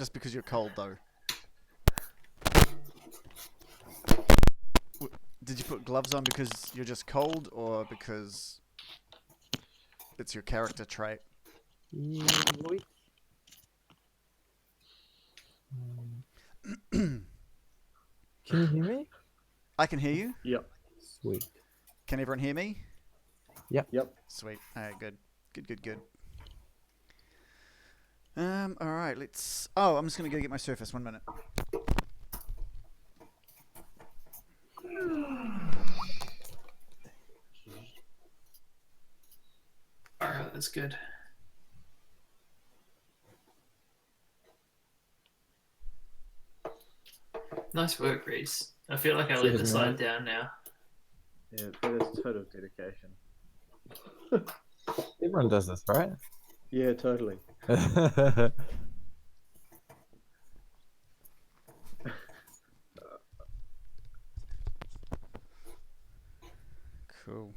Just because you're cold, though. Did you put gloves on because you're just cold, or because it's your character trait? Oui. Can you hear me? I can hear you. Yep. Sweet. Can everyone hear me? Yep. Yep. Sweet. Alright, good. Good. Alright, let's... Oh, I'm just gonna go get my surface. 1 minute. Alright, that's good. Nice work, Reese. I feel like I let the slide down now. Yeah, that is total dedication. Everyone does this, right? Yeah, totally. Cool.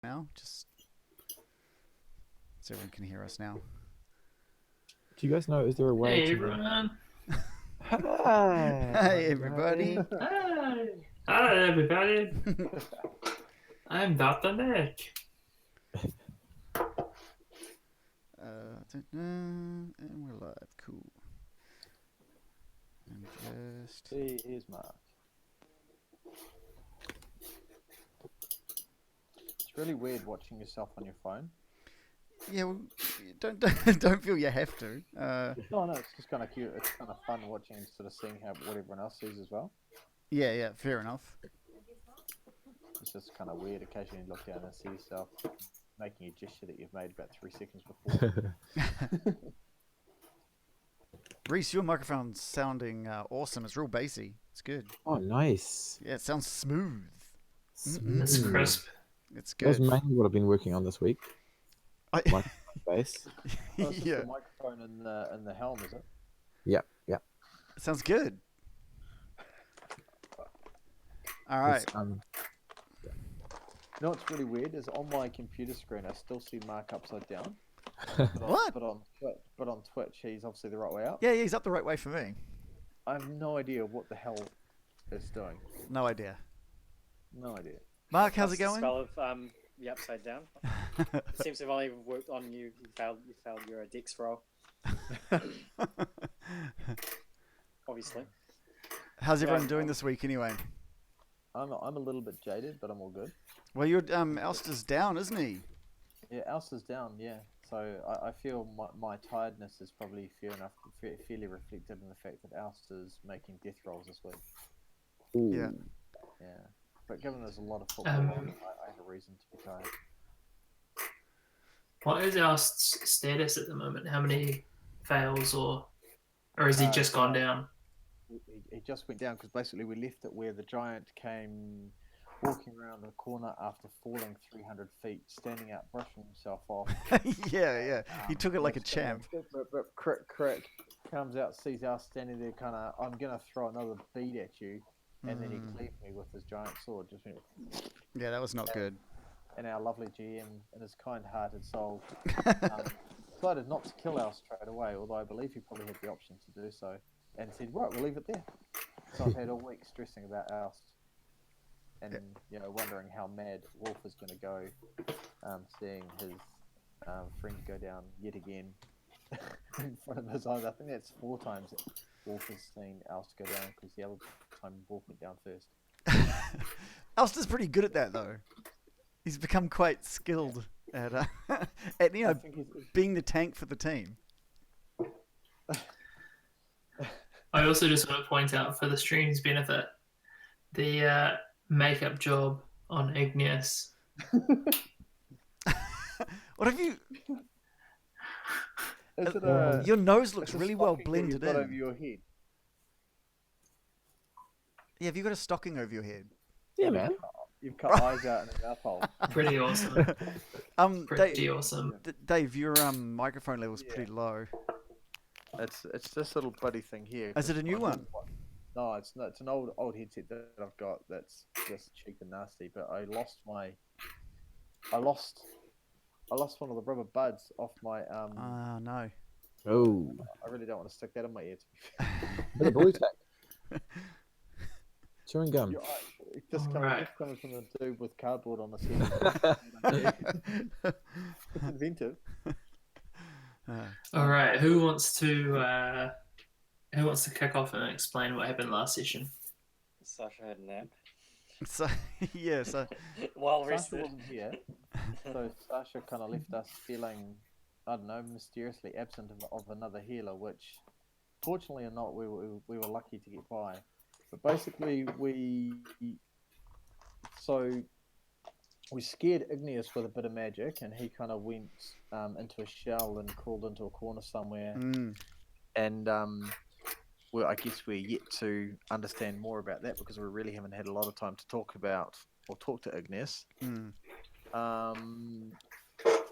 Now, just... so everyone can hear us now. Do you guys know, is there a way Hey, to... everyone. Hi! Hey, everybody! Hi. Hi, everybody. I'm Dr. Nick. And we're live. Cool. And just... Here's Mark. It's really weird watching yourself on your phone. Yeah, well, don't feel you have to. No, it's just kind of cute. It's kind of fun watching and sort of seeing what everyone else sees as well. Yeah, fair enough. It's just kind of weird. Occasionally you look down and see yourself making a gesture that you've made about 3 seconds before. Reese, your microphone's sounding awesome. It's real bassy. It's good. Oh, nice. Yeah, it sounds smooth. It's crisp. It's That was good. mainly what I've been working on this week. Microphone bass. Oh, it's just Yeah, the microphone and the helm, is it? Yep. it sounds good. All right. You know what's really weird is on my computer screen I still see Mark upside down. What? But on Twitch he's obviously the right way up. Yeah, he's up the right way for me. I have no idea what the hell it's doing. No idea. No idea. Mark, how's it That's going? the spell of the upside down. It seems to have only worked on you. You failed your Dix roll, obviously. How's everyone doing this week anyway? I'm a little bit jaded, but I'm all good. Well, your Elster's down, isn't he? Yeah, Elsa's down. Yeah, so I feel my tiredness is probably fairly reflected in the fact that Elster's making death rolls this week. Ooh. Yeah. Yeah, but given there's a lot of football on, I have a reason to be tired. What is our status at the moment? How many fails, or has he just gone down? He just went down because basically we left it where the giant came walking around the corner after falling 300 feet, standing out, brushing himself off. yeah. He took it like a champ. But crick, comes out, sees us standing there, kind of, I'm going to throw another bead at you. and then he cleaved me with his giant sword. Just went, Yeah, that was not good. and our lovely GM, in his kind-hearted soul, decided not to kill our straight away, although I believe he probably had the option to do so, and said, right, we'll leave it there. So I've had all week stressing about Oust, and wondering how mad Wolf is going to go, seeing his friend go down yet again in front of his eyes. I think that's 4 times that Wolf has seen Oust go down, because the other time Wolf went down first. Oust is pretty good at that, though. He's become quite skilled at being the tank for the team. I also just want to point out, for the stream's benefit, the makeup job on Igneous. What have you? Is it Your nose looks it's a really well stocking that blended you've got in. over your head? Yeah, have you got a stocking over your head? Yeah, man. You've cut eyes out in a mouth hole. Pretty awesome. Pretty awesome. Dave, your microphone level's pretty low. It's this little buddy thing here. Is it a new one? No, it's not. It's an old headset that I've got that's just cheap and nasty. But I lost one of the rubber buds off my No. Oh. I really don't want to stick that in my ear. Bit of blue tack. Chewing gum. It's just coming from the dude with cardboard on his head. It's inventive. All right, who wants to kick off and explain what happened last session? Sasha had a nap. So Well Sasha rested. wasn't here, so Sasha kind of left us feeling, I don't know, mysteriously absent of another healer, which, fortunately or not, we were lucky to get by. But basically, we scared Igneous with a bit of magic, and he kind of went into a shell and crawled into a corner somewhere. And I guess we're yet to understand more about that, because we really haven't had a lot of time to talk to Igneous.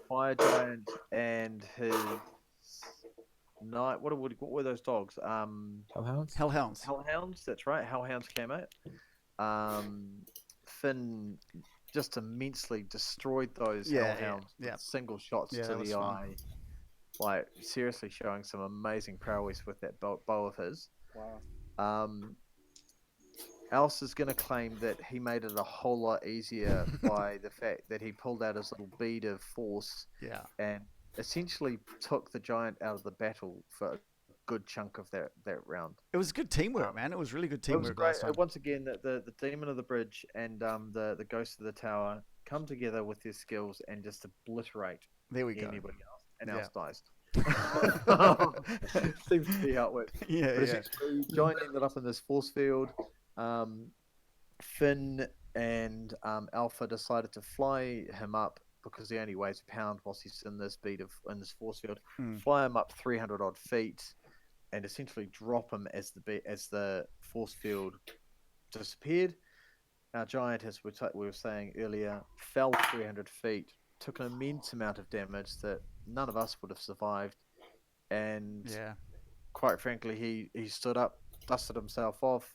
Fire Giant and his knight. What were those dogs? Hellhounds? Hellhounds. That's right. Hellhounds came out. Finn just immensely destroyed those hellhounds. Yeah. Single shots to the eye. Like, seriously showing some amazing prowess with that bow of his. Wow. Else is going to claim that he made it a whole lot easier by the fact that he pulled out his little bead of force and essentially took the giant out of the battle for a good chunk of that round. It was good teamwork, man. It was really good teamwork. It was great. Last time. Once again, the demon of the bridge and the ghost of the tower come together with their skills and just obliterate anybody else, and else dies. Seems to be how it works. Giant ended up in this force field. Finn and Alpha decided to fly him up, because he only weighs a pound whilst he's in this force field. Fly him up 300 odd feet, and essentially drop him as the force field disappeared. Our giant, as we were saying earlier, fell 300 feet, took an immense amount of damage that none of us would have survived, and quite frankly, he stood up, dusted himself off,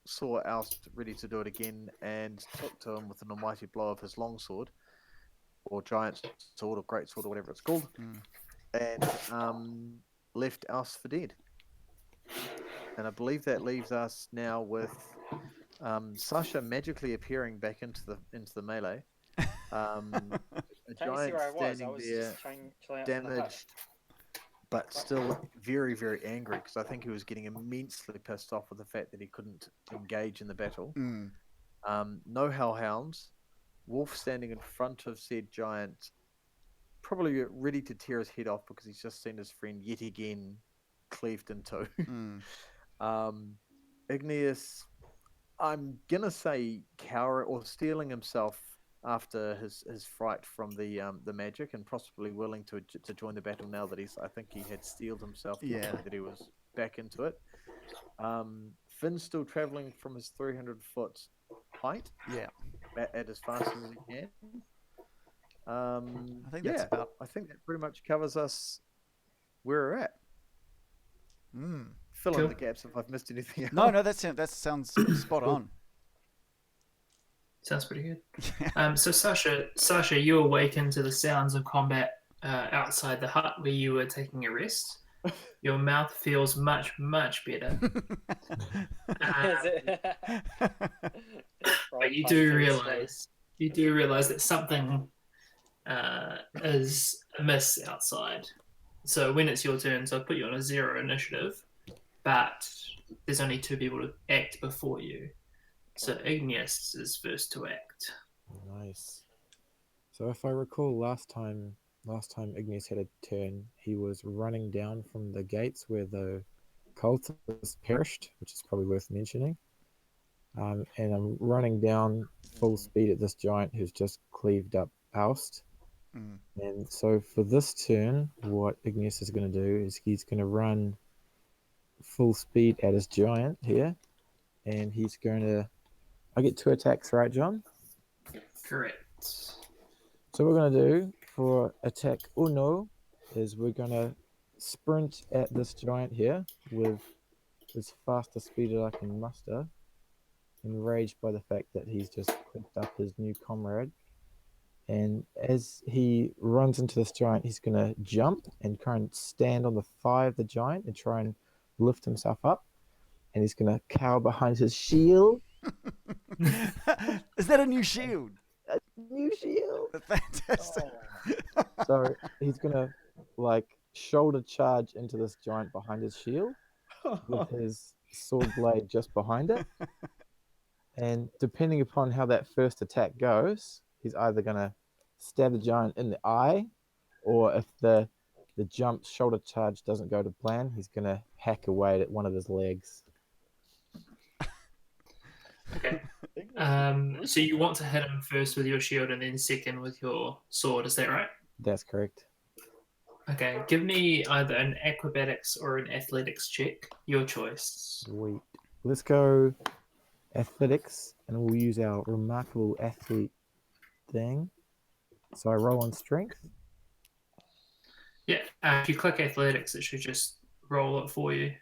saw Oust ready to do it again, and took to him with an almighty blow of his longsword, or giant sword, or great sword, or whatever it's called, and left Oust for dead. And I believe that leaves us now with Sasha magically appearing back into the melee. A giant standing there, damaged, but still very, very angry, because I think he was getting immensely pissed off with the fact that he couldn't engage in the battle. No hellhounds. Wolf standing in front of said giant, probably ready to tear his head off, because he's just seen his friend yet again cleaved in two. Igneous, I'm gonna say cower or stealing himself after his fright from the magic, and possibly willing to join the battle now that I think he had steeled himself that he was back into it. Finn's still traveling from his 300-foot height at as fast as he can. I think that's about. I think that pretty much covers us where we're at. Fill in the gaps if I've missed anything else. No, that sounds spot on. Sounds pretty good. So Sasha, you awaken to the sounds of combat outside the hut where you were taking a rest. Your mouth feels much, much better. Is it? But you Right, do punch realize that something is amiss outside. So when it's your turn, so I'll put you on a 0 initiative, but there's only 2 people to act before you. So Igneous is first to act. Nice. So if I recall, last time Igneous had a turn, he was running down from the gates where the cultists perished, which is probably worth mentioning. And I'm running down full speed at this giant who's just cleaved up oust. And so for this turn, what Igneous is going to do is he's going to run full speed at his giant here, and he's going to. I get 2 attacks, right, John? Correct. So what we're going to do for attack uno is we're going to sprint at this giant here with as fast a speed as I can muster, enraged by the fact that he's just picked up his new comrade. And as he runs into this giant, he's going to jump and try and stand on the thigh of the giant and try and lift himself up. And he's going to cower behind his shield. Is that a new shield? A new shield. Fantastic. So he's going to shoulder charge into this giant behind his shield with his sword blade just behind it. And depending upon how that first attack goes, he's either going to stab the giant in the eye, or if the jump shoulder charge doesn't go to plan, he's going to hack away at one of his legs. Okay. So you want to hit him first with your shield and then second with your sword, is that right? That's correct. Okay, give me either an acrobatics or an athletics check. Your choice. Sweet. Let's go athletics, and we'll use our remarkable athlete thing. So I roll on strength. Yeah, if you click athletics, it should just roll it for you.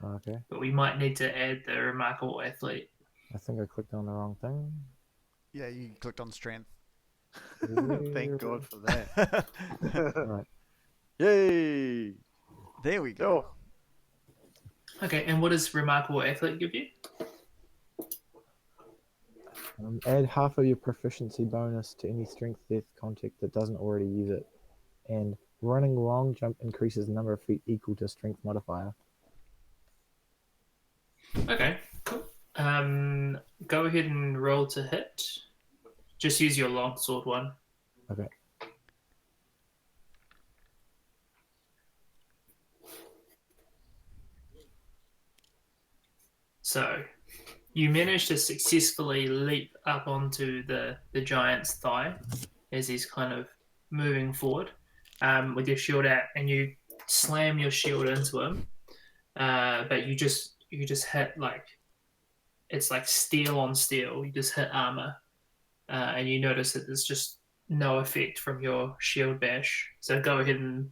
Okay. But we might need to add the remarkable athlete. I think I clicked on the wrong thing. Yeah, you clicked on strength. Thank God for that. Right. Yay! There we go. Okay, and what does remarkable athlete give you? Add half of your proficiency bonus to any strength death contact that doesn't already use it. And running long jump increases the number of feet equal to strength modifier. Okay, cool. Go ahead and roll to hit. Just use your longsword one. Okay. So, you manage to successfully leap up onto the giant's thigh as he's kind of moving forward with your shield out, and you slam your shield into him. But you just hit it's like steel on steel. You just hit armor, and you notice that there's just no effect from your shield bash. So go ahead and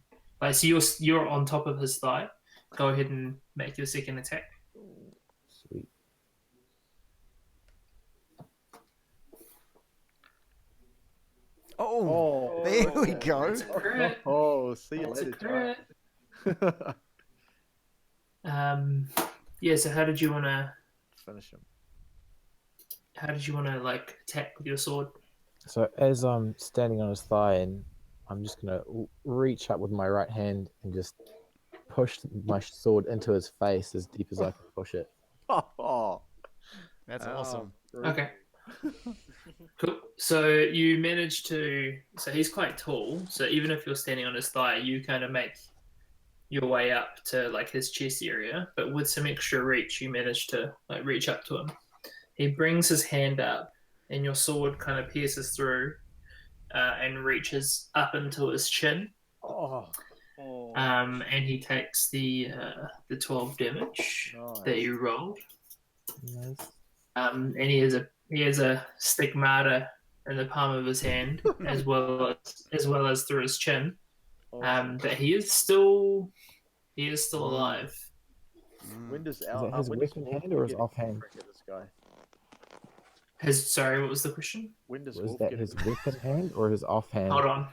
so you're on top of his thigh. Go ahead and make your second attack. Sweet. Oh, there we go. That's a crit. Oh, see you That's a later, crit. Giant. Yeah. So how did you want to Finish him. Attack with your sword? So as I'm standing on his thigh, and I'm just going to reach up with my right hand and just push my sword into his face as deep as I can push it. Oh, That's awesome. Okay. Cool. So you manage to. So he's quite tall. So even if you're standing on his thigh, you kind of make your way up to his chest area. But with some extra reach, you manage to reach up to him. He brings his hand up, and your sword kind of pierces through and reaches up into his chin. Oh. And he takes the 12 damage that you rolled. Nice. And he has a stigmata in the palm of his hand as well as through his chin. But he is still alive. When does Is it his weapon hand or his offhand? This guy? Sorry, what was the question? When does Was Wolf that get his a... weapon hand or his offhand? Hold on.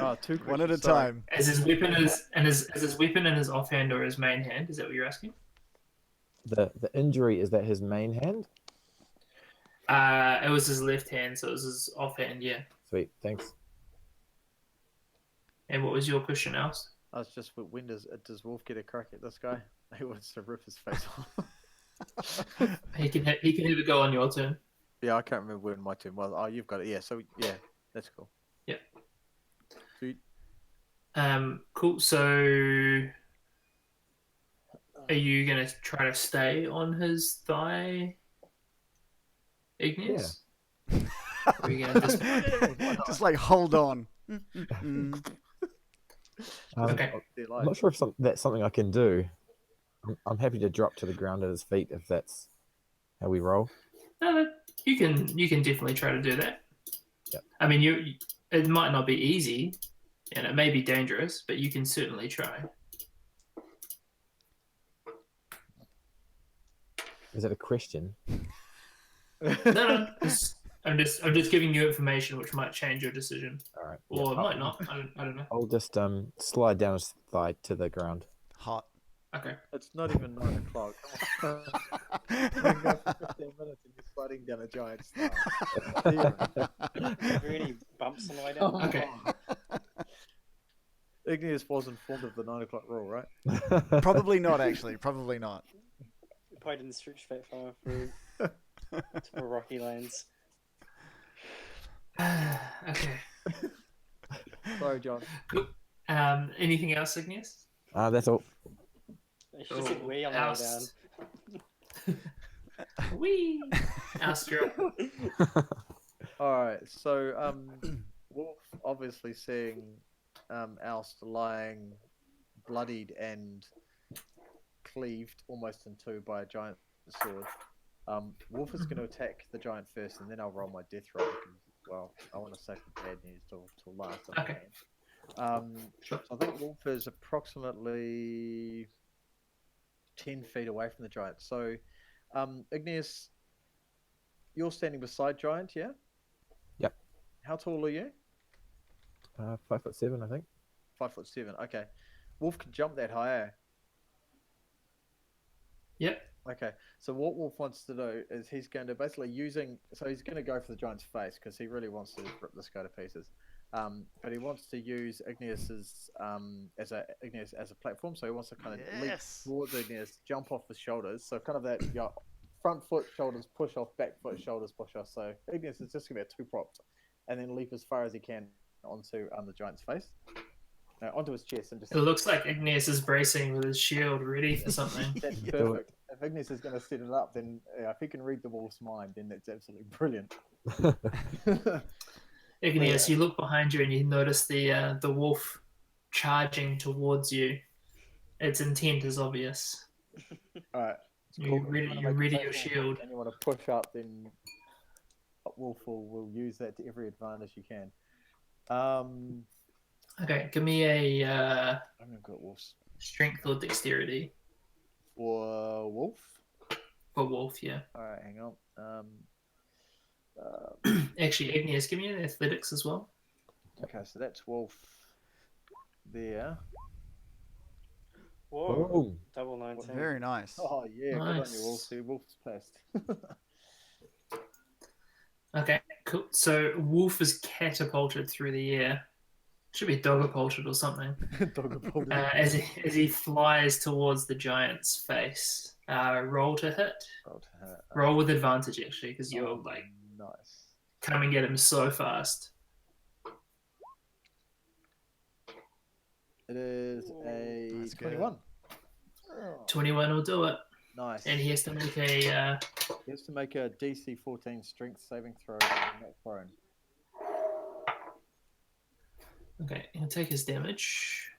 Oh, two One at a questions, sorry. time. As his weapon is his weapon in his offhand or his main hand? Is that what you're asking? The injury, is that his main hand? It was his left hand, so it was his offhand, yeah. Sweet, thanks. And what was your question, Alst? I was just, when does Wolf get a crack at this guy? He wants to rip his face off. He can have a go on your turn. Yeah, I can't remember when my turn was. Oh, you've got it. Yeah, so yeah, that's cool. Yep. Sweet. Cool. So, are you gonna try to stay on his thigh, Igneous? Yeah. Or are you gonna Just like hold on. Okay. I'm not sure if that's something I can do. I'm happy to drop to the ground at his feet if that's how we roll. No, you can definitely try to do that. Yep. I mean, it might not be easy, and it may be dangerous, but you can certainly try. Is that a question? No, I'm just giving you information which might change your decision, All right. or yeah, it might not. I don't know. I'll just slide down his thigh to the ground. Hot. Okay. It's not even 9 o'clock. Come on. You've been going for 15 minutes and you're sliding down a giant star. Are there any bumps on the way down? Okay. Igneous was informed of the 9 o'clock rule, right? Probably not, actually. Probably not. Probably didn't stretch that far through to rocky lanes. Okay. Sorry, John. Anything else, Igneous? That's all. You should have said we on the way down. Oust. Wee. Oust, you're up. Alright, so Wolf obviously seeing Oust lying bloodied and cleaved almost in two by a giant sword. Wolf is going to attack the giant first, and then I'll roll my death roll because, well, I want to save the bad news till last. If I Okay. can. Sure. So I think Wolf is approximately 10 feet away from the giant. So, Igneous, you're standing beside giant, yeah? Yep. How tall are you? 5'7", I think. 5'7". Okay. Wolf can jump that high, eh? Yep. Okay, so what Wolf wants to do is he's going to basically he's going to go for the giant's face because he really wants to rip this guy to pieces. But he wants to use Igneous as a platform, so he wants to kind of leap towards Igneous, jump off his shoulders, so kind of that front foot, shoulders push off, back foot, shoulders push off. So Igneous is just going to be 2 props, and then leap as far as he can onto the giant's face. Onto his chest and just. It looks like Igneous is bracing with his shield, ready for something. That's perfect. If Igneous is going to set it up, then if he can read the wolf's mind, then that's absolutely brilliant. Igneous, you look behind you and you notice the wolf charging towards you. Its intent is obvious. All right. You ready your shield. And you want to push up, then Wolf will use that to every advantage you can. Okay, give me a I'm gonna go Wolf's strength or dexterity for Wolf. for wolf. Yeah. All right, hang on. Actually, Igneous, give me an athletics as well. Okay, so that's Wolf there. Whoa. Oh, Double 19. Very nice. Oh yeah, good on Nice. you, Wolf. See, Wolf's pissed. Okay, cool. So wolf is catapulted through the air. Should be dogapulted or something. As he flies towards the giant's face. Roll to hit. Roll with advantage actually, because you're like nice. coming at him so fast. It is a That's good. 21. 21 will do it. Nice. And he has to make a He has to make a DC 14 strength saving throw on that prone. okay, he'll take his damage.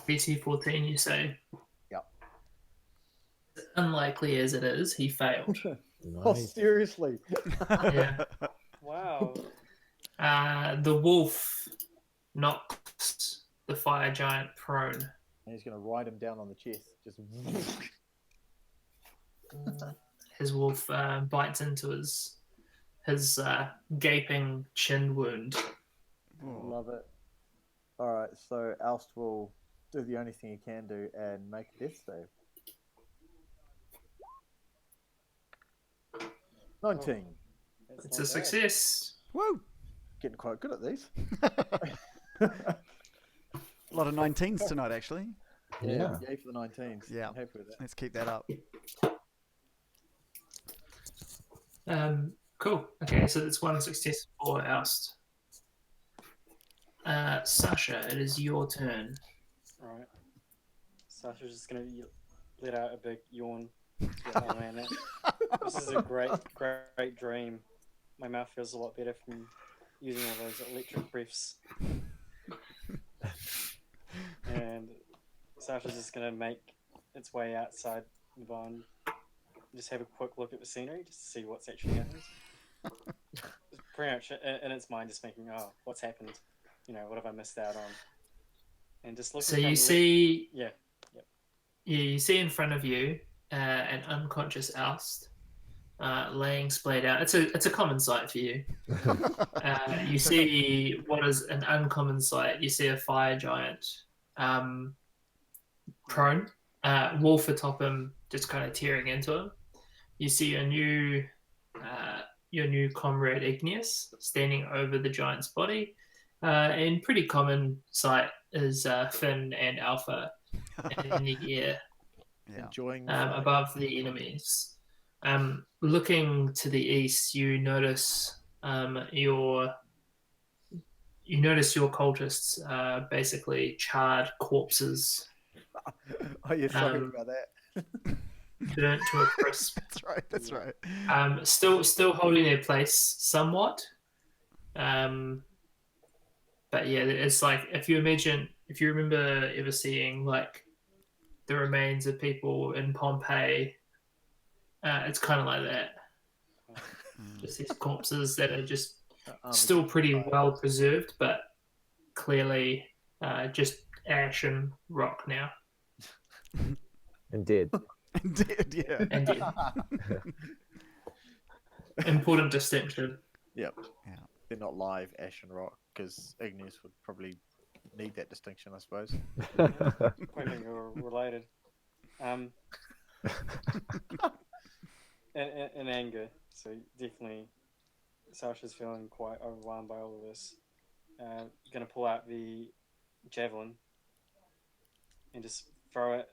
DC 14 you say? Yep. Unlikely as it is, he failed. Oh, nice. seriously? Yeah. Wow. The wolf knocks the fire giant prone. And he's going to ride him down on the chest. Just. his wolf bites into his gaping chin wound. Love it. All right, so Alst will do the only thing he can do and make a death save. 19. That's It's not a bad. success. Woo! Getting quite good at these. A lot of 19s tonight, actually. Yeah. Yay for the 19s. Yeah. I'm happy with that. Let's keep that up. Cool. Okay, so that's one success for Oust. Sasha, it is your turn. Alright. Sasha's just gonna let out a big yawn. Oh man, this is a great dream. My mouth feels a lot better from using all those electric breaths. And Sasha's just gonna make its way outside the barn, just have a quick look at the scenery, just to see what's actually happened. Pretty much in its mind, just thinking, "Oh, what's happened? You know, what have I missed out on?" And just looking. So from you the see, yeah, you see in front of you an unconscious Oust laying splayed out. It's a common sight for you. You see what is an uncommon sight. You see a fire giant prone, wolf atop him, just kind of tearing into him. You see your new comrade Igneous standing over the giant's body. And pretty common sight is Finn and Alpha in the air Enjoying the fight. above the enemies. Looking to the east, you notice your cultists basically charred corpses Oh, yeah, sorry about that. burnt to a crisp. That's right. Still holding their place somewhat. But yeah, it's like if you remember ever seeing like the remains of people in Pompeii, it's kind of like that. Just these corpses that are just still pretty well preserved, but clearly just ash and rock now. And dead. Indeed, yeah. And dead. Important distinction. Yep. Yeah. They're not live ash and rock because Igneous would probably need that distinction, I suppose. maybe you're related. In anger, so definitely Sasha's feeling quite overwhelmed by all of this. Gonna pull out the javelin and just throw it.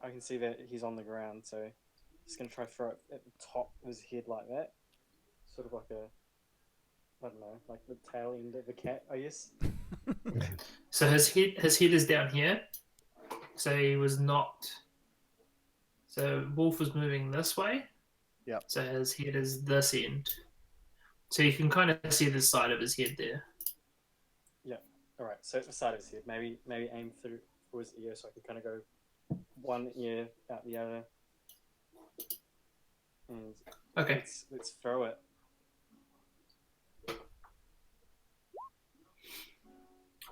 I can see that he's on the ground, so just gonna try to throw it at the top of his head like that, sort of like I don't know, like the tail end of a cat, I guess. So his head is down here. So he was not. So Wolf was moving this way. Yep. So his head is this end. So you can kind of see the side of his head there. Yeah. All right. So at the side of his head, maybe aim through for his ear, so I can kind of go one ear out the other. And Okay. let's throw it.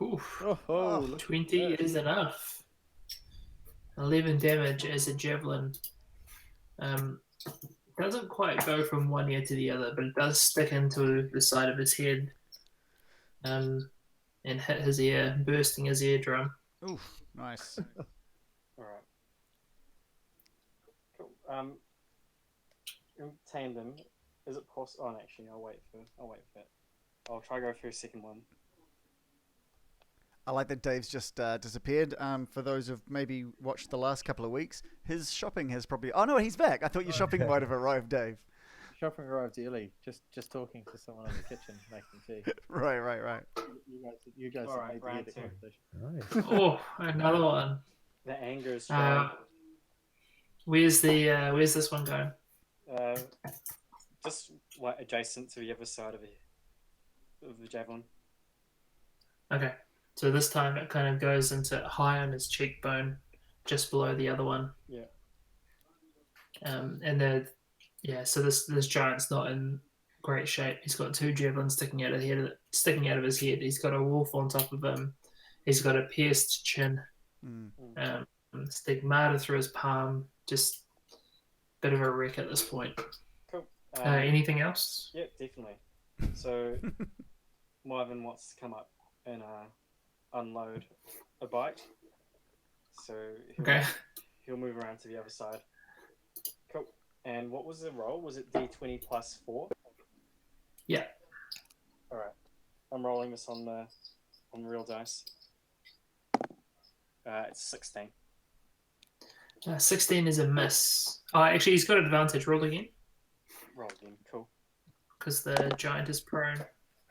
Oof. Oh, 20 is enough. 11 damage as a javelin. Doesn't quite go from one ear to the other, but it does stick into the side of his head and hit his ear, bursting his eardrum. Oof, nice. All right. Cool. In tandem, is it possible? Oh, actually, I'll wait for that. I'll try to go for a second one. I like that Dave's just disappeared. For those who've maybe watched the last couple of weeks, his shopping has probably... Oh, no, he's back. I thought your shopping might have arrived, Dave. shopping arrived early. Just talking to someone in the kitchen, making tea. Right. You guys All have right, made round the two. conversation. Nice. Oh, another one. The anger is strong. Where's this one going? Just like adjacent to the other side of the javelin. Okay. So this time it kind of goes into high on his cheekbone, just below the other one. Yeah. So this giant's not in great shape. He's got two javelins sticking out of his head. He's got a wolf on top of him. He's got a pierced chin. Stigmata through his palm. Just bit of a wreck at this point. Cool. Anything else? Yep, definitely. So Marvin wants to come up and unload a bite. So he'll move around to the other side. Cool. And what was the roll? Was it D20 plus 4? Yeah. All right. I'm rolling this on the real dice. It's 16. 16 is a miss. Oh, actually, he's got advantage. Roll again. Roll again. Cool. Because the giant is prone.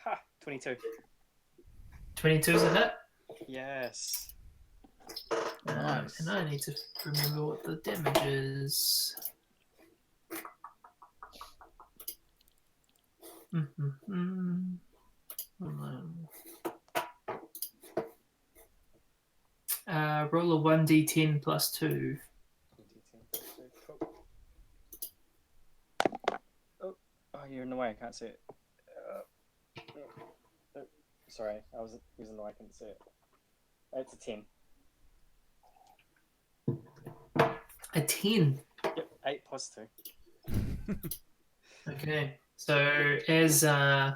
Ha! 22. 22 is a hit. Yes. Nice. And I need to remember what the damage is. Roll a 1d10 plus 2. Oh, you're in the way. I can't see it. Sorry, I was using the way I couldn't see it. It's a 10. A 10. Yep, 8 plus 2. Okay. So as the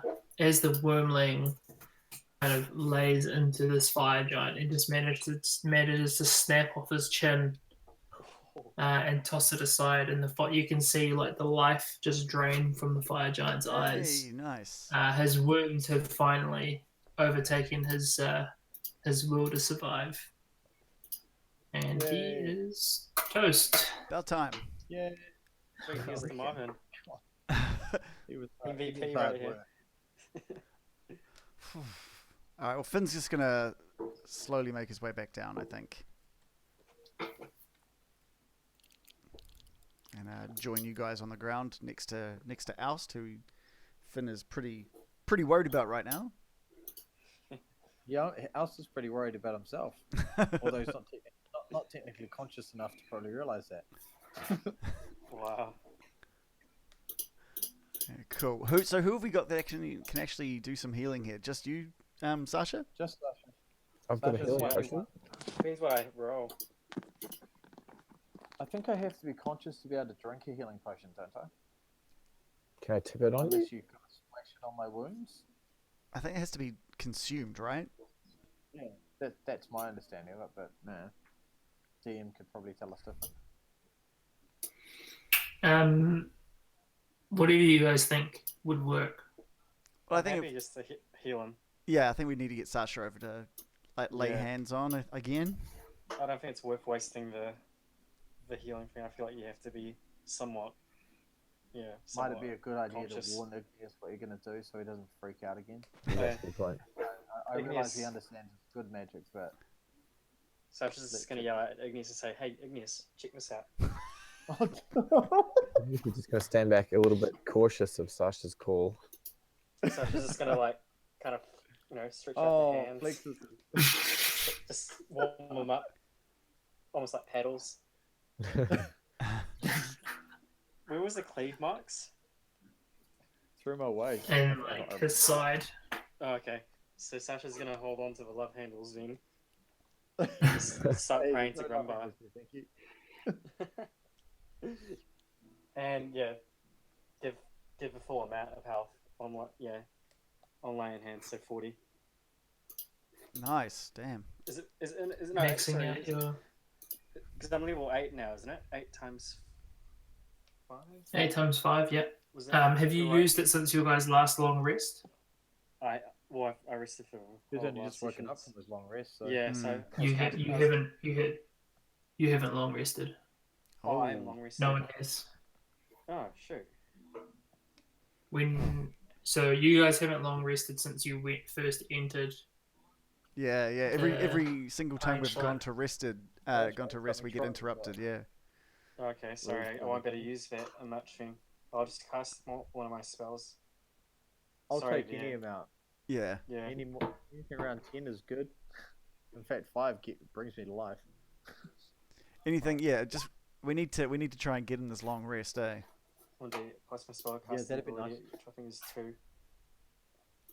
wormling kind of lays into this fire giant, it just manages to snap off his chin and toss it aside, and you can see like the life just drain from the fire giant's eyes. Hey, nice. His wounds have finally overtaken his will to survive, and he is toast. About time. Yeah. Sweet, here's the Marvin. He was MVP right here. All right, well, Finn's just going to slowly make his way back down, I think. And join you guys on the ground next to Oust, who Finn is pretty worried about right now. Yeah, Alce is pretty worried about himself. Although he's not technically conscious enough to probably realise that. Wow. Yeah, cool. So who have we got that can actually do some healing here? Just you, Sasha? Just Sasha. I've got a Sasha's healing the only potion. one. Here's what I roll. I think I have to be conscious to be able to drink a healing potion, don't I? Can I tip it on you? Unless you kind of splash it on my wounds. I think it has to be consumed, right? Yeah, that's my understanding of it, but no. DM could probably tell us different. Whatever you guys think would work. Well, I I'm think happy just to heal him. yeah, I think we need to get Sasha over to lay Yeah. hands on again. I don't think it's worth wasting the healing thing. I feel like you have to be somewhat. Yeah. Might it be a good idea conscious. to warn Igneous what you're going to do so he doesn't freak out again? Yeah, that's a good point. I realise he Igneous. understands it's good magic, but... So I'm just going to yell at Igneous and say, "Hey, Igneous, check this out." You could just go stand back a little bit cautious of Sasha's call. So I'm just going to like kind of stretch out Oh, the hands, flexes. just warm them up, almost like paddles. Where was the cleave marks? Through my way. And like his side. Oh, okay. So Sasha's gonna hold on to the love handles then. Start praying to Grumbar. Thank you. And yeah, give a full amount of health on on laying hands, so 40. Nice, damn. Is it no, Maxing sorry, out your because I'm level 8 now, isn't it? 8 times 5? 8 times 5, yep. Was that Have you right? used it since your guys' last long rest? I rested for He's whole only last just woken up sessions. from his long rest, so... Yeah, so You haven't long rested. Oh, I am long rested. No one has. Oh, shoot. So you guys haven't long rested since you first entered. Yeah. Every single time we've Ironslag. gone to rest, we get interrupted. Yeah. Okay, sorry. I won't be able to use that much then. I'll just cast one of my spells. I'll Sorry, take any yeah. amount. Yeah. Yeah. Anything around 10 is good. In fact, 5 brings me to life. Anything? Yeah. Just we need to try and get in this long rest, eh? 1d plus my spell Yeah, casting that'd be ability, nice. which I think is 2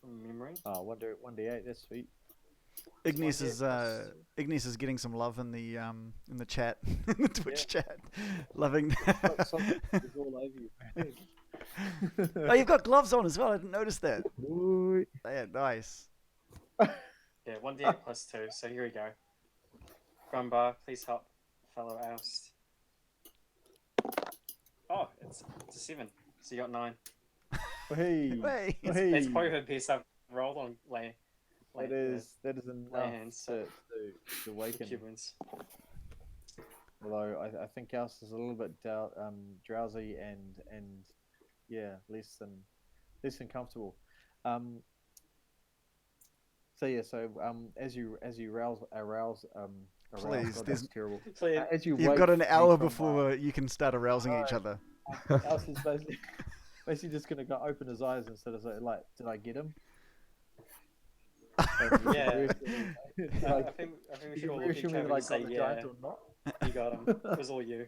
from memory. Oh, 1d8, that's sweet. Igneous One is hit plus- Igneous is getting some love in the chat, in the Twitch chat. Loving. It's all over you, man. Oh, you've got gloves on as well. I didn't notice that. Ooh. Yeah, nice. Yeah, 1d8 plus 2. So here we go. Grumbar, please help fellow Oust. Oh, it's a 7. So you got 9. Hey, Hey. It's probably the best I've rolled on lay that is enough hands, to the awaken. Cubans. Although I think ours is a little bit drowsy and yeah, less than comfortable. As you arouse Please, God, there's- that's terrible. Please. As you You've wake got an me hour from, before you can start arousing each other. Ours is basically just gonna go open his eyes instead of like, did I get him? Yeah. I Like, think we you should can all look at reassure each me other that I and say, got the yeah, giant or not. you got him. It was all you.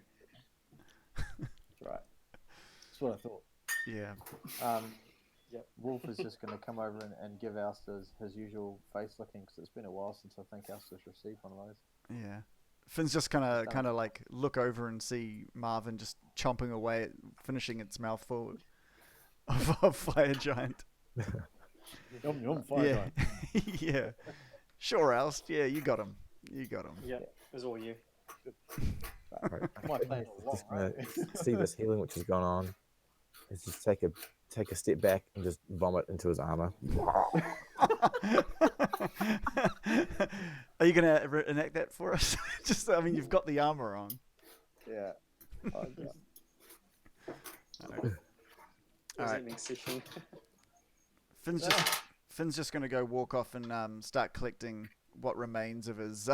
That's right. That's what I thought. Yeah. Yep. Wolf is just going to come over and give Ousters his usual face licking because it's been a while since I think Ousters received one of those. Yeah. Finn's just kind of like look over and see Marvin just chomping away, finishing its mouthful of fire giant. Yum, fire Yeah. giant. Yeah. Sure, Alst. Yeah, you got him. You got him. Yep, it was all you. Right. My plan Igneous was is wrong, just right? gonna see this healing which has gone on. He's just take a step back and just vomit into his armor. Are you gonna enact that for us? Just, I mean, you've got the armor on. Yeah. I just, It was Alright. an next session. Finn's just gonna go walk off and start collecting what remains of his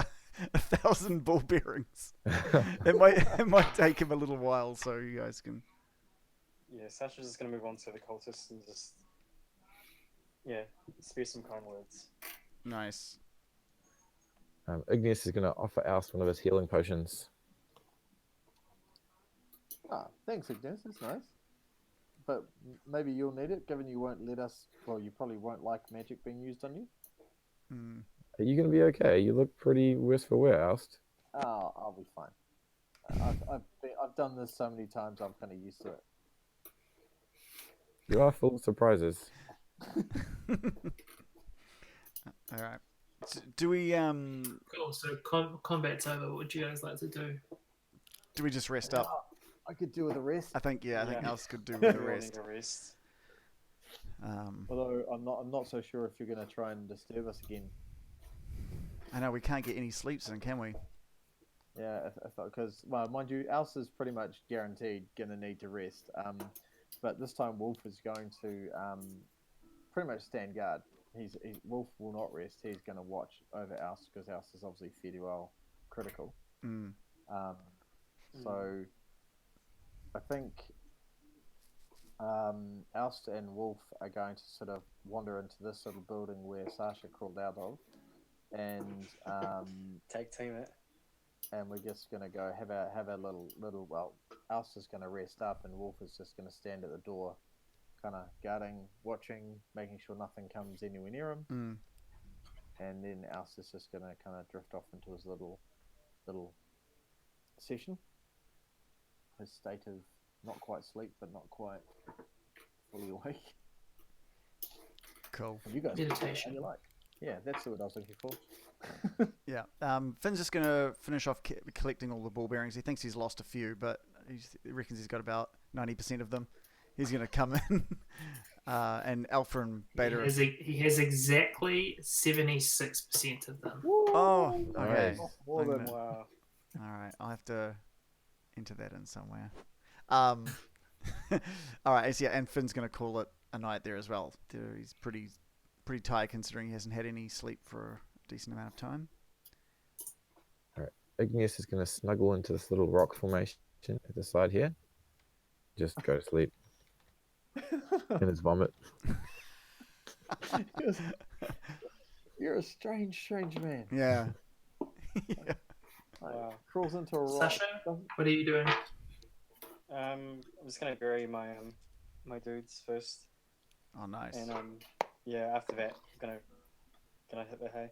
1,000 ball bearings. It might take him a little while, so you guys can. Yeah, Sasha's just going to move on to the cultists and just, spew some kind words. Nice. Igneous is going to offer Alst one of his healing potions. thanks, Igneous. That's nice. But maybe you'll need it, given you won't let us. Well, you probably won't like magic being used on you. Mm. Are you going to be okay? You look pretty worse for wear, Alst. Oh, I'll be fine. I've done this so many times. I'm kind of used to it. You are full of surprises. All right. Do we Cool. So combat's over. What would you guys like to do? just rest up? I could do with a rest. I think I think Yeah. Alst could do with We the all rest. need a rest. Although I'm not so sure if you're going to try and disturb us again. I know we can't get any sleeps in, can we? Yeah, because well, mind you, Alce is pretty much guaranteed going to need to rest. But this time Wolf is going to pretty much stand guard. Wolf will not rest. He's going to watch over Alce because Alce is obviously fairly well critical. Mm. So I think Alce and Wolf are going to sort of wander into this little building where Sasha crawled out of, and Tag team it. and we're just gonna go have a little. Well, Alce is gonna rest up, and Wolf is just gonna stand at the door, kind of guarding, watching, making sure nothing comes anywhere near him. Mm. And then Alce is just gonna kind of drift off into his little session. His state of not quite sleep, but not quite fully awake. Cool. And you guys, Meditation. how you like? Yeah, that's the word I was looking for. Yeah. Finn's just going to finish off collecting all the ball bearings. He thinks he's lost a few, but he reckons he's got about 90% of them. He's going to come in, and Alpha and Beta. He has exactly 76% of them. Oh, okay. Nice. More than Wow. All right, I'll have to enter that in somewhere. All right, so yeah, and Finn's going to call it a night there as well. He's pretty tired considering he hasn't had any sleep for a decent amount of time. Igneous is going to snuggle into this little rock formation at the side here. Just go to sleep. In his vomit. You're a strange man. Yeah. Yeah. Like, Wow. crawls into a rock. Sasha, what are you doing? I'm just gonna bury my my dudes first, Oh, nice. and after that, gonna hit the hay.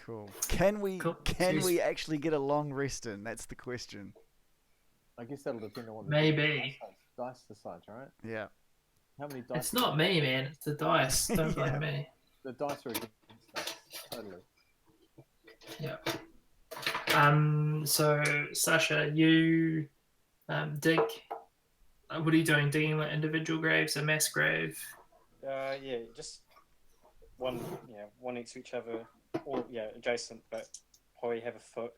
Cool. Can we Cool. can we actually get a long rest in? That's the question. I guess that'll depend on what Maybe. dice decide, right? Yeah. How many dice? It's not me, man. It's the dice. Don't blame me. The dice are against us. Totally. Yeah. So Sasha, you dig. What are you doing? Digging like individual graves, a mass grave? Yeah, just one next to each other, or adjacent, but probably have a foot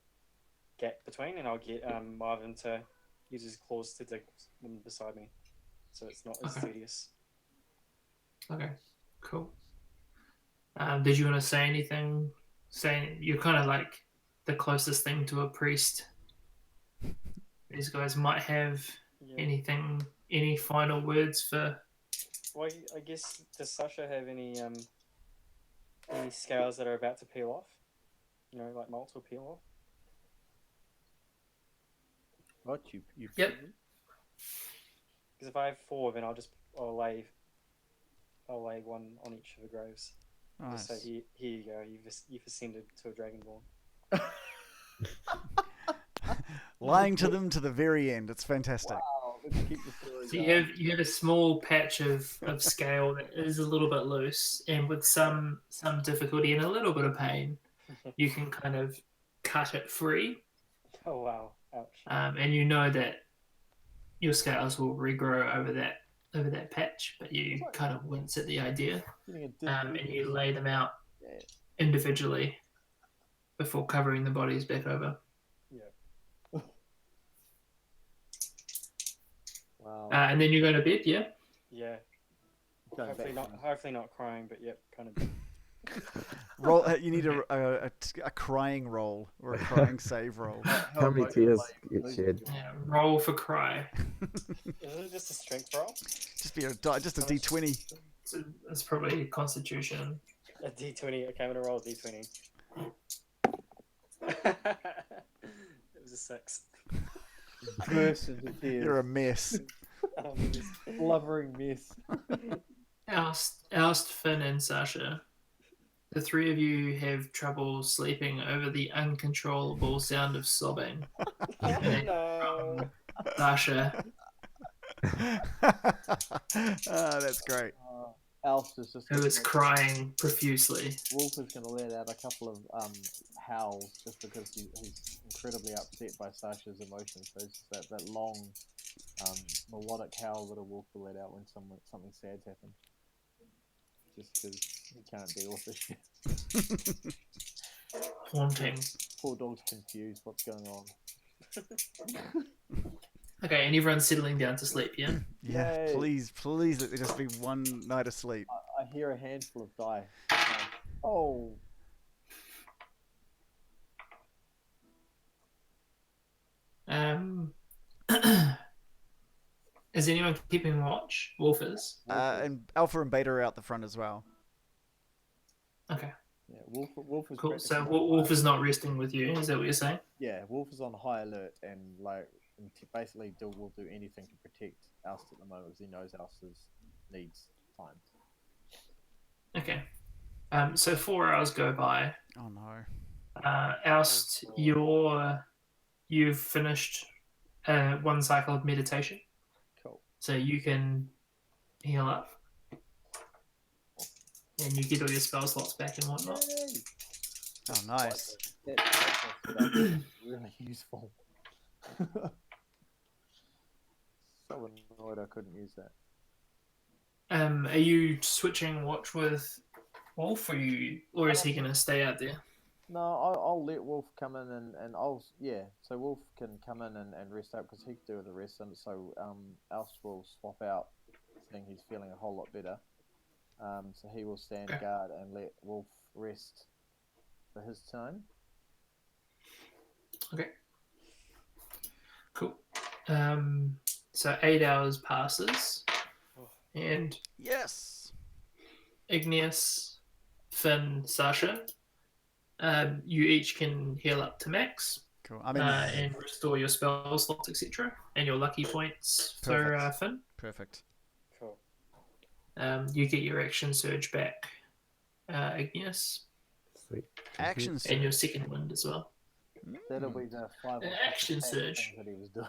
gap between, and I'll get Marvin to use his claws to dig them beside me, so it's not as tedious. Okay, cool. Did you want to say anything? Saying you're kind of like the closest thing to a priest. These guys might have anything, any final words for? Well, I guess, does Sasha have any scales that are about to peel off? You know, like molts will peel off. What you? Yep. Because if I have 4, then I'll lay one on each of the graves. Nice. Just say, here you go. You've ascended to a dragonborn. Lying to them to the very end. It's fantastic. Wow, let's keep the story So going. you have a small patch of scale that is a little bit loose, and with some difficulty and a little bit of pain, you can kind of cut it free. Oh wow! Ouch. And you know that your scales will regrow over that patch, but you kind of wince at the idea, and you lay them out individually before covering the bodies back over. Yeah. Wow. And then you go to bed, yeah? Yeah. Going Hopefully back not crying, but yep, kind of. Roll. You need a crying roll or a crying save roll. How many tears get shed? Yeah, roll for cry. Is it just a strength roll? Just a d20. It's probably Constitution. A d20. Okay, I'm gonna roll a d20. It was a 6. burst into tears. You're a mess. Blubbering mess. Oust, Finn, and Sasha. The three of you have trouble sleeping over the uncontrollable sound of sobbing. No. Sasha. That's great. Alf is just. Who is crying profusely. Wolf is going to let out a couple of howls just because he's incredibly upset by Sasha's emotions. So it's just that long, melodic howl that a wolf will let out when something sad's happened. Just because he can't deal with this shit. Haunting. Poor dog's confused. What's going on? Okay, and everyone's settling down to sleep, yeah? Yeah, Yay. please let there just be one night of sleep. I hear a handful of die. Oh. Is anyone keeping watch? Wolf is. And Alpha and Beta are out the front as well. Okay, Yeah, Wolf is cool. So practicing- Wolf is not resting with you, is that what you're saying? Yeah, Wolf is on high alert and basically will do anything to protect Oust at the moment because he knows Oust's needs time. Okay. So 4 hours go by. Oh no. Oust, you've finished one cycle of meditation, Cool. so you can heal up, and you get all your spell slots back and whatnot. Yay! Oh nice. That's really useful. So annoyed I couldn't use that. Are you switching watch with Wolf, or is he going to stay out there? No, I'll let Wolf come in and so Wolf can come in and rest up because he can do the rest, and so Alf will swap out, saying he's feeling a whole lot better. So he will stand guard and let Wolf rest for his time. Okay. Cool. So 8 hours passes, and Yes. Igneous, Finn, Sasha, you each can heal up to max. Cool. I mean, And restore your spell slots, etc., and your lucky points for Perfect. Finn. perfect. Cool. You get your action surge back, Igneous. Sweet. Thank Action you. And your surge. second wind as well. That'll be the 5 An or 6 action attack surge. things that he was doing.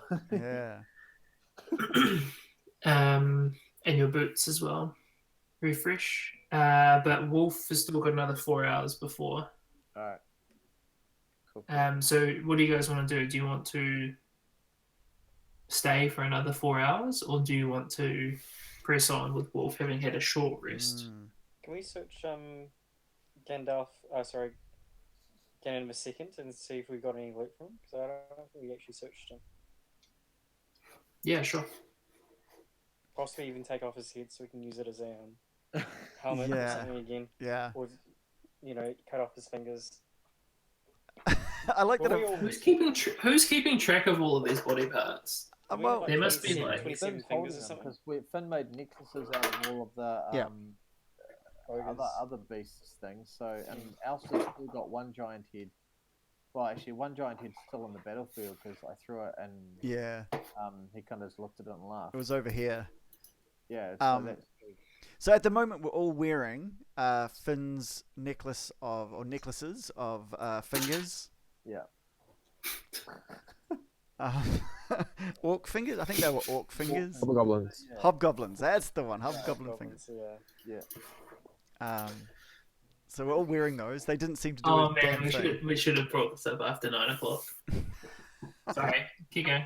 Yeah. And your boots as well. Refresh. But Wolf has still got another 4 hours before. Alright. Cool. So what do you guys want to do? Do you want to stay for another 4 hours, or do you want to press on with Wolf having had a short rest? Can we search Gandalf? Sorry, Ganon a second and see if we got any loot from him? Because I don't think we actually searched him. Yeah, sure. Possibly even take off his head so we can use it as a helmet or Yeah. something again. Yeah. Or, cut off his fingers. I like that. Well, we all- Who's keeping track of all of these body parts? we Well, have, there must be 27 like- 27 Finn's fingers holding or something. because Finn made necklaces out of all of the Yeah. other beasts things. So and Alistair's still got one giant head. Well, actually, one giant head's still in the battlefield because I threw it and Yeah. he kind of just looked at it and laughed. It was over here. Yeah. That's So at the moment, we're all wearing Finn's necklaces of fingers. yeah. Orc fingers? I think they were orc fingers. Hobgoblins. Yeah. Hobgoblins. That's the one. Hobgoblin fingers. Yeah. So we're all wearing those. They didn't seem to do Oh a man, damn we thing. should have brought this up after 9 o'clock. Sorry, keep going.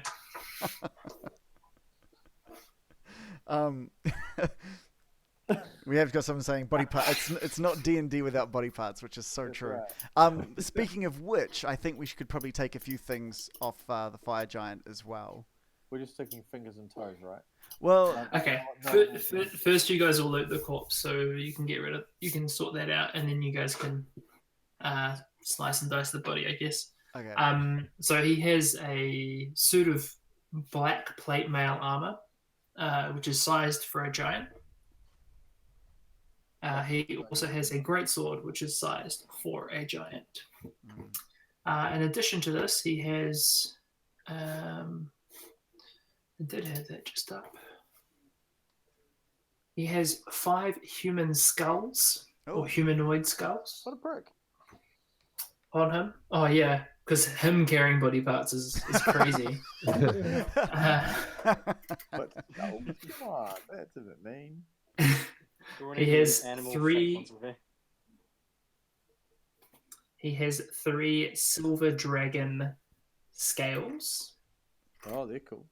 We have got someone saying body part. It's not D&D without body parts, which is so That's true. right. Speaking of which, I think we could probably take a few things off the fire giant as well. We're just taking fingers and toes, right? Well, Okay, first you guys will loot the corpse, so you can sort that out, and then you guys can slice and dice the body, I guess. okay. So he has a suit of black plate mail armor, which is sized for a giant. He also has a great sword, which is sized for a giant. In addition to this, he has. I did have that just up. He has 5 human skulls or humanoid skulls What a prick. on him. Oh yeah, because him carrying body parts is crazy. But no, come on, that's a bit mean. He has Animal 3. facts on He has 3 silver dragon scales, Oh, they're cool.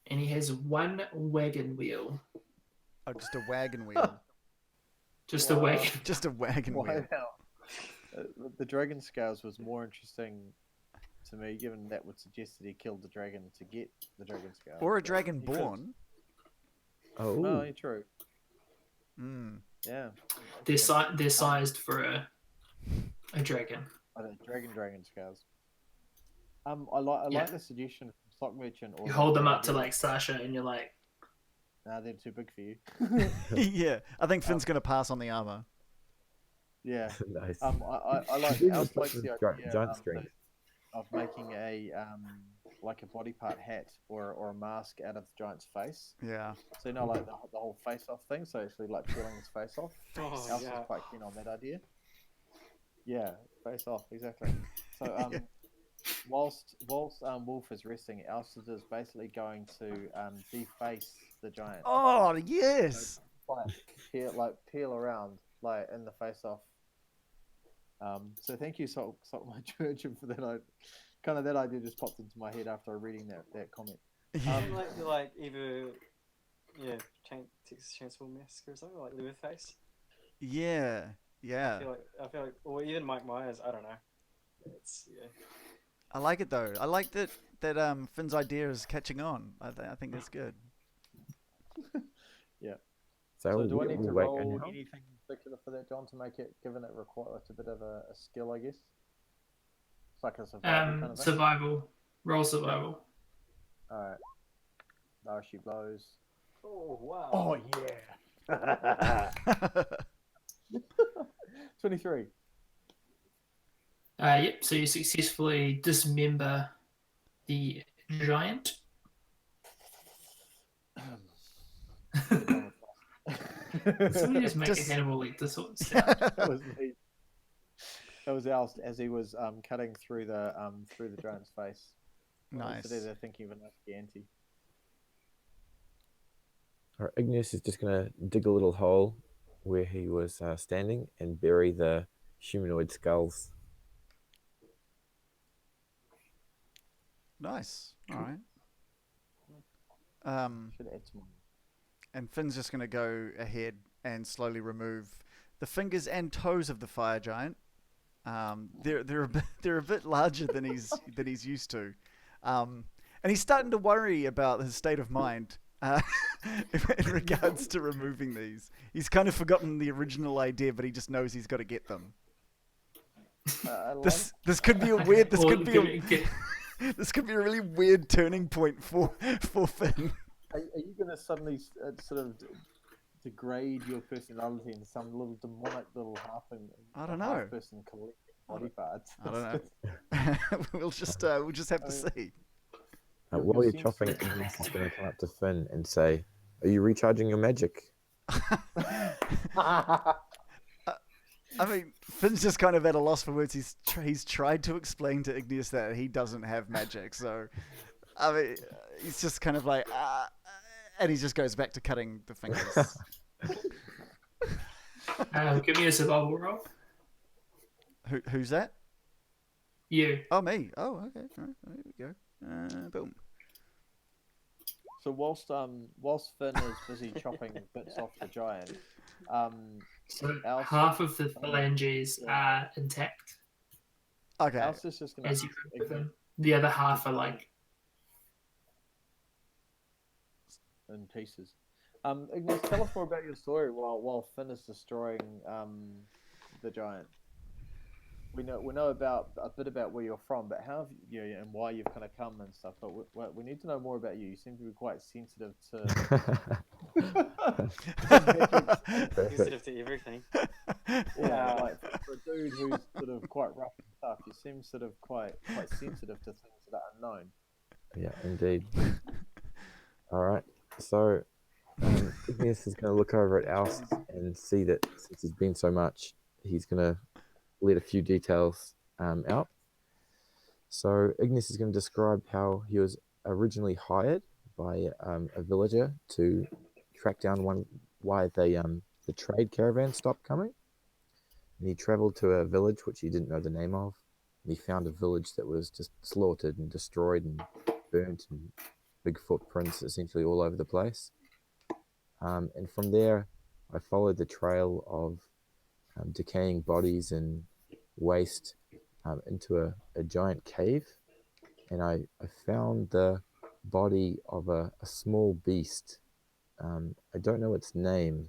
and he has 1 wagon wheel. Oh, just a wagon wheel. Just a wagon. Just a wagon wheel. Wow. The dragon scales was more interesting to me, given that would suggest that he killed the dragon to get the dragon scales. Or a but dragon he could. born. Oh. No, yeah, true. Mm. Yeah. They're sized for a dragon. I think dragon scales. I like the suggestion from Stock Merchant. Or You hold them up to like Sasha, and you're like, Nah, they're too big for you. Yeah, I think Finn's gonna pass on the armor. Yeah. Nice. I like. Jesus, I also like that's the giant idea strength. of making a like a body part hat or a mask out of the giant's face. Yeah. So like the whole face off thing. So actually like peeling his face off. Oh, Elsa's yeah. quite keen on that idea. Yeah, face off, exactly. So whilst Wolf is resting, Elsa is basically going to deface the giant. Oh yes. Peel around like in the face off. So thank you, Salt My Church, for that. That idea just popped into my head after reading that comment. like either Texas Chainsaw Massacre or something like Leatherface. Yeah. Yeah. I feel like, or even Mike Myers. I don't know. It's I like it though. I like that Finn's idea is catching on. I think that's good. Yeah. So, do I need to wait roll and anything in particular for that, John, to make it, given it requires a bit of a skill, I guess? It's like a survival kind of thing. survival. Roll survival. Alright. There she blows. Oh wow. Oh, yeah! 23. Yep. So you successfully dismember the giant. Somebody just make Just- a Hannibal Lecter sort of sound. That was me. That was Alst as he was cutting through the giant's face. Nice. Today they're thinking of a nice Chianti. Alright, Igneous is just gonna dig a little hole where he was standing and bury the humanoid skulls. Nice. All right. Should add some. And Finn's just going to go ahead and slowly remove the fingers and toes of the fire giant. They're a bit larger than he's used to, and he's starting to worry about his state of mind in regards to removing these. He's kind of forgotten the original idea, but he just knows he's got to get them. This could be a weird. This could be a really weird turning point for Finn. Are you going to suddenly sort of degrade your personality into some little demonic little I don't know. Person collecting body parts? I don't know. We'll just have to see. While you're chopping, Igneous is going to come up to Finn and say, "Are you recharging your magic?" I mean, Finn's just kind of at a loss for words. He's tried to explain to Igneous that he doesn't have magic, so I mean, he's just kind of like, and he just goes back to cutting the fingers. Give me a survival roll. Who's that? You. Oh, me. Oh, okay. All right, there we go. Boom. So whilst Finn is busy chopping bits off the giant, So Alf- half of the phalanges are intact Okay. Alst is just going as you remove them. The other half are like in pieces. Igneous, tell us more about your story while Finn is destroying the giant. We know about a bit about where you're from, but how have you and why you've kind of come and stuff. But we need to know more about you. You seem to be quite sensitive to Sensitive to everything. like for a dude who's sort of quite rough and tough. You seem sort of quite sensitive to things that are unknown. Yeah, indeed. All right, so Igneous is going to look over at Alst and see that since he's been so much, he's going to let a few details out. So Igneous is going to describe how he was originally hired by a villager to track down why the trade caravan stopped coming. And he traveled to a village which he didn't know the name of. And he found a village that was just slaughtered and destroyed and burnt and big footprints essentially all over the place. And from there, I followed the trail of decaying bodies and waste into a giant cave. And I found the body of a small beast. I don't know its name.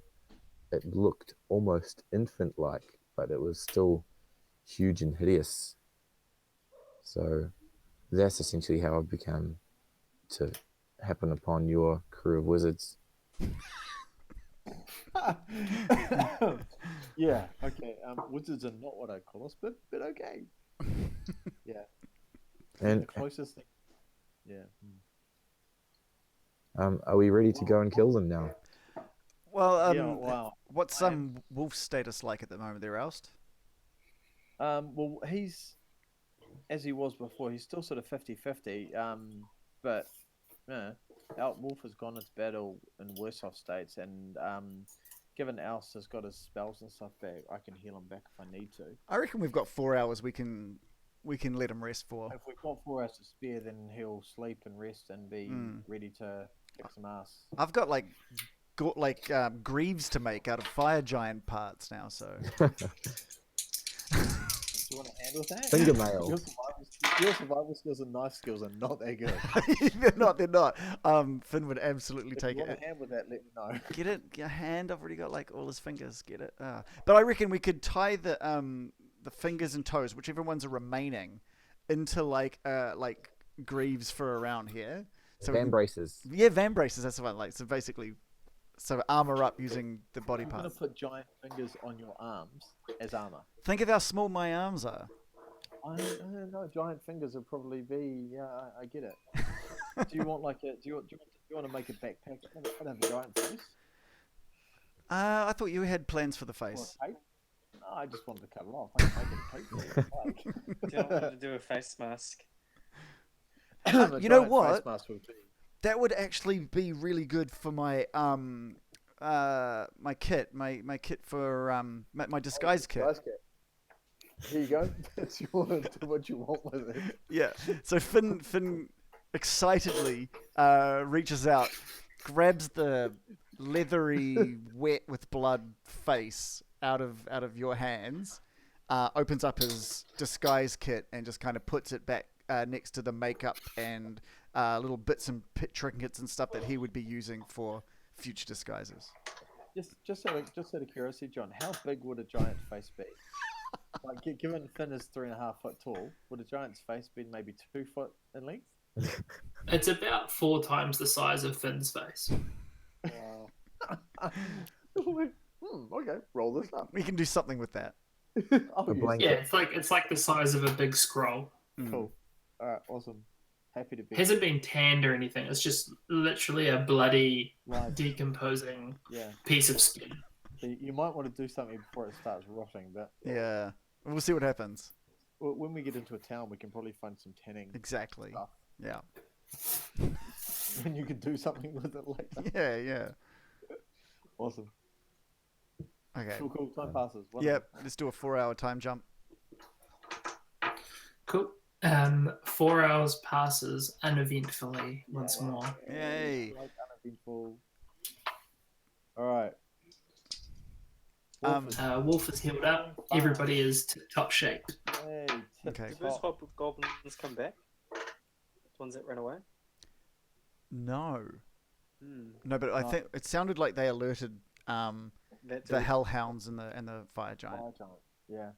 It looked almost infant-like, but it was still huge and hideous. So that's essentially how I've become to happen upon your crew of wizards. Yeah. Okay. Wizards are not what I call us, but okay. Yeah. And The closest thing. Yeah. are we ready to go and kill them now? Well, Yeah. Wow. what's Wolf's status like at the moment there, Alst? Well, he's as he was before. He's still sort of 50-50. But yeah, Wolf has gone into battle in worse off states, and given Alst has got his spells and stuff back, I can heal him back if I need to. I reckon we've got 4 hours. We can let him rest for. If we've got 4 hours to spare, then he'll sleep and rest and be ready to kick some ass. I've got greaves to make out of fire giant parts now, so. Do you want to handle that? Finger mail. Your survival skills and knife skills are not that good. They're not. Finn would absolutely If take you it. want a hand with that, let me know. Get it? Your hand. I've already got like all his fingers. Get it? But I reckon we could tie the fingers and toes, whichever ones are remaining, into like greaves for around here. So Van braces. Yeah, van braces. That's the one. Like so, basically, so armor up using the body I'm going parts. to put giant fingers on your arms as armor. Think of how small my arms are. I don't know. Giant fingers would probably be. Yeah, I get it. Do you want like a? Do you want to make a backpack and have a giant face? I thought you had plans for the Or face. a cape? No, I just wanted to cut it off. I can make it a cape for you, like. Do you not want to do a face mask? A You know giant what? Face mask would be... That would actually be really good for my my kit, my kit for my disguise kit. Here you go. That's your do what you want with it. Yeah. So Finn excitedly reaches out, grabs the leathery, wet with blood face out of your hands, opens up his disguise kit, and just kind of puts it back next to the makeup and little bits and trinkets and stuff that he would be using for future disguises. Just out of curiosity, John, how big would a giant face be? Like, given Finn is 3.5 foot tall, would a giant's face be maybe 2 foot in length? It's about 4 times the size of Finn's face. Wow. Okay, roll this up. We can do something with that. I'll A use blanket. Yeah, it's like the size of a big scroll. it. Cool. All right, awesome. Happy to be. Hasn't been tanned or anything. It's just literally a bloody, Live. decomposing Yeah. piece of skin. So you might want to do something before it starts rotting, but Yeah. We'll see what happens. when we get into a town, we can probably find some tanning Exactly. stuff, Yeah. and you can do something with it later. Yeah. Yeah. Awesome. Okay. Cool. Time passes. Yep. Let's do a 4-hour time jump. Cool. 4 hours passes uneventfully once more. Yay. Like uneventful. All right. Wolf is healed up. Everybody is top shape. Hey, Okay. Did those hobgoblins come back? The ones that ran away? No. Hmm. No, but I No. think it sounded like they alerted That the too. hellhounds and the fire giant. Fire giant. Yeah.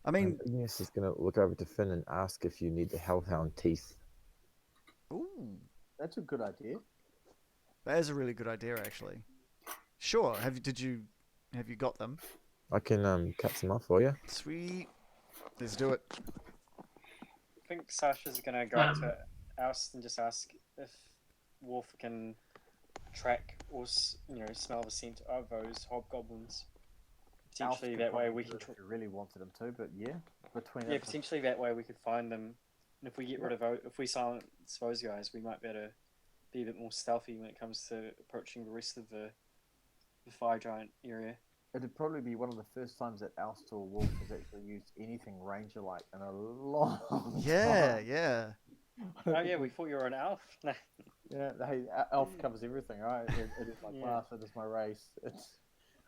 I mean, Igneous is going to look over to Finn and ask if you need the hellhound teeth. ooh, That's a good idea. that is a really good idea, actually. Sure. Have you got them? I can cut some off for you. Sweet. Let's do it. I think Sasha's gonna go up to Oust and just ask if Wolf can track or smell the scent of those hobgoblins. Potentially that way we can. If you really wanted them to, but yeah, between Yeah, us, potentially that way we could find them. And if we get rid of if we silence those guys, we might be able to be a bit more stealthy when it comes to approaching the rest of the fire giant area. it'd probably be one of the first times that Oust or Wolf has actually used anything ranger-like in a long Yeah, time. yeah. Oh yeah, we thought you were an elf. Nah. Yeah, hey, elf covers everything, right? It is my Yeah. class, it is my race. It's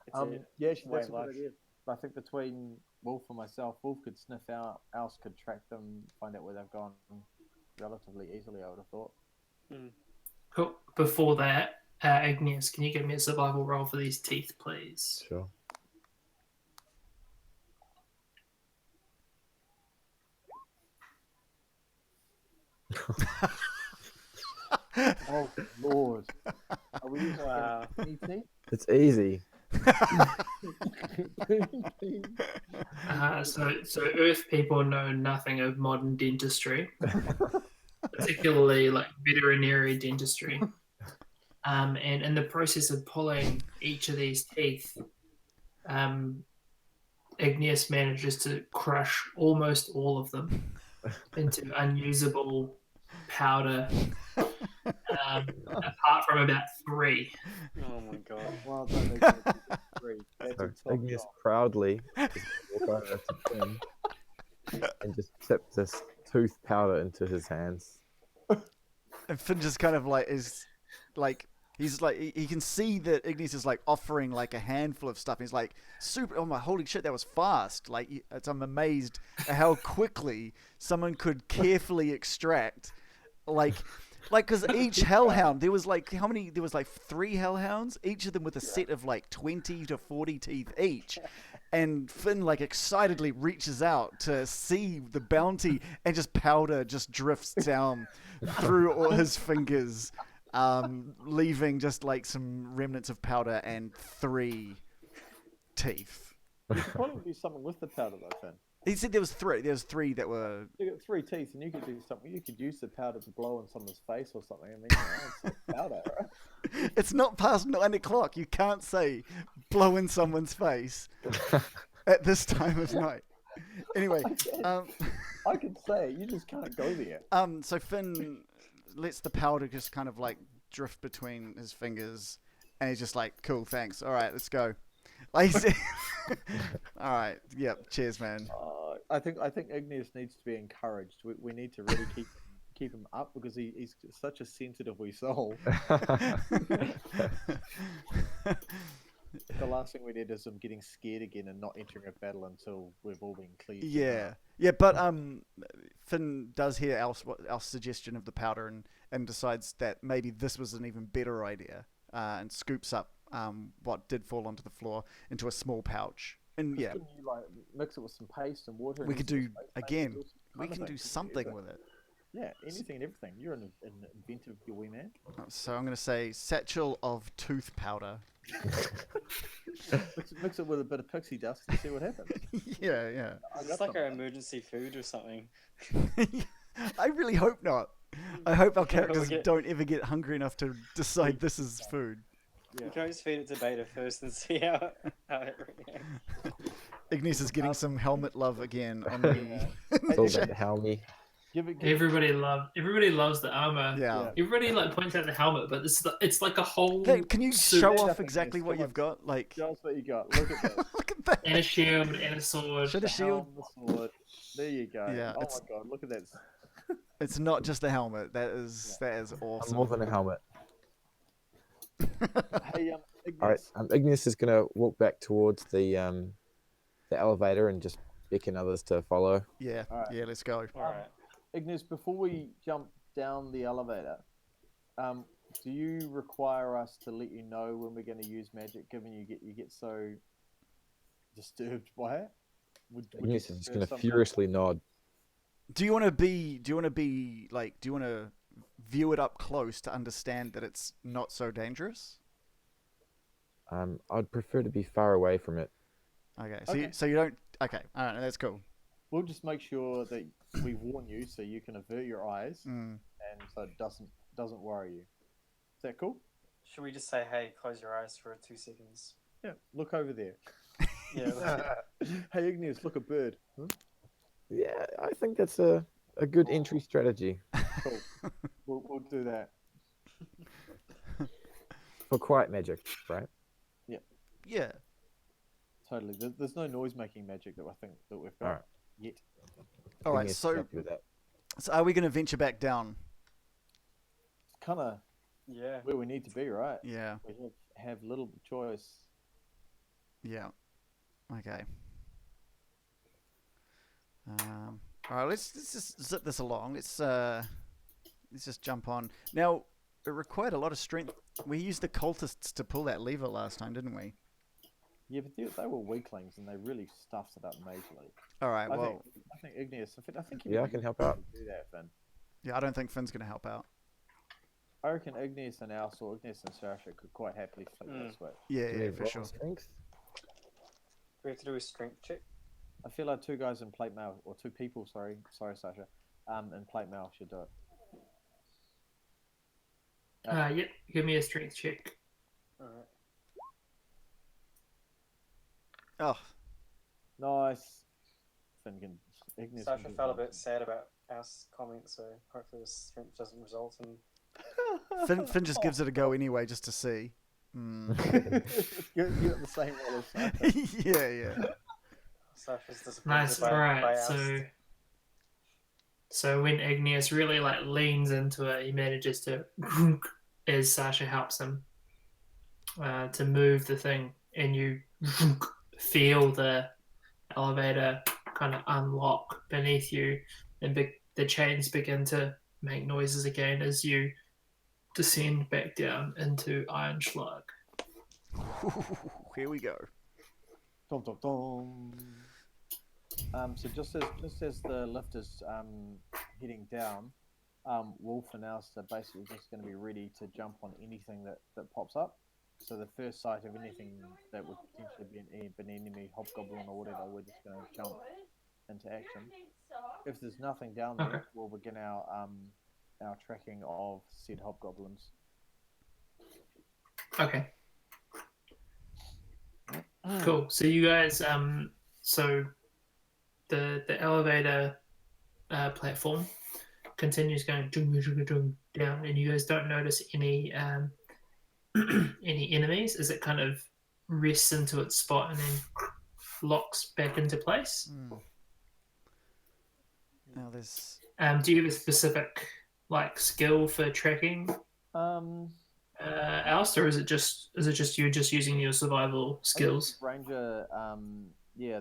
It's a yeah, way that's a of good life. idea. But I think between Wolf and myself, Wolf could sniff out, Oust could track them, find out where they've gone relatively easily, I would have thought. Cool. Before that, Igneous, can you give me a survival roll for these teeth, please? Sure. Oh Lord! Are we using Wow. ET? It's easy. So Earth people know nothing of modern dentistry, particularly like veterinary dentistry. And in the process of pulling each of these teeth, Igneous manages to crush almost all of them into unusable powder, apart from about 3. Oh my god. Well done, Igneous. Three. That's So a top Igneous job. proudly just walk over to Finn and just tip this tooth powder into his hands. And Finn just kind of like is like he's like he can see that Igneous is like offering like a handful of stuff. He's like super. Oh my holy shit, that was fast! Like I'm amazed at how quickly someone could carefully extract like because each hellhound there was like how many? There was like 3 hellhounds, each of them with a set of like 20 to 40 teeth each. And Finn like excitedly reaches out to see the bounty, and just powder just drifts down through all his fingers, leaving just like some remnants of powder and 3 teeth. You could probably do something with the powder though, Finn. He said there was 3. There was 3 that were. You got 3 teeth, and you could do something. You could use the powder to blow in someone's face or something. I mean, it's like powder, right? It's not past 9 o'clock. You can't say blow in someone's face at this time of night. Anyway, I can say you just can't go there. so Finn lets the powder just kind of like drift between his fingers, and he's just like, "Cool, thanks. All right, let's go." Like, all right, yep. Cheers, man. I think Igneous needs to be encouraged. We need to really keep him up because he's such a sensitive wee soul. The last thing we need is him getting scared again and not entering a battle until we've all been cleared. Yeah, yeah, but Finn does hear our suggestion of the powder and decides that maybe this was an even better idea, and scoops up what did fall onto the floor into a small pouch. And yeah, Couldn't you like mix it with some paste and water? we and could use do some space again. paint or some We kind of can thing? do something with it. Yeah, anything and everything. You're an inventive wee man. So I'm gonna say satchel of tooth powder. Mix it with a bit of pixie dust and see what happens. Yeah. It's like our emergency food or something. I really hope not. I hope our characters get- don't ever get hungry enough to decide this is food. Yeah. You can always feed it to Beta first and see how it reacts. Igneous is getting some helmet love again on the. It's all about the helmet. Give it. Everybody loves the armor. Yeah. Everybody like points out the helmet, but it's like a whole Hey, can you suit show There's off nothing exactly else. what Come you've on. got? Like, Show us what you got. Look at that. look at that. and a shield and a sword. Should a The shield. helm, the sword. There you go. Yeah, Oh it's- my god, look at that. It's not just a helmet. That is awesome. More than a helmet. Hey, All right, Igneous. Igneous is gonna walk back towards the elevator and just beckon others to follow. Yeah, Alright. yeah. Let's go. Alright. Igneous, before we jump down the elevator, do you require us to let you know when we're going to use magic, given you get so disturbed by it? Would you Igneous is just prefer gonna some- furiously nod. Do you want to be? Do you want to be like? Do you want to view it up close to understand that it's not so dangerous? I'd prefer to be far away from it. Okay. So Okay. so you don't. Okay. All right. That's cool. We'll just make sure that we warn you so you can avert your eyes, Mm. and so it doesn't worry you. Is that cool? Should we just say, hey, close your eyes for 2 seconds? Yeah. Look over there. Yeah. Hey, Igneous, look, a bird. Huh? Yeah, I think that's a good entry strategy Cool. We'll do that. for quiet magic, right? Yeah. Totally. There's no noise making magic that I think that we've got Alright. yet. All right. Igneous is So happy with that. so are we going to venture back down? It's kind of Yeah. where we need to be, right? Yeah. We have little choice. Yeah. Okay. All right. Let's just zip this along. Let's just jump on. Now it required a lot of strength. We used the cultists to pull that lever last time, didn't we? Yeah, but they were weaklings and they really stuffed it up majorly. All right. Well, I think Igneous. I think Yeah, I can help out. Do that, Finn. yeah. I don't think Finn's going to help out. I reckon Igneous and Alce or Igneous and Sasha could quite happily flick that switch. Yeah. Do we Yeah. have For roll sure. strength? We have to do a strength check. I feel like 2 guys in plate mail, or 2 people, sorry, Sasha, in plate mail should do it. Yep. Give me a strength check. Alright. Oh. Nice. Finn can, Igneous can Sasha do felt a that. bit sad about our comments, so hopefully this strength doesn't result in. Finn just gives it a go anyway, just to see. Mm. You're the same roll as Sasha. Yeah. Sasha's disappointed Nice. by All right. us. So when Igneous really like leans into it, he manages to, as Sasha helps him to move the thing, and you feel the elevator kind of unlock beneath you, and the chains begin to make noises again as you descend back down into Ironslag. Here we go. Dum, dum, dum. So just as the lift is heading down, Wolf and Alce are basically just going to be ready to jump on anything that pops up. So the first sight of anything that would potentially be an enemy, hobgoblin or whatever, we're just going to jump into action. If there's nothing down there, Okay. we'll begin our tracking of said hobgoblins. Okay. Cool. So you guys, so the elevator platform continues going down, and you guys don't notice any any enemies as it kind of rests into its spot and then locks back into place. Now there's Do you have a specific like skill for tracking, Alst, or is it just you're just using your survival skills? Ranger, yeah,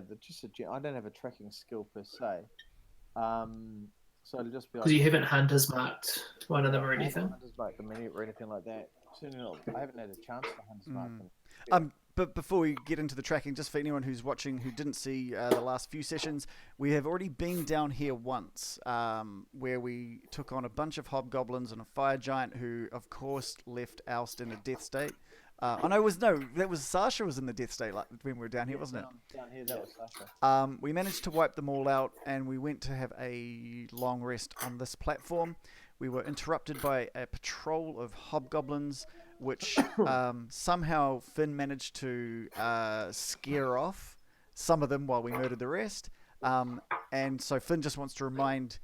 I don't have a tracking skill per se. So it'll just be Because you haven't hunters marked one of them or I haven't anything. hunters marked them or anything like that. Certainly not. I haven't had a chance to hunters mark them. But before we get into the tracking, just for anyone who's watching who didn't see the last few sessions, we have already been down here once, where we took on a bunch of hobgoblins and a fire giant who, of course, left Alst in a death state. That was Sasha was in the death state when we were down here, wasn't it? Down here, that was Sasha. We managed to wipe them all out, and we went to have a long rest on this platform. We were interrupted by a patrol of hobgoblins, which somehow Finn managed to scare off some of them while we murdered the rest. And so Finn just wants to remind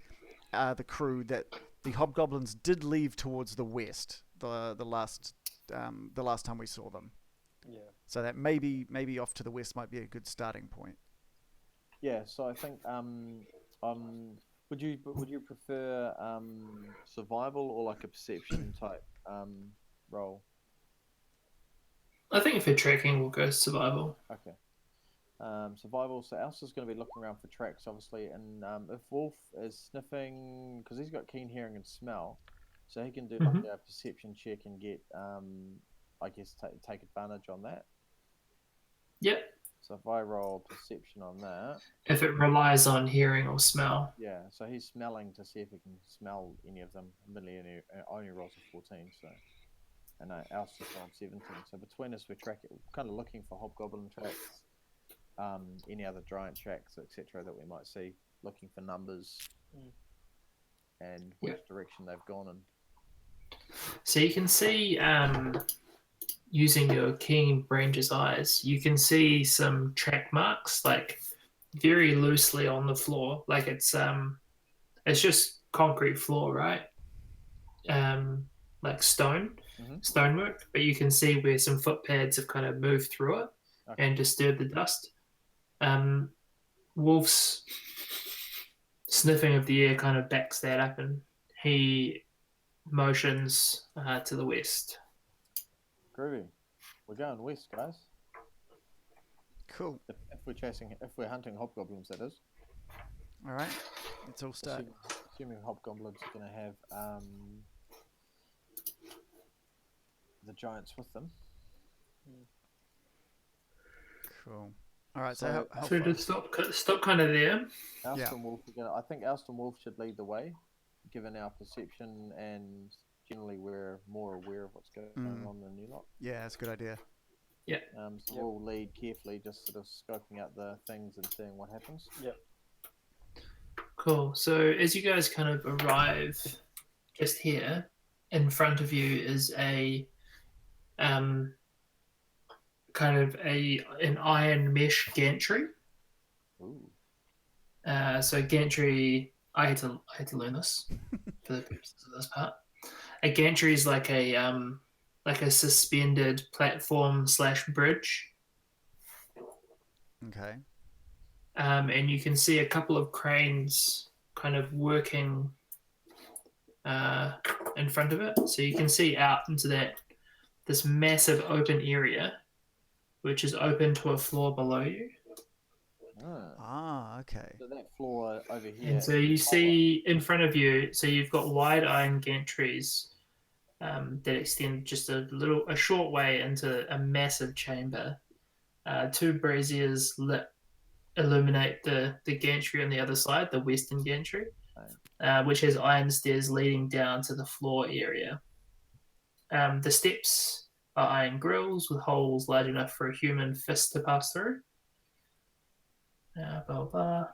the crew that the hobgoblins did leave towards the west the last time we saw them. Yeah. So that maybe off to the west might be a good starting point. Yeah. So I think would you prefer survival or like a perception type role? I think for tracking, we'll go survival. Okay. Survival. So Elsa's going to be looking around for tracks, obviously, and if Wolf is sniffing, because he's got keen hearing and smell, so he can do like a perception check and get, I guess, take advantage on that. Yep. So if I roll perception on that, if it relies on hearing or smell. Yeah. So he's smelling to see if he can smell any of them. Admittedly, only rolls a 14, so. And Alster's on 17. So between us, we're kind of looking for hobgoblin tracks, any other giant tracks, etc., that we might see, looking for numbers and which direction they've gone in. So you can see, using your keen ranger's eyes, you can see some track marks, like very loosely on the floor, like it's just concrete floor, right? Like stonework, but you can see where some footpads have kind of moved through it and disturbed the dust. Wolf's sniffing of the air kind of backs that up, and he motions to the west. Groovy. We're going west, guys. Cool. If we're hunting hobgoblins, that is. All right. Let's all start. Assuming hobgoblins are going to have the giants with them. Cool. All right. So how so to stop kind of there. Wolf. I think Alston Wolf should lead the way, given our perception, and generally we're more aware of what's going on than you lot. Yeah, that's a good idea. Yeah. So we'll lead carefully, just sort of scoping out the things and seeing what happens. Yep. Cool. So as you guys kind of arrive just here, in front of you is a kind of an iron mesh gantry. Ooh. So gantry, I had to learn this for the purposes of this part. A gantry is like a suspended platform / bridge. Okay. And you can see a couple of cranes kind of working in front of it. So you can see out into this massive open area, which is open to a floor below you. Okay. So that floor over here. And so you see in front of you, so you've got wide iron gantries that extend just a short way into a massive chamber. Two braziers illuminate the gantry on the other side, the western gantry, which has iron stairs leading down to the floor area. The steps are iron grills with holes large enough for a human fist to pass through. Blah, blah, blah.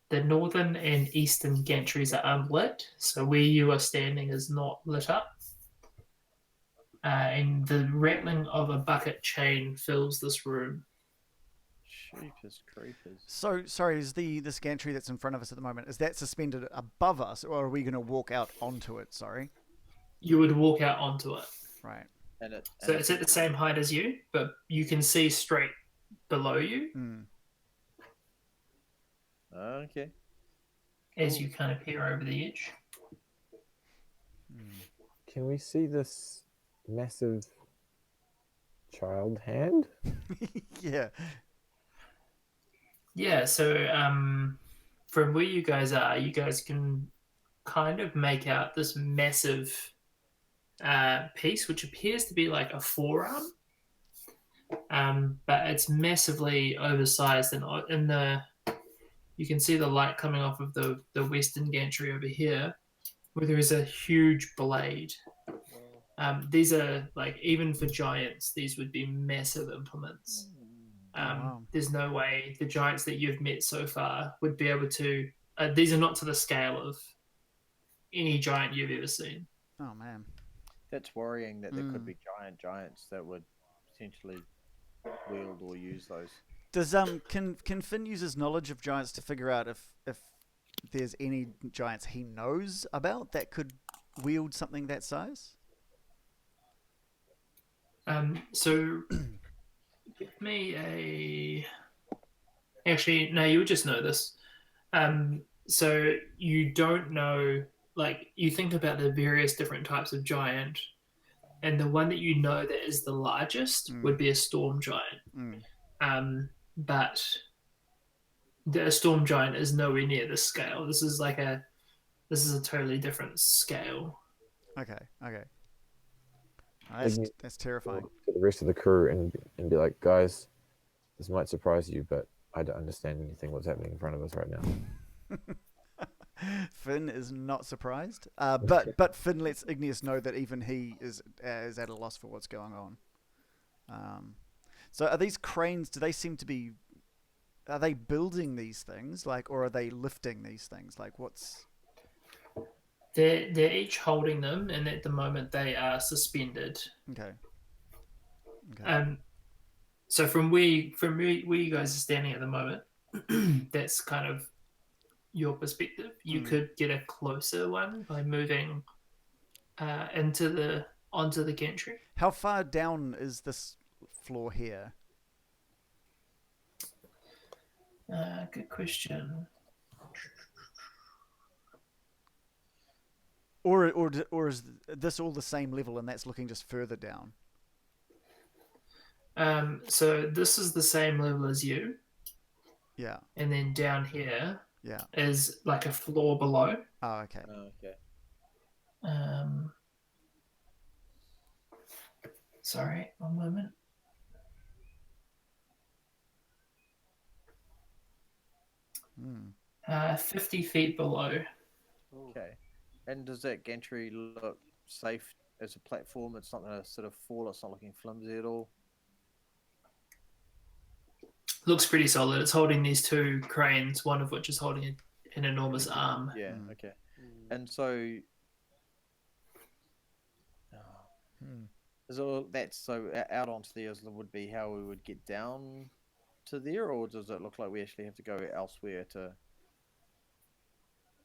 The northern and eastern gantries are unlit, so where you are standing is not lit up. and the rattling of a bucket chain fills this room. Sheepers creepers. So, sorry, is this gantry that's in front of us at the moment, is that suspended above us, or are we going to walk out onto it? Sorry. You would walk out onto it. Right. So it's at the same height as you, but you can see straight below you Okay. as you kind of peer over the edge. Can we see this massive child hand? Yeah. Yeah, so from where you guys are, you guys can kind of make out this massive piece, which appears to be like a forearm, but it's massively oversized, and in the you can see the light coming off of the western gantry over here, where there is a huge blade. These are like, even for giants, these would be massive implements. Wow. There's no way the giants that you've met so far would be able to. These are not to the scale of any giant you've ever seen. Oh man. That's worrying that there could be giants that would potentially wield or use those. Does can Finn use his knowledge of giants to figure out if there's any giants he knows about that could wield something that size? So give me a. Actually, no, you would just know this. So you don't know, like, you think about the various different types of giant, and the one that you know that is the largest would be a storm giant. But a storm giant is nowhere near this scale. This is a totally different scale. Okay. That's terrifying. To the rest of the crew and be like, guys, this might surprise you, but I don't understand anything what's happening in front of us right now. Finn is not surprised, but Finn lets Igneous know that even he is at a loss for what's going on. So are these cranes? Do they seem to be? Are they building these things, like, or are they lifting these things? Like, what's? They're each holding them, and at the moment they are suspended. Okay. So from where you guys are standing at the moment, that's kind of your perspective. You could get a closer one by moving onto the gantry. How far down is this floor here? Good question. Or is this all the same level and that's looking just further down? So this is the same level as you. Yeah. And then down here Yeah. is like a floor below. Oh, okay. Sorry, one moment. Hmm. 50 feet below. Okay. And does that gantry look safe as a platform? It's not going to sort of fall. It's not looking flimsy at all. Looks pretty solid. It's holding these two cranes, one of which is holding an enormous arm. Yeah. Okay. And so, so that's so out onto there would be how we would get down to there, or does it look like we actually have to go elsewhere to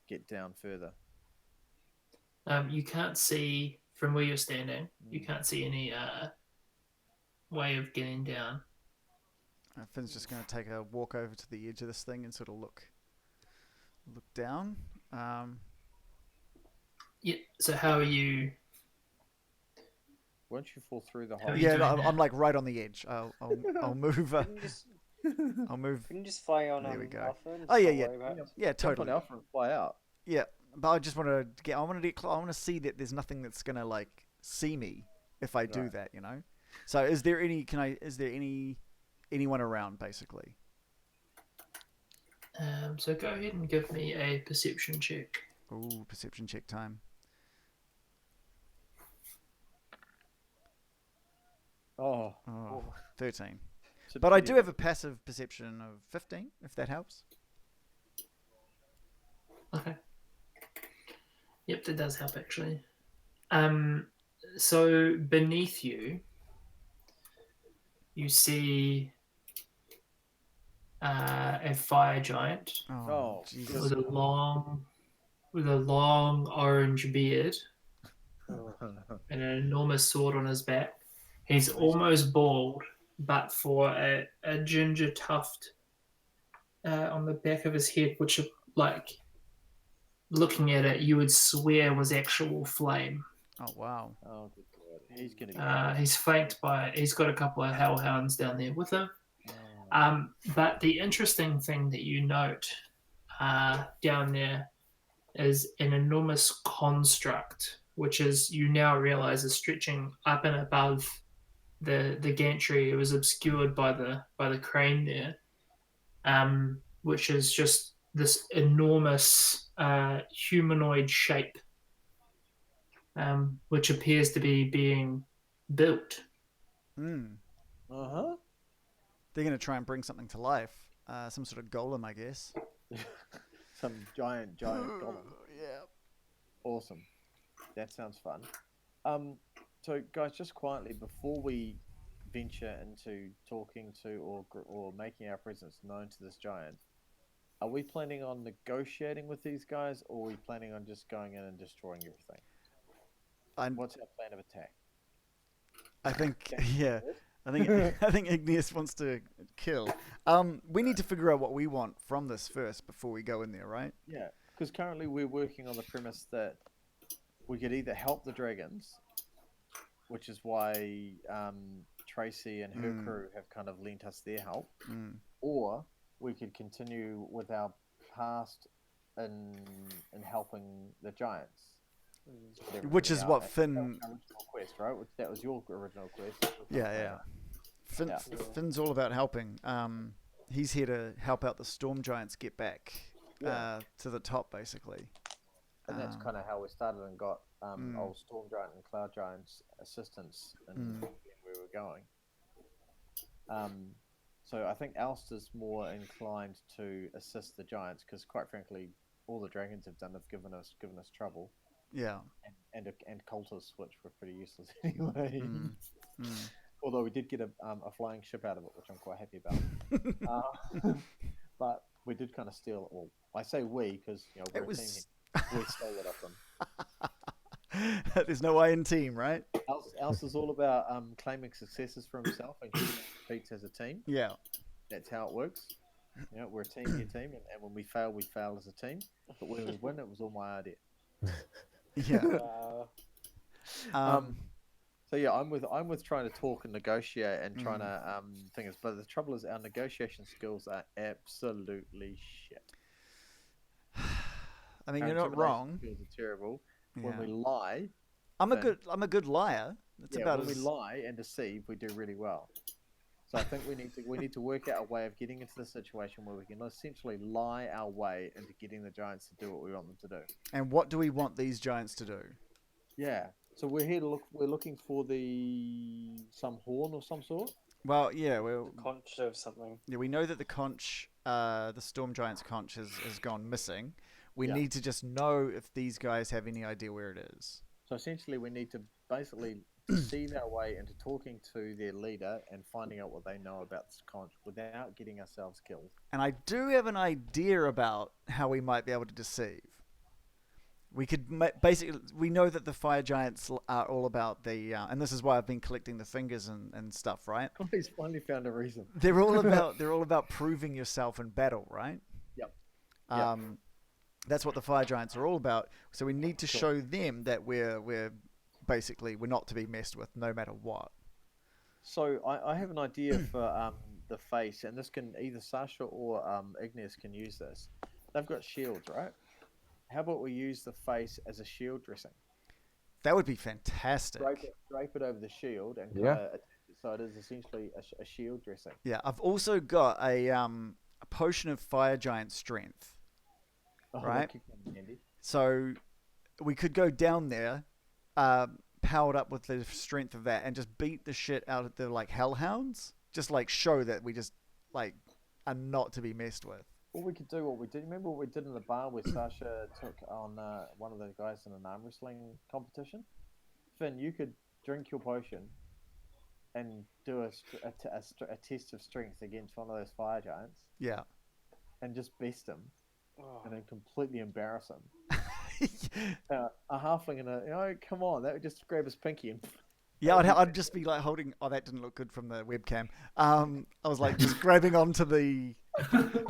get down further? You can't see from where you're standing. You can't see any way of getting down. Finn's just going to take a walk over to the edge of this thing and sort of look down. Yeah. So how are you? Won't you fall through the hole? Yeah, no, I'm like right on the edge. I'll move. I'll move. Can you just fly on? There we go. Alpha and Oh yeah, not yeah, worry about it? yeah, Jump on totally. Alpha and fly out. Yeah, but I just want to get. I want to see that there's nothing that's gonna like see me if I do that. You know. So is there any? Is there anyone around basically? So go ahead and give me a perception check. Ooh, perception check time. Oh, 13. it's a But I pretty do have a passive perception of 15, if that helps. Okay. Yep, that does help actually. So beneath you, you see a fire giant Oh, Oh, Jesus. with a long orange beard and an enormous sword on his back. He's almost bald, but for a ginger tuft on the back of his head, which, like, looking at it, you would swear was actual flame. Oh, wow. oh, good God. He's going to get angry. He's flanked by, he's got a couple of hellhounds down there with him. Oh. But the interesting thing that you note down there is an enormous construct, which is, you now realize, is stretching up and above the gantry. It was obscured by the crane there, which is just this enormous humanoid shape, which appears to be being built. Mm. Uh-huh. They're going to try and bring something to life. Some sort of golem, I guess. Some giant golem. Yeah. Awesome. That sounds fun. So guys, just quietly before we venture into talking to or making our presence known to this giant, are we planning on negotiating with these guys, or are we planning on just going in and destroying everything? What's our plan of attack? I think, yeah. I think Igneous wants to kill. We need to figure out what we want from this first before we go in there, right? Yeah, because currently we're working on the premise that we could either help the dragons, which is why Tracy and her crew have kind of lent us their help, or we could continue with our past in helping the giants. Which is what Finn... That was our original quest, right? That was your original quest. Yeah. Finn's all about helping. He's here to help out the storm giants get back to the top, basically. And that's kind of how we started and got old storm giant and cloud giants assistance in where we were going. So I think Alistair's more inclined to assist the giants because, quite frankly, all the dragons have done have given us trouble. Yeah. And cultists, which were pretty useless anyway. Although we did get a flying ship out of it, which I'm quite happy about. But we did kind of steal it. Well, I say we because we're a team here. We stole it off them. There's no I in team, right? Else is all about claiming successes for himself and getting defeats as a team. Yeah. That's how it works. We're a team here, team, and when we fail as a team. But when we win, it was all my idea. Yeah. So yeah, I'm with trying to talk and negotiate and trying to things. But the trouble is, our negotiation skills are absolutely shit. I mean, Our you're not wrong. skills are terrible. Yeah. When we lie, I'm a good liar. That's about when as... we lie and deceive, we do really well. So I think we need to work out a way of getting into the situation where we can essentially lie our way into getting the giants to do what we want them to do. And what do we want these giants to do? Yeah. So we're here to look. We're looking for some horn of some sort. Well, yeah, Conch of something. Yeah, we know that the conch, the storm giant's conch, has gone missing. We need to just know if these guys have any idea where it is. So essentially, we need to basically deceive our way into talking to their leader and finding out what they know about this conch without getting ourselves killed. And I do have an idea about how we might be able to deceive. We could basically, we know that the fire giants are all about the, and this is why I've been collecting the fingers and stuff, right? He's finally found a reason. They're all about proving yourself in battle, right? Yep. That's what the fire giants are all about. So we need to show them that we're basically we're not to be messed with, no matter what. So I have an idea for the face, and this can either Sasha or Igneous can use this. They've got shields, right? How about we use the face as a shield dressing? That would be fantastic. Drape it over the shield and kind of attach it so it is essentially a shield dressing. Yeah, I've also got a potion of fire giant strength. Right? So we could go down there, powered up with the strength of that, and just beat the shit out of the hellhounds. Just show that we just are not to be messed with. Or we could do what we did. Remember what we did in the bar where Sasha took on one of the guys in an arm wrestling competition? Finn, you could drink your potion, and do a test of strength against one of those fire giants, Yeah. and just best him, Oh, and then completely embarrass him. A halfling and come on, that would just grab his pinky and. Yeah, I'd just be like holding. Oh, that didn't look good from the webcam. I was like just grabbing onto the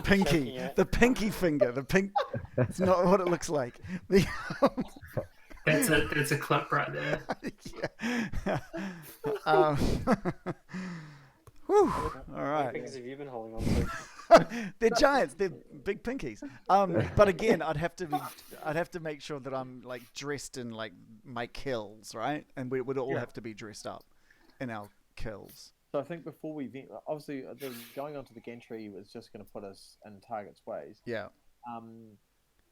pinky, Shaking it. the pinky finger, the pink. It's not what it looks like. The, That's a clip right there. yeah. um, whew, all What right. fingers have you been holding on to? They're giants. They're big pinkies. But again, I'd have to make sure that I'm like dressed in like my kills, right? And we would all have to be dressed up in our kills. So I think before we obviously going onto the gantry was just going to put us in target's ways. Yeah.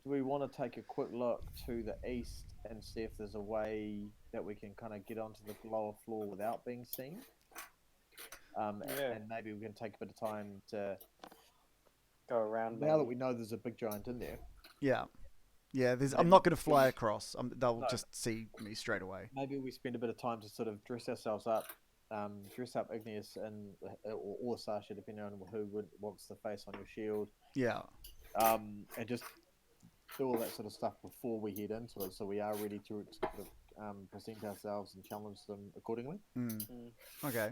Do we want to take a quick look to the east and see if there's a way that we can kind of get onto the lower floor without being seen? And maybe we can take a bit of time to Go around. now that we know there's a big giant in there. Yeah. Yeah. I'm not going to fly across. They'll No. just see me straight away. Maybe we spend a bit of time to sort of dress ourselves up, dress up Igneous and or Sasha, depending on who wants the face on your shield. Yeah. And just do all that sort of stuff before we head into it, so we are ready to present ourselves and challenge them accordingly. Okay.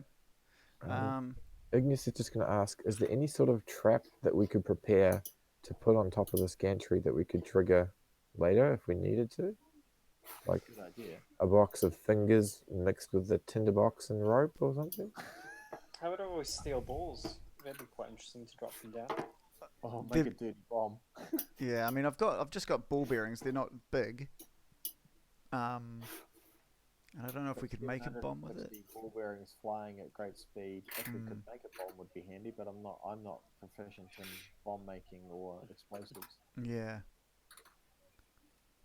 Igneous is just going to ask, is there any sort of trap that we could prepare to put on top of this gantry that we could trigger later if we needed to? Like Good idea. a box of fingers mixed with the tinderbox and rope or something? How about always steel balls? That'd be quite interesting to drop them down. Oh, make a dirty bomb. Yeah. I mean, I've just got ball bearings. They're not big. I don't know if we could make a bomb with it. Ball bearings flying at great speed. If we could make a bomb, would be handy. But I'm not proficient in bomb making or explosives. Yeah.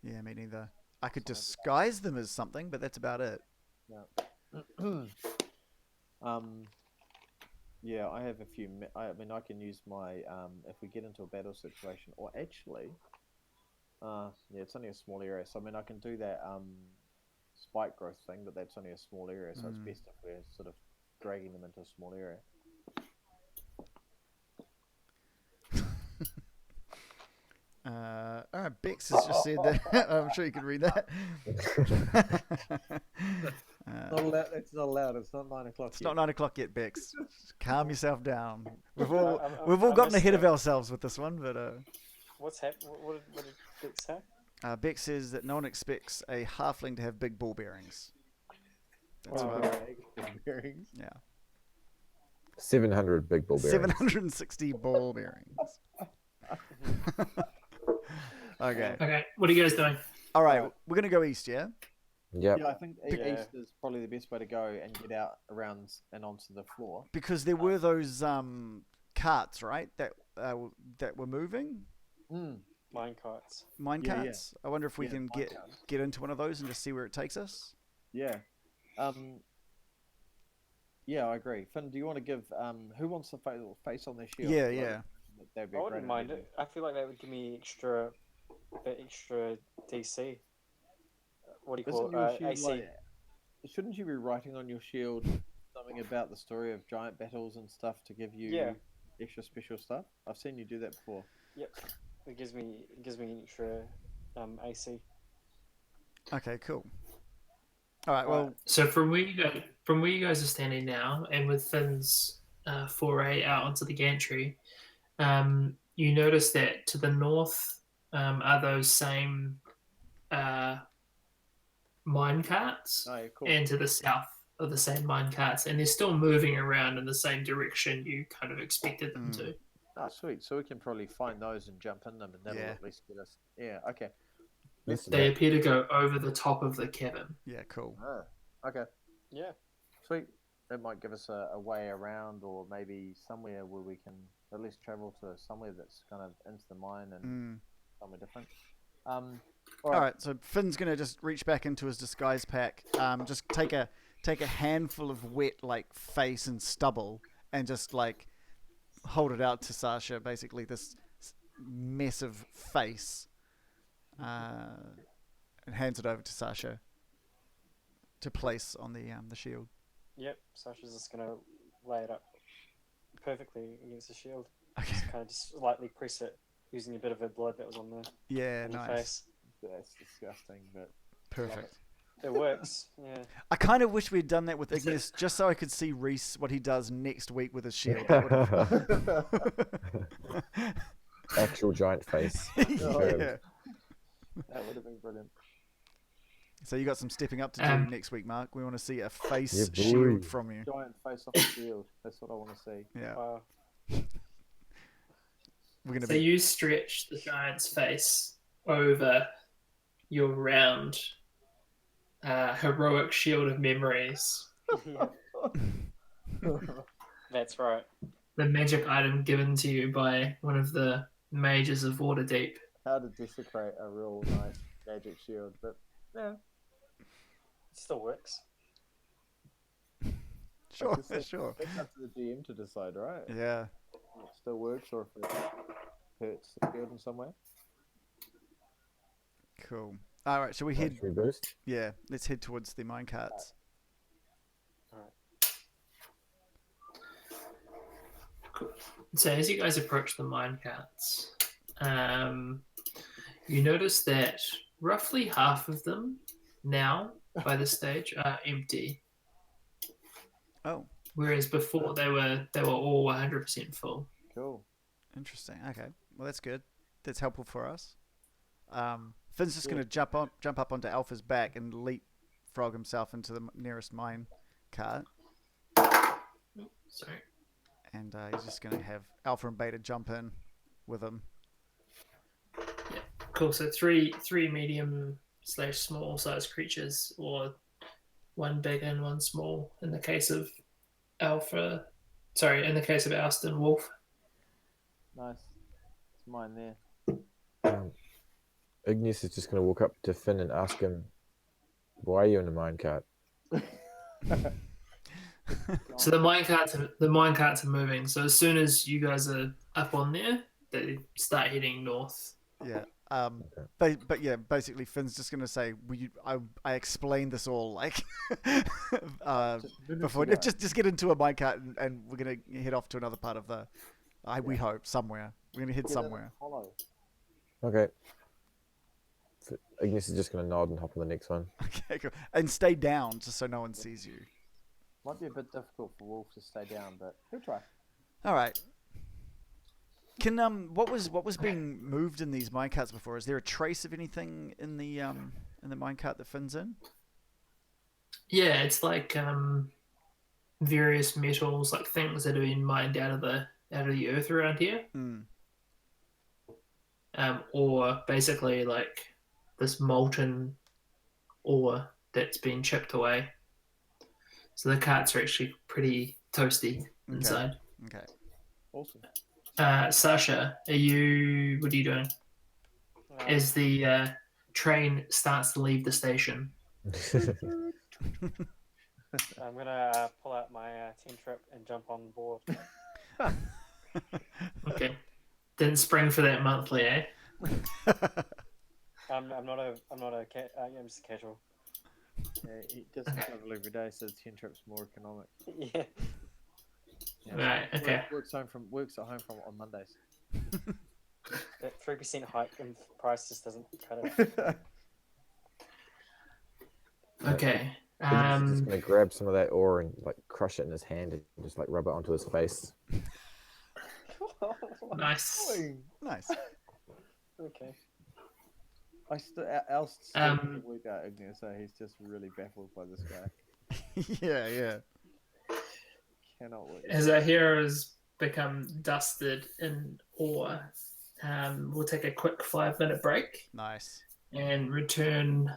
Yeah, me neither. I could disguise them as something, but that's about it. Yeah. Yeah, I have a few. I mean, I can use my if we get into a battle situation, or actually, yeah, it's only a small area. So I mean, I can do that spike growth thing, but that's only a small area. So it's best if we're sort of dragging them into a small area. All right, Bex has just said that. I'm sure you can read that. It's not allowed. It's not 9 o'clock. It's not 9 o'clock yet, Bex. Calm yourself down. We've I all gotten missed ahead of that. ourselves with this one, but What's happened? What did Dick say? Bex says that no one expects a halfling to have big ball bearings. That's Wow. about Bearings. yeah. 700 big ball bearings. 760 ball bearings. Okay. Okay, what are you guys doing? All right, we're gonna go east, yeah. Yep. Yeah, I think Yeah. east is probably the best way to go and get out around and onto the floor. Because there were those carts, right? That were moving. Mine carts. Mine Yeah, yeah. carts. I wonder if we Yeah, can mine carts. get into one of those and just see where it takes us. Yeah. Yeah, I agree. Finn, do you want to give who wants the face on their shield? Yeah, yeah. That'd be I a wouldn't great mind idea. it. I feel like that would give me extra DC. What do you call Isn't your it? shield AC. like, shouldn't you be writing on your shield something about the story of giant battles and stuff to give you Yeah. extra special stuff? I've seen you do that before. Yep. It gives me an extra AC. Okay, cool. All right. Well, So from where you guys are standing now, and with Finn's foray out onto the gantry, you notice that to the north are those same mine carts, Oh, yeah, cool. and to the south are the same mine carts, and they're still moving around in the same direction you kind of expected them to. Oh, sweet. So we can probably find those and jump in them, and that'll Yeah. at least get us. Yeah. Okay. Listen, They appear to go over the top of the cavern. yeah, cool. Ah, okay. Yeah. Sweet. That might give us a way around, or maybe somewhere where we can at least travel to somewhere that's kind of into the mine and somewhere different. All All right. So Finn's gonna just reach back into his disguise pack. Just take a handful of wet like face and stubble, and just like hold it out to Sasha. Basically, this mess of face, and hands it over to Sasha. to place on the shield. Yep, Sasha's just gonna lay it up perfectly against the shield. Okay. Just kind of just lightly press it using a bit of her blood that was on the Yeah, on your nice. face. That's disgusting, but Perfect. It works. Yeah. I kind of wish we'd done that with Is it- Igneous, just so I could see Reese what he does next week with his shield. That would've- actual giant face. Confirmed. Yeah. That would have been brilliant. So you got some stepping up to do next week, Mark. We want to see a face Yeah, boy. shield from you. Giant face off the shield. That's what I want to see. Yeah. Wow. We're gonna So be. you stretch the giant's face over your round, heroic shield of memories. Yeah, that's right. The magic item given to you by one of the mages of Waterdeep. How to desecrate a real nice magic shield, but yeah. It still works. Sure, Like I said, sure. It's up to the GM to decide, right? Yeah. If it still works or if it hurts the shield in some way. Cool. All right. Shall we head? Should we boost? Yeah. Let's head towards the minecarts. So as you guys approach the minecarts, you notice that roughly half of them now, by this stage, are empty. Oh, Whereas before they were all 100% full. Cool. interesting. Okay. Well, that's good. That's helpful for us. Finn's just gonna jump up onto Alpha's back and leapfrog himself into the nearest mine cart, Sorry. and he's just gonna have Alpha and Beta jump in with him. Cool. So three medium/small size creatures, or one big and one small. In the case of Alpha, in the case of Alston Wolf. Nice. It's mine there. Igneous is just going to walk up to Finn and ask him, "Why are you in the minecart?" So the minecarts are moving. So as soon as you guys are up on there, they start heading north. Yeah. But yeah, basically Finn's just gonna say, I explained this all like before. Just get into a minecart and we're gonna head off to another part of the. We hope somewhere. We're gonna head somewhere. Hollow. Okay. Igneous is just going to nod and hop on the next one. Okay, cool. And stay down just so no one sees you. Might be a bit difficult for Wolf to stay down, but he'll try. All right. Can what was being moved in these minecarts before? Is there a trace of anything in the minecart that Finn's in? Yeah, it's like various metals, like things that have been mined out of the earth around here, or basically like this molten ore that's been chipped away. So the carts are actually pretty toasty inside. Okay. Awesome. Sasha, what are you doing? As the train starts to leave the station. I'm gonna pull out my 10 trip and jump on board. Okay. Didn't spring for that monthly, eh? I'm just a casual. Yeah, he doesn't travel every day, so the 10 trip's more economic. Yeah. Yeah. Right, okay. Works at home from on Mondays. That 3% hike in price just doesn't cut it. Okay. Igneous is just going to grab some of that ore and like crush it in his hand and just like rub it onto his face. Nice. Nice. Okay. Al still can't work out Igneous, so he's just really baffled by this guy. Yeah. Cannot work. As our heroes become dusted in ore, we'll take a quick 5-minute break Nice. and return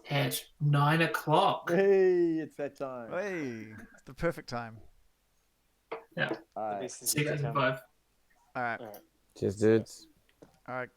at 9 o'clock. Hey, it's that time. Hey, it's the perfect time. Yeah. Alright. This is See you guys in time. 5. All right. Cheers, dudes. All right.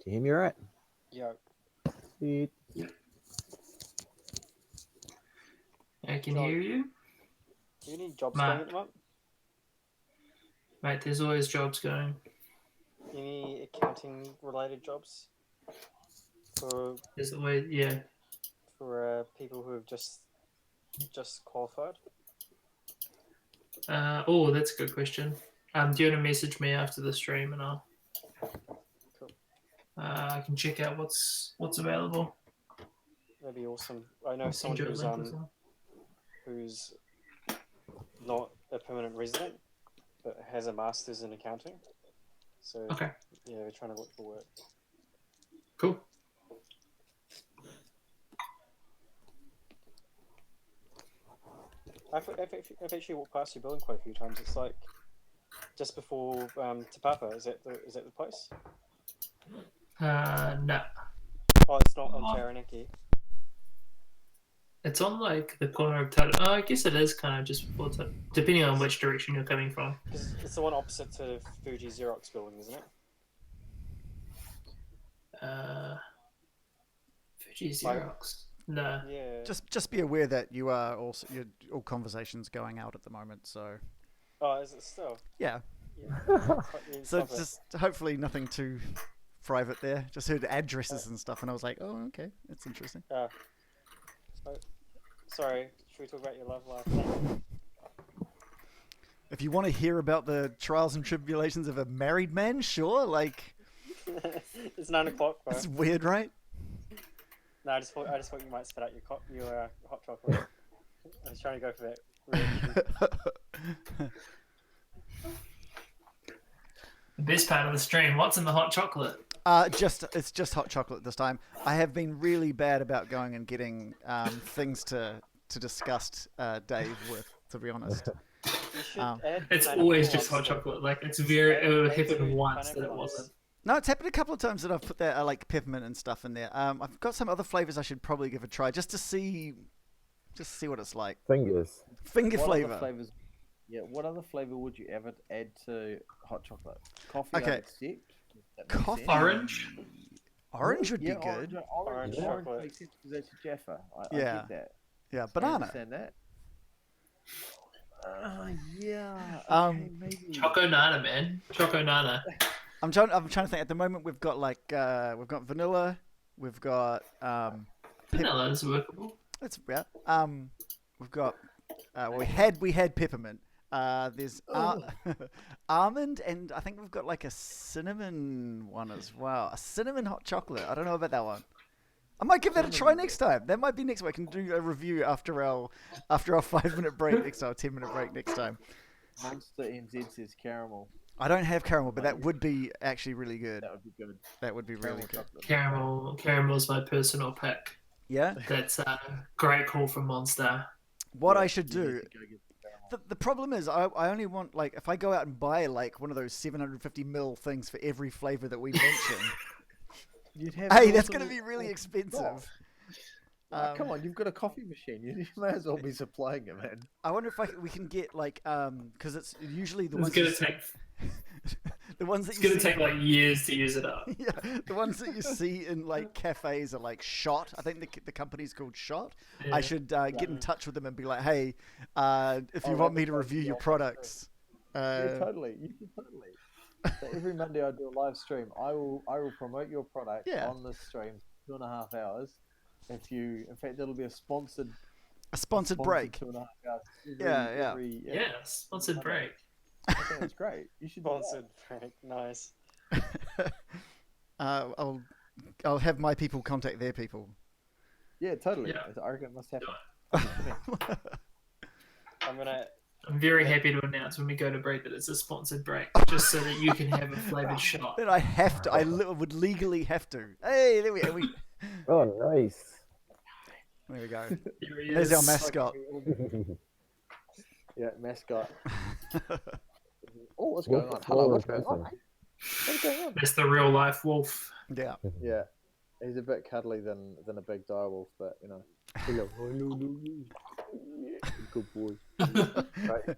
you hear me all right? Yo. Sweet. I can John. hear you. Do you need jobs Matt. going at the moment? Mate, there's always jobs going. Any accounting related jobs for There's always, yeah. people who have just qualified? Oh, that's a good question. Do you want to message me after the stream and I'll Cool. I can check out what's available. That'd be awesome. I know I'll send someone you a link as well. who's not a permanent resident but has a master's in accounting. So Okay, yeah, they're trying to look for work. cool. I've actually walked past your building quite a few times. It's like just before Te Papa. Is that the place? No, Oh, it's not on Taranaki. it's on like the corner of Tata. Oh, I guess it is kind of just before, depending on which direction you're coming from. Because it's the one opposite to Fuji Xerox building, isn't it? Fuji Xerox. No. Yeah. Just be aware that you are also all conversations going out at the moment. So Oh, is it still? yeah. Yeah. So just hopefully nothing too private there. Just heard addresses and stuff, and I was like, oh, okay, that's interesting. Sorry, should we talk about your love life? If you want to hear about the trials and tribulations of a married man, sure. Like, It's 9 o'clock, bro. it's weird, right? No, I just thought you might spit out your hot chocolate. I was trying to go for that reaction. The best part of the stream. What's in the hot chocolate? It's just hot chocolate this time. I have been really bad about going and getting things to disgust Dave with, to be honest. You should add It's pineapple always just once hot to- chocolate. Like it's very. It add happened to once that pineapple it once. wasn't. No, it's happened a couple of times that I've put that like peppermint and stuff in there. I've got some other flavors I should probably give a try just to see what it's like. Fingers. Finger What flavor. other flavors? Yeah, what other flavor would you ever add to hot chocolate? Coffee, Okay. I'd accept. That makes Coffee. sense. Orange. Orange would Yeah, be good. Orange Orange chocolate. makes sense because that's a Jaffa. I Yeah. get that. Yeah, I banana. understand that. Yeah. Um, maybe. Choco Nana, man. Choco Nana. I'm trying to think. At the moment, we've got like we've got vanilla, we've got Vanilla is workable. that's yeah. We've got we had peppermint. There's almond, and I think we've got like a cinnamon one as well. A cinnamon hot chocolate. I don't know about that one. I might give that a try next time. That might be next week. I can do a review after our 5-minute break next time, 10-minute break next time. Monster NZ says caramel. I don't have caramel, but that would be actually really good. That would be good. That would be really good. Chocolate. Caramel is my personal pick. Yeah. That's a great call from Monster. What Yeah, I should you need do. to go get the caramel. The problem is, I only want like if I go out and buy like one of those 750ml things for every flavor that we mention. You'd have Hey, yours that's on going to the- be really on the expensive. dock. Come on, you've got a coffee machine. You may as well be supplying it, man. I wonder if we can get like because it's usually the It's ones gonna you take. the ones that It's you gonna see, take like years to use it up. yeah, the ones that you see in like cafes are like Shot. I think the company's called Shot. Yeah. I should get in touch with them and be like, hey, if you Oh, want me that's to so review your cool. products. Yeah, totally. You should totally. So every Monday I do a live stream. I will promote your product Yeah. on this stream, 2.5 hours. If you, in fact, it'll be a sponsored break. 2.5 hours. Yeah. Yeah, sponsored break. I think it's great. You should do that. Sponsored Frank. Nice. I'll have my people contact their people. Yeah, totally. Yeah. I reckon it must happen. I'm very happy to announce when we go to break that it's a sponsored break, just so that you can have a flavored shot. Then I have to. Would legally have to. Hey, there we go. Oh, nice. There we go. Here he There's is. our mascot. Yeah, mascot. Oh, what's Wolf going on? of Hello, Wall what's going on? Wisconsin. Mate? What's going on? That's the real life wolf. Yeah. Yeah, he's a bit cuddly than a big direwolf, but you know. Hello, good boy. Right.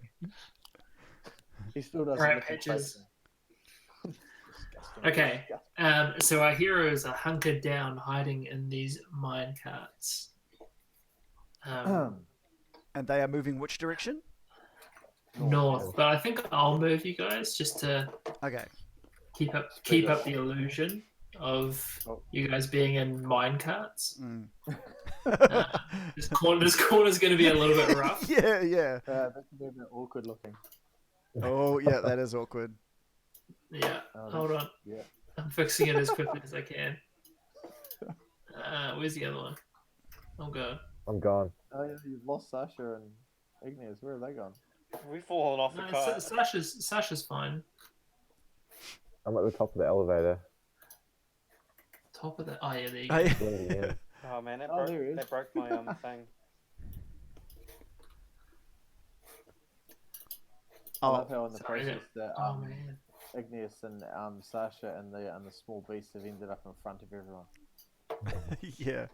He still doesn't Right look at pitches. Tyson. Okay. So our heroes are hunkered down, hiding in these mine carts. And they are moving which direction? North, but I think I'll move you guys just to Okay. keep up the illusion of you guys being in mine carts. This corner's going to be a little bit rough. Yeah. That's a bit awkward looking. Oh, yeah, that is awkward. Yeah, hold on. Yeah. I'm fixing it as quickly as I can. Where's the other one? Oh god. I'm gone. Oh yeah, you've lost Sasha and Igneous. Where have they gone? We've fallen off the No, cart. Sasha's fine. I'm at the top of the elevator. Top of the. Oh yeah, there you go. Yeah. Oh man, Oh, there he is. that broke my thing. I love how in the sorry, process that Oh man. Igneous and Sasha and the small beast have ended up in front of everyone. Yeah.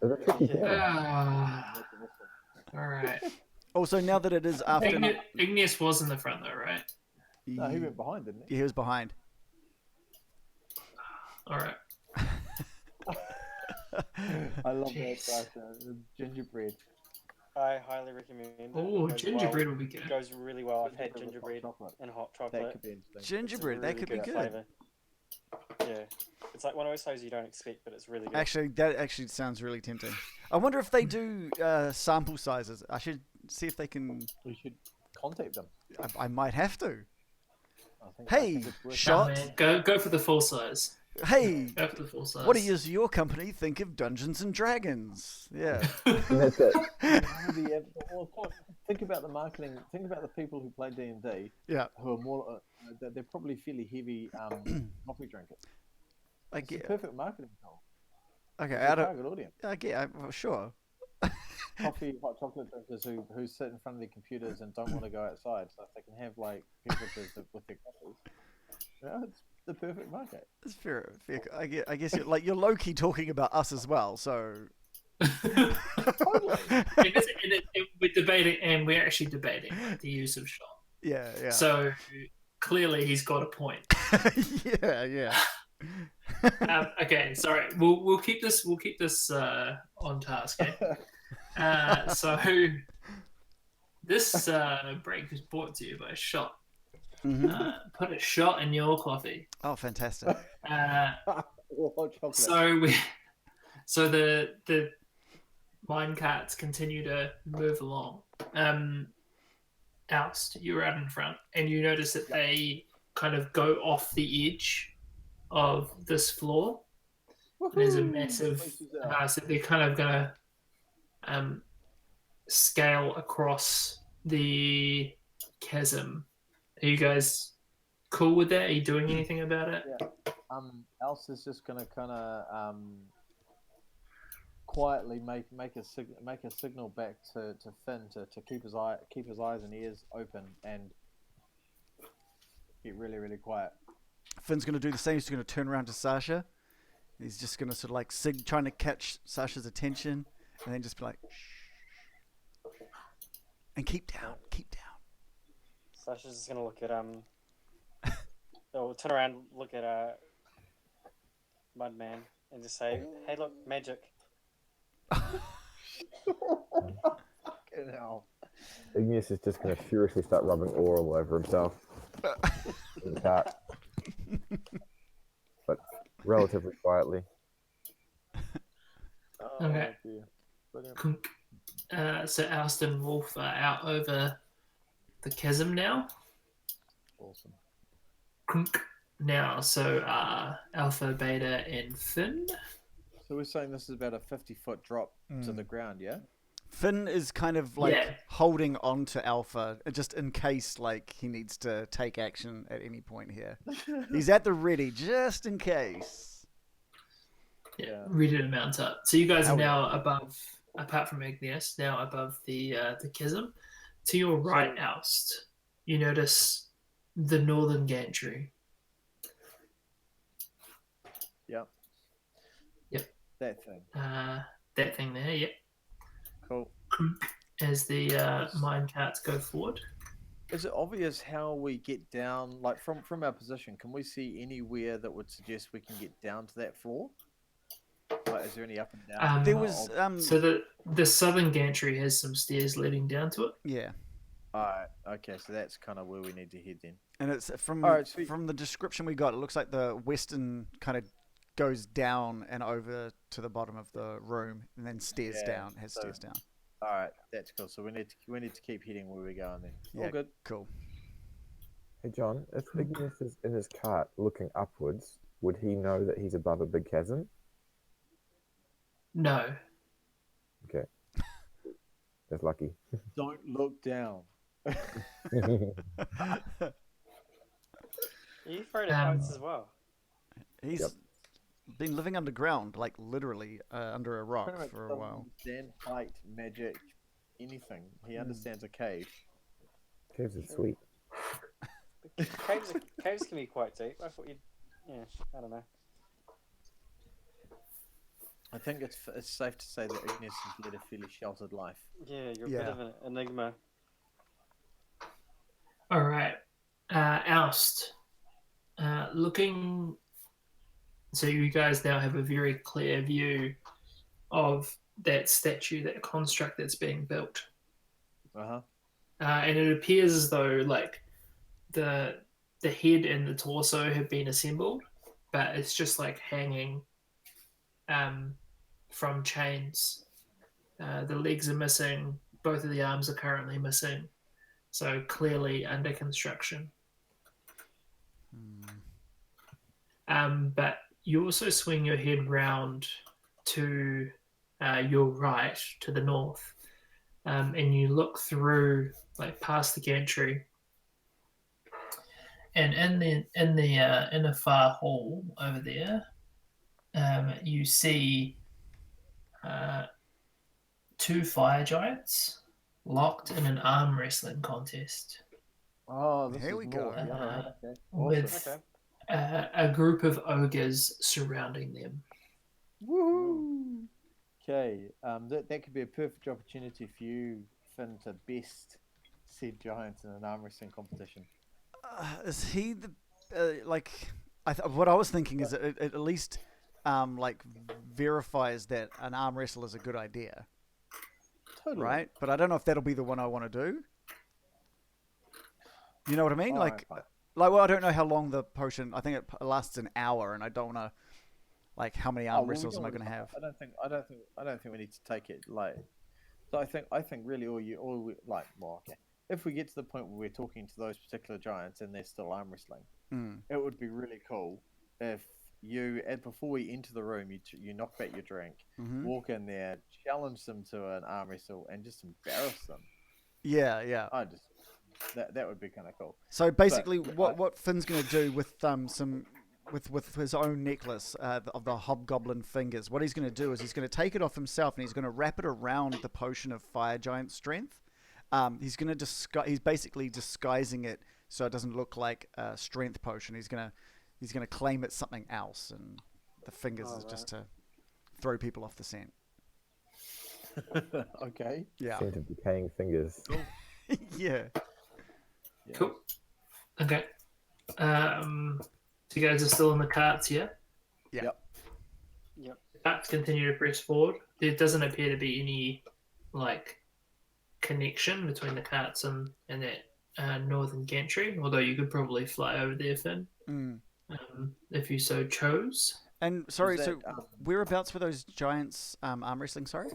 All right. Also, now that it is after... Igneous was in the front though, right? No, he went behind, didn't he? Yeah, he was behind. All right. I love that Jeez. Sasha. The gingerbread. I highly recommend it. Oh, It goes gingerbread well. would be good. It goes really well. I've had With gingerbread hot chocolate. and hot That chocolate. could be interesting. Gingerbread, that could be good. Flavour. Yeah, it's like one of those flavors you don't expect, but it's really good. Actually, that actually sounds really tempting. I wonder if they do sample sizes. I should see if they can... We should contact them. I might have to. I think Hey, it's worth it. shot. Man, go for the full size. Hey, Go for the full size. what does your company think of Dungeons and Dragons? Yeah. That's it. Think about the marketing. Think about the people who play D&D. Yeah. Who are more. They're probably fairly heavy coffee drinkers. I It's the get. perfect marketing tool. Okay, It's out a of. target audience. I get. Sure. Coffee, hot chocolate drinkers who sit in front of their computers and don't want to go outside, so if they can have like beverages with their coffees, it's the perfect market. It's fair. I guess you're low key talking about us as well. So. We're debating, and we're actually debating the use of shot. Yeah. So clearly, he's got a point. Yeah. Okay, sorry. We'll keep this on task. Eh? So this break was brought to you by Shot. Mm-hmm. Put a shot in your coffee. Oh, fantastic. Hot chocolate. So the mine carts continue to move along. Oust, you're out in front, and you notice that they kind of go off the edge of this floor. There's a massive. So they're kind of gonna scale across the chasm. Are you guys cool with that? Are you doing anything about it? Yeah. Else is just gonna kind of quietly make a signal back to Finn to keep his eyes and ears open and get really really quiet. Finn's gonna do the same. He's gonna turn around to Sasha. He's just gonna sort of like trying to catch Sasha's attention, and then just be like, shh, and keep down. Sasha's just gonna look at They'll turn around, look at Mudman, and just say, "Hey, look, magic." Fucking hell. Igneous is just going to furiously start rubbing ore all over himself. In the cart. But relatively quietly. Okay. Brilliant. So Oust and Wolf are out over the chasm now. Awesome. Now, so Alpha, Beta, and Finn. So we're saying this is about a 50-foot drop to the ground, yeah? Finn is kind of like holding on to Alpha just in case like he needs to take action at any point here. He's at the ready just in case. Yeah, ready to mount up. So you guys are now above, apart from Igneous, now above the chasm. To your right, Oust, you notice the northern gantry. Yep. Yep. That thing. That thing there, yep. Cool. As the mine carts go forward. Is it obvious how we get down? Like from our position, can we see anywhere that would suggest we can get down to that floor? Like, is there any up and down? There Um, was So the southern gantry has some stairs leading down to it. yeah, Alright, okay, so that's kind of where we need to head then. and it's All right, sweet. from the description we got. It looks like the western kind of goes down and over to the bottom of the room, and then stairs Yeah, down. Has so- stairs down. All right, that's cool. So we need to keep heading where we're going then. Yeah, All good. cool. Hey John, if Igneous is in his cart looking upwards, would he know that he's above a big chasm? No. Okay. That's lucky. Don't look down. Are you afraid of heights as well? He's Yep. been living underground, like literally under a rock Pretty much for a doesn't while. understand height, magic, anything. He understands a cave. Caves are sweet. Caves can be quite deep. I thought you'd. Yeah, I don't know. I think it's safe to say that Igneous has led a fairly sheltered life. Yeah, you're a Yeah. bit of an enigma. All right. Oust. Looking. So you guys now have a very clear view of that statue, that construct that's being built. Uh-huh. And it appears as though like the head and the torso have been assembled, but it's just like hanging from chains. The legs are missing. Both of the arms are currently missing. So clearly under construction. But you also swing your head round to your right, to the north, and you look through, like past the gantry, and in the far hall over there, you see two fire giants locked in an arm wrestling contest Oh, this Here is we more. go. Yeah, okay. with Okay. a group of ogres surrounding them. Woohoo! Okay, that could be a perfect opportunity for you, Finn, to best said giants in an arm wrestling competition. Is he the like? What I was thinking is that it at least like verifies that an arm wrestle is a good idea, Totally. right? But I don't know if that'll be the one I want to do. You know what I mean? Alright, Like, fine. well, I don't know how long the potion. I think it lasts an hour, and I don't know, like, how many Oh, arm well, we wrestles am I don't going to wanna- have? I don't think we need to take it like. So I think really all we like. Well, okay. If we get to the point where we're talking to those particular giants and they're still arm wrestling, Mm. it would be really cool if you, and before we enter the room, you knock back your drink, Hmm. walk in there, challenge them to an arm wrestle, and just embarrass them. Yeah, yeah. I just that would be kind of cool. So basically, But what Finn's going to do with with his own necklace of the hobgoblin fingers, what he's going to do is he's going to take it off himself and he's going to wrap it around the potion of fire giant strength. He's going to he's basically disguising it so it doesn't look like a strength potion. He's going to claim it's something else, and the fingers is just to throw people off the scent. Okay. Yeah. Scent of decaying fingers. Yeah. Yeah. Cool. Okay. So you guys are still in the carts, yeah? Yeah. Yep. Yep. Carts continue to press forward. There doesn't appear to be any like connection between the carts and that northern gantry, although you could probably fly over there, Finn, Mm. if you so chose. And sorry, Is so that, whereabouts were those giants arm wrestling? Sorry.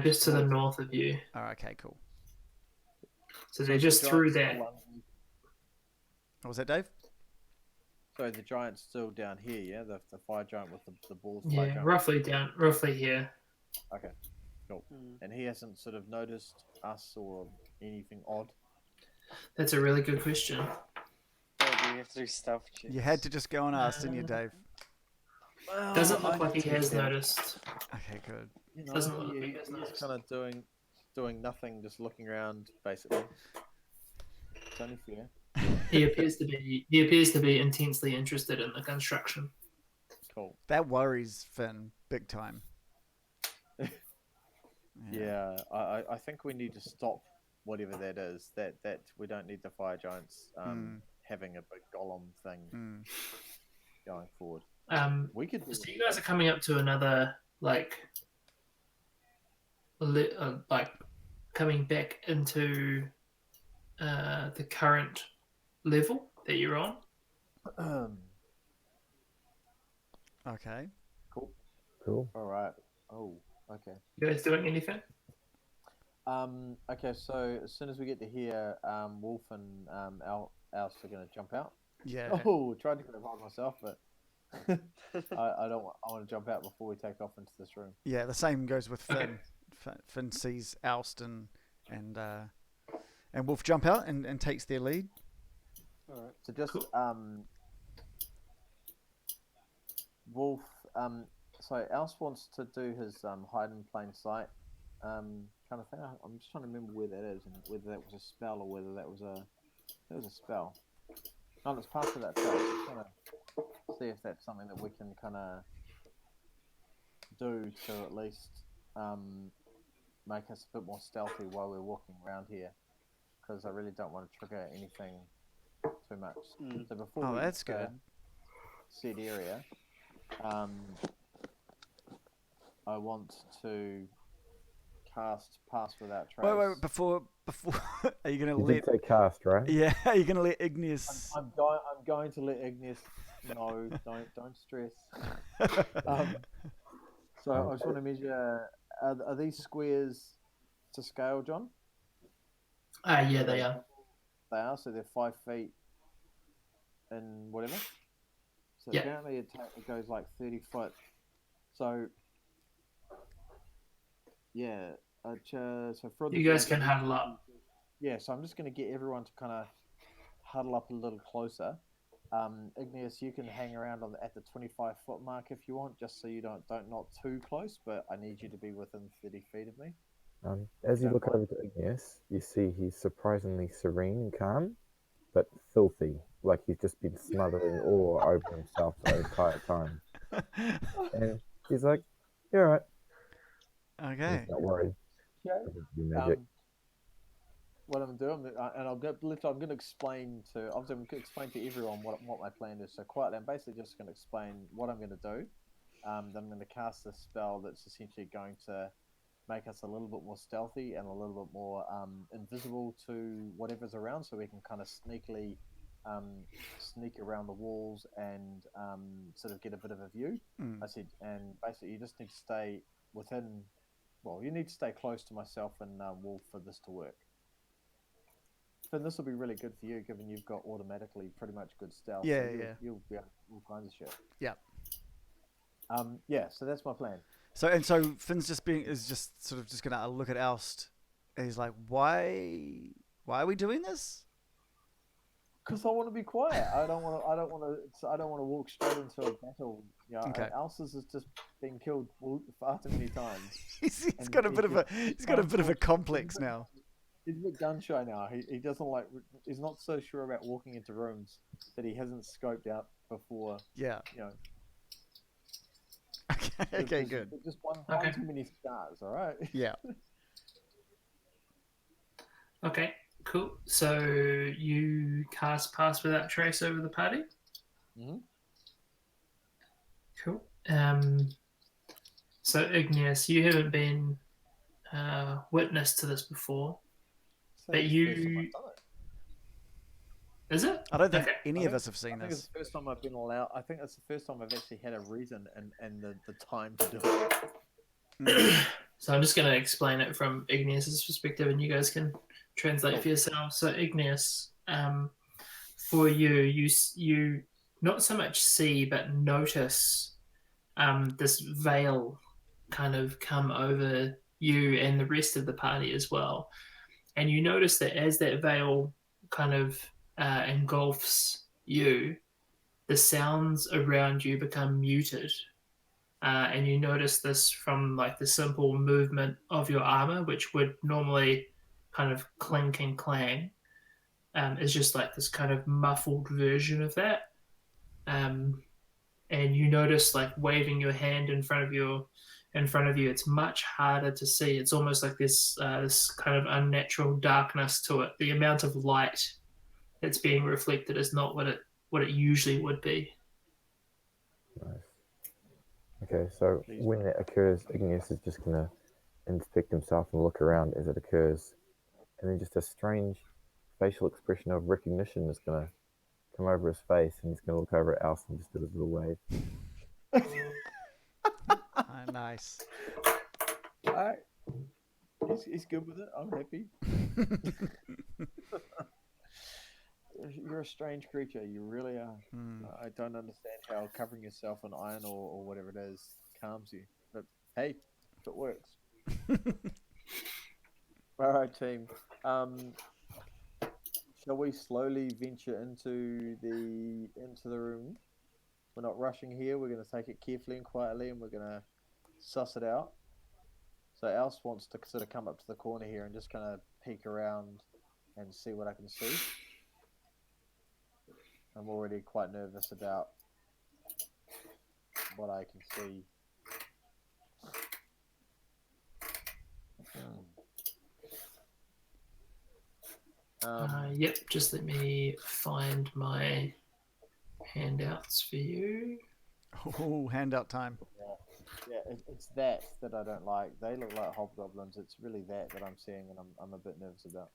Just to the north of you. Oh, okay, cool. So they're just through that. What was that, Dave? So the giant's still down here, yeah? The fire giant with the balls. Yeah, roughly here. Okay, cool. And he hasn't sort of noticed us or anything odd. That's a really good question. Oh, we have to do stealth checks. You had to just go and ask, didn't you, Dave? Well, Doesn't look like he has noticed. Okay, good. You know, Doesn't look like he has he's noticed. kind of doing nothing, just looking around, basically. It's only fair. He appears to be intensely interested in the construction. Cool. That worries Finn big time. Yeah, I think we need to stop whatever that is. That we don't need the fire giants having a big golem thing going forward. We could. So you guys are coming up to another like coming back into the current level that you're on. Okay. Cool. All right. Oh, okay. You guys doing anything? Okay, so as soon as we get to here, Wolf and Alce are going to jump out. Yeah. Oh, tried to revive myself, but I don't want. I want to jump out before we take off into this room. Yeah, the same goes with Finn. Okay. Finn sees Alston and Wolf jump out and takes their lead. All right. So just Cool. Wolf. So Alce wants to do his hide in plain sight kind of thing. I'm just trying to remember where that is and whether that was a spell or whether that was a spell. No, it's part of that spell. Just trying to see if that's something that we can kind of do to at least make us a bit more stealthy while we're walking around here, because I really don't want to trigger anything too much. So before we that's get to good. said area, I want to cast Pass Without Trace. Wait, before are you gonna You let? did say cast, right? Yeah, are you gonna let Igneous? I'm going to let Igneous. No, don't stress. So I just want to measure. Are these squares to scale, John? Yeah, they are. They are. So they're 5 feet and whatever. So Yeah. apparently it goes like 30 foot. So yeah. So for You guys can huddle up. Yeah. So I'm just going to get everyone to kind of huddle up a little closer. Igneous, you can hang around at the 25-foot mark if you want, just so you don't not too close. But I need you to be within 30 feet of me. As you Don't look mind. over to Igneous, you see he's surprisingly serene and calm, but filthy, like he's just been smothering ore over himself the entire time. And he's like, "You're right." Okay. He's not worried. Okay. This is your magic. What I'm going to do, I'm going to explain to everyone what my plan is. So quietly, I'm basically just going to explain what I'm going to do. Then I'm going to cast a spell that's essentially going to make us a little bit more stealthy and a little bit more invisible to whatever's around, so we can kind of sneakily sneak around the walls and sort of get a bit of a view. I said, and basically you just need to stay within. Well, you need to stay close to myself and Wolf for this to work. Finn, this will be really good for you, given you've got automatically pretty much good stealth. Yeah, so yeah. You'll be able to do all kinds of shit. Yeah. Yeah. So that's my plan. So Finn's just gonna look at Alst, and he's like, "Why are we doing this?" Because I want to be quiet. I don't want to walk straight into a battle. You know, Okay. Alsa's has just been killed far too many times. he's got a bit of a complex now. He's a bit gun shy now. He doesn't like. He's not so sure about walking into rooms that he hasn't scoped out before. Yeah. You know. Okay, good. Just one Okay. too many stars. All right. Yeah. Okay, cool. So you cast Pass Without Trace over the party. Mhm. Cool. So Igneous, you haven't been witness to this before, but you. Is it? I don't think Okay. any of us have I seen think it's this. the first time I've been allowed. I think it's the first time I've actually had a reason and the time to do it. So I'm just going to explain it from Igneous's perspective, and you guys can translate Cool. for yourselves. So Igneous, for you not so much see but notice this veil kind of come over you and the rest of the party as well, and you notice that as that veil kind of engulfs you, the sounds around you become muted. And you notice this from like the simple movement of your armor, which would normally kind of clink and clang, is just like this kind of muffled version of that. And you notice like waving your hand in front of in front of you, it's much harder to see. It's almost like this kind of unnatural darkness to it. The amount of light that's being reflected is not what it usually would be. Nice. Okay, so when that occurs, Igneous is just gonna inspect himself and look around as it occurs, and then just a strange facial expression of recognition is gonna come over his face, and he's gonna look over at Alf and just do his little wave. Nice. Alright. He's good with it. I'm happy. You're a strange creature. You really are. I don't understand how covering yourself in iron or whatever it is calms you. But hey, if it works. Alright, team. Shall we slowly venture into the room? We're not rushing here. We're going to take it carefully and quietly, and we're going to suss it out. So Alce wants to sort of come up to the corner here and just kind of peek around and see what I can see. I'm already quite nervous about what I can see. Yep, just let me find my handouts for you. Oh, handout time. Yeah, it's that I don't like. They look like hobgoblins. It's really that I'm seeing, and I'm a bit nervous about.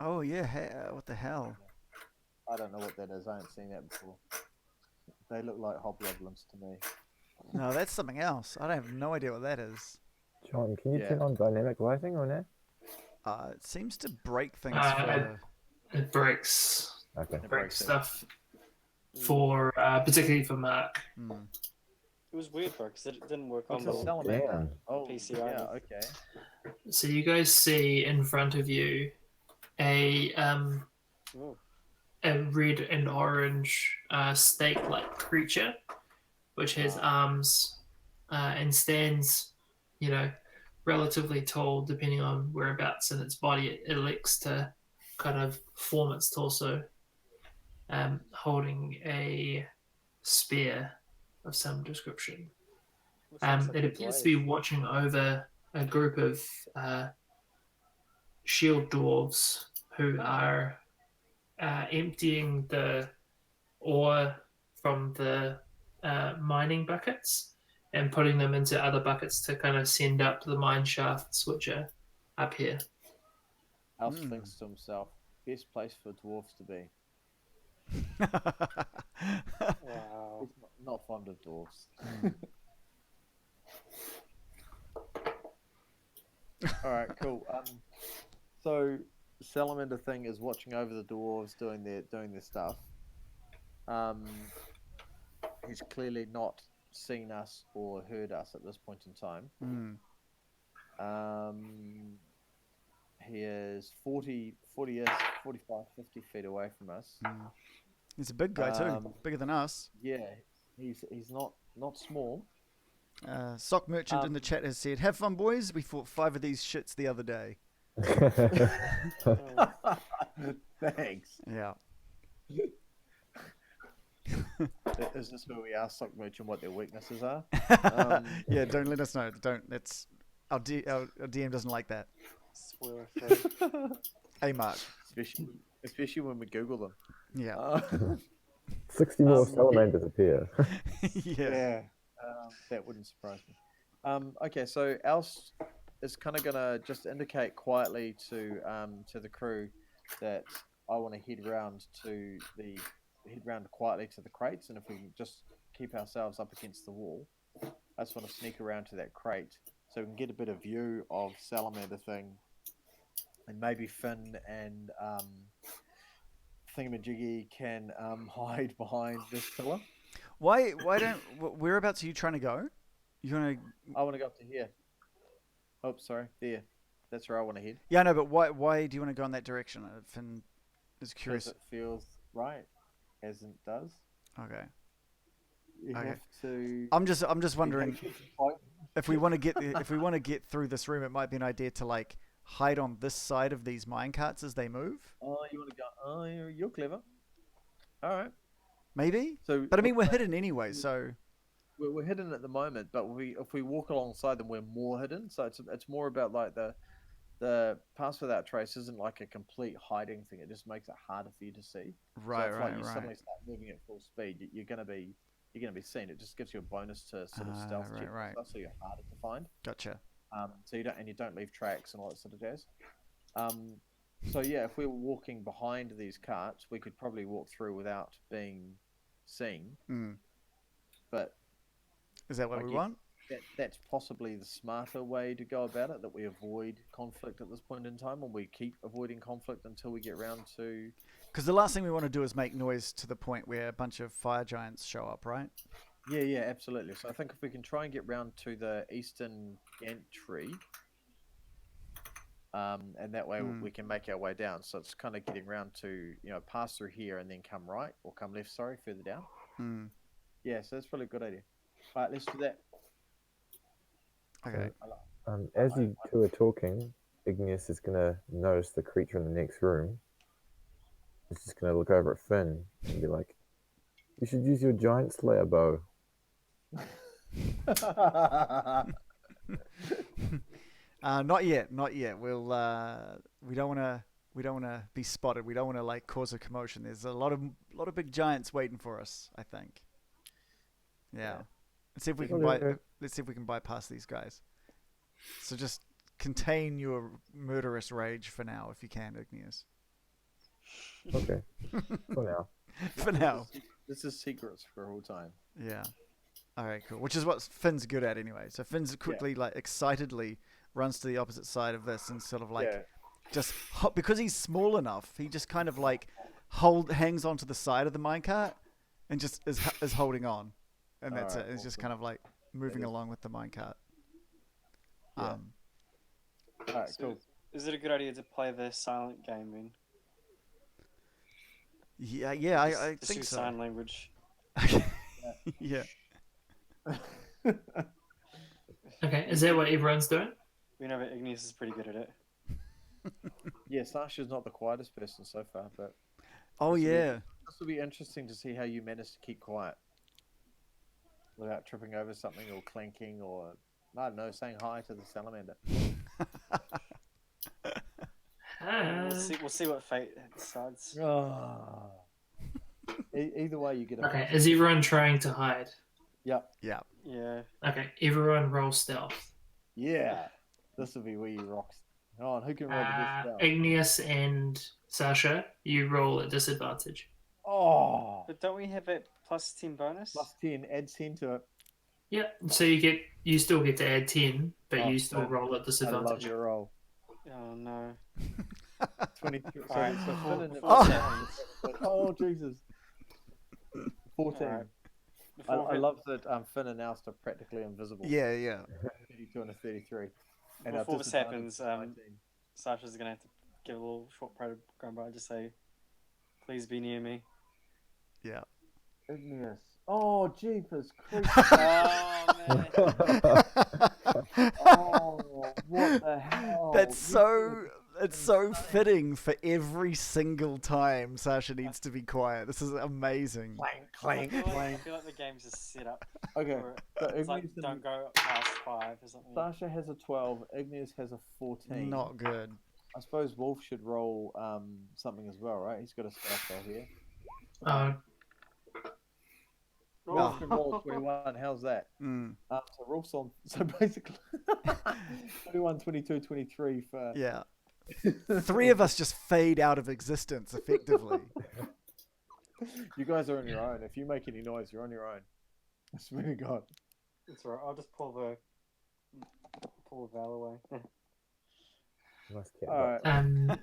Oh yeah, what the hell? I don't know what that is. I haven't seen that before. They look like hobgoblins to me. No, that's something else. I have no idea what that is. John, can you turn on dynamic lighting or no? It seems to break things It breaks. Okay. It breaks stuff for particularly for Mark. It was weird, bro, because it didn't work on It's a the salamander. Oh, PC. yeah, okay. So you guys see in front of you a red and orange snake-like creature, which has arms and stands, relatively tall, depending on whereabouts in its body it elects to kind of form its torso, holding a spear of some description. It appears to be watching over a group of shield dwarves who are emptying the ore from the mining buckets and putting them into other buckets to kind of send up the mine shafts, which are up here. Alf thinks to himself, best place for dwarves to be. Wow. He's not fond of dwarves. Alright, cool. So Salamander thing is watching over the dwarves doing their stuff. He's clearly not seen us or heard us at this point in time. He is 40-ish, 45, 50 feet away from us. He's a big guy too, bigger than us. Yeah, he's not small. Sock Merchant in the chat has said, "Have fun, boys. We fought 5 of these shits the other day." Thanks. Yeah. Is this where we ask Sock Merchant what their weaknesses are? Yeah, don't let us know. Don't. That's our DM doesn't like that. Spoiler free. Hey, Mark. Especially when we Google them. Yeah. 60 more salamanders appear. Yeah. That wouldn't surprise me. Okay, so Alce is kind of gonna just indicate quietly to the crew that I want to head round quietly to the crates, and if we can just keep ourselves up against the wall, I just want to sneak around to that crate so we can get a bit of view of Salamander thing, and maybe Finn and Thingamajiggy can hide behind this pillar. Why don't whereabouts are you trying to go? I want to go up to here. Oh, sorry, there. That's where I want to head. Yeah, no, but why do you want to go in that direction? Finn is curious. Because it feels right, as it does. Okay. You Okay. have to. I'm just wondering if we want to get through this room, it might be an idea to like hide on this side of these mine carts as they move. Oh, you want to go? Oh, you're clever. All right. Maybe. So, But I mean, we're hidden anyway, so. we're hidden at the moment, but if we walk alongside them, we're more hidden. So it's more about like the pass without trace isn't like a complete hiding thing. It just makes it harder for you to see. Right, So if right, like you right. suddenly start moving at full speed, you're gonna be seen. It just gives you a bonus to sort of stealth Right, check, right. so you're harder to find. Gotcha. So you don't leave tracks and all that sort of jazz. So yeah, if we were walking behind these carts, we could probably walk through without being seen. Mm. But Is that what I we guess want? that's possibly the smarter way to go about it. That we avoid conflict at this point in time, and we keep avoiding conflict until we get round to. Because the last thing we want to do is make noise to the point where a bunch of fire giants show up, right? Yeah, absolutely. So I think if we can try and get round to the eastern gantry, and that way we can make our way down. So it's kind of getting round to pass through here and then come right or come left. Sorry, further down. Mm. Yeah, so that's probably a good idea. All right, let's do that. Okay. As you two are talking, Igneous is gonna notice the creature in the next room. He's just gonna look over at Finn and be like, "You should use your giant slayer bow." Not yet. We'll. We don't want to. We don't want to be spotted. We don't want to like cause a commotion. There's a lot of big giants waiting for us, I think. Yeah. Let's see if we can let's see if we can bypass these guys. So just contain your murderous rage for now, if you can, Igneous. Okay. For now. For now. This is secrets for all time. Yeah. All right, cool. Which is what Finn's good at anyway. So Finn's quickly, like, excitedly runs to the opposite side of this and sort of like just because he's small enough, he just kind of like hangs onto the side of the minecart and just is holding on, and that's it. It's just kind of like moving along with the minecart. Yeah. All right, So cool. is it a good idea to play the silent game then? Yeah, I Just think use so. sign language. Yeah. Okay, is that what everyone's doing? We know that Igneous is pretty good at it. Yeah, Sasha's not the quietest person so far, but Oh yeah. this will be interesting to see how you manage to keep quiet without tripping over something or clanking or I don't know, saying hi to the salamander. We'll see what fate decides. Oh. Either way, you get a. Okay, is everyone trying to hide? Yep. Yeah. Yeah. Okay, everyone roll stealth. Yeah. This will be where you rocks. Oh, and who can roll the best spell? Igneous and Sasha, you roll at disadvantage. Oh. But don't we have it plus 10 bonus? Plus 10, add 10 to it. Yeah, so you still get to add 10, but Oh, you still good. roll at I disadvantage. love your roll. Oh no. 23. Alright, So before- Finn and- before this oh, Jesus. 14. Alright. I love that Finn and Alst are practically invisible. Yeah. 32 and a 33. Before this happens, 19. Sasha's gonna have to give a little short program by and just say, "Please be near me." Yeah. Igneous. Oh, jeepers creepers. Oh man. Oh, what the hell? It's so fitting for every single time Sasha needs to be quiet. This is amazing. Clank, I feel like the game's just set up. Okay, For it. so It's like, Igneous don't go past 5 or something. Sasha has a 12, Igneous has a 14. Not good. I suppose Wolf should roll something as well, right? He's got a stealth out here. Wolf can roll a 21, how's that? Mm. So Wolf's on, so basically 21, 22, 23 for... Yeah. 3 of us just fade out of existence effectively. You guys are on your own. If you make any noise, you're on your own. I swear to God. It's alright. I'll just pull the veil away. Nice cat. Alright.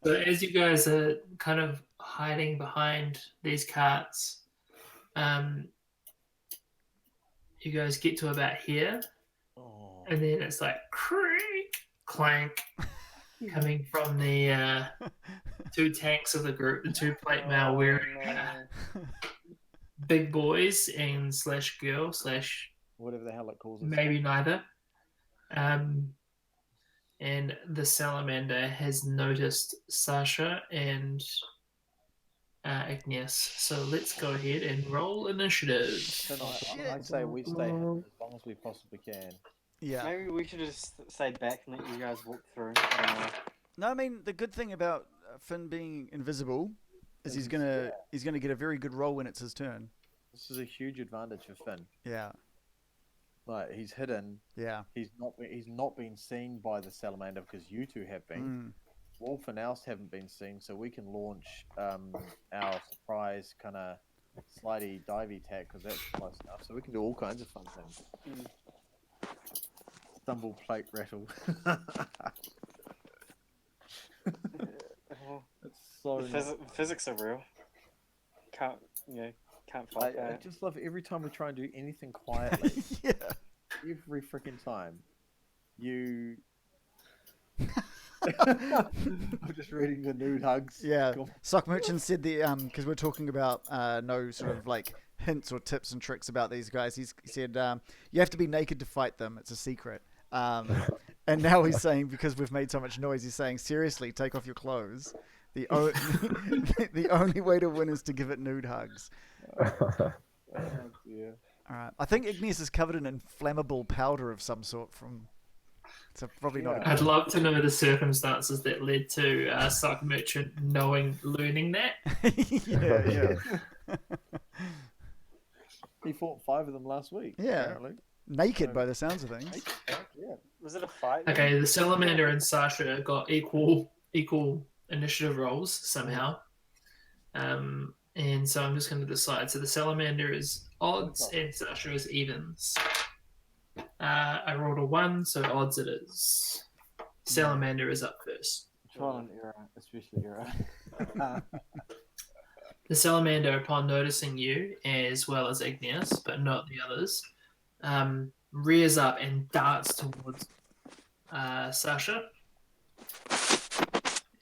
So as you guys are kind of hiding behind these carts, you guys get to about here, Oh. and then it's like creak, clank, coming from the 2 tanks of the group, the 2 plate mail wearing big boys and slash girl slash Whatever the hell it calls it. maybe neither. And the salamander has noticed Sasha and Igneous. So let's go ahead and roll initiative. Then I'd say we stay hidden as long as we possibly can. Yeah. Maybe we should just stay back and let you guys walk through. I don't know. No, I mean the good thing about Finn being invisible is he's gonna get a very good roll when it's his turn. This is a huge advantage for Finn. Yeah. Like he's hidden. Yeah. He's not been seen by the salamander because you two have been. Wolf and Oust haven't been seen, so we can launch our surprise kind of slidey divey attack because that's close enough. So we can do all kinds of fun things. Stumble, plate, rattle. It's so. The physics are real. Can't fight I that. just love every time we try and do anything quietly. Yeah. Every freaking time. You. I'm just reading the nude hugs. Yeah. Go on. Sock Merchant said the because we're talking about no sort of like hints or tips and tricks about these guys. He said you have to be naked to fight them. It's a secret. And now he's saying because we've made so much noise, he's saying seriously, take off your clothes. The the only way to win is to give it nude hugs. Oh, dear. All right. I think Igneous is covered in inflammable powder of some sort from. So probably not. I'd love to know the circumstances that led to Sock Merchant learning that. Yeah. He fought 5 of them last week. Yeah. Apparently. Naked by the sounds of things. Yeah. Was it a fight? Okay, the Salamander and Sasha got equal initiative rolls somehow. And so I'm just going to decide. So the Salamander is odds and Sasha is evens. I rolled a 1, so odds it is. Salamander is up first. Trial and error, especially error. The Salamander, upon noticing you, as well as Igneous, but not the others, rears up and darts towards Sasha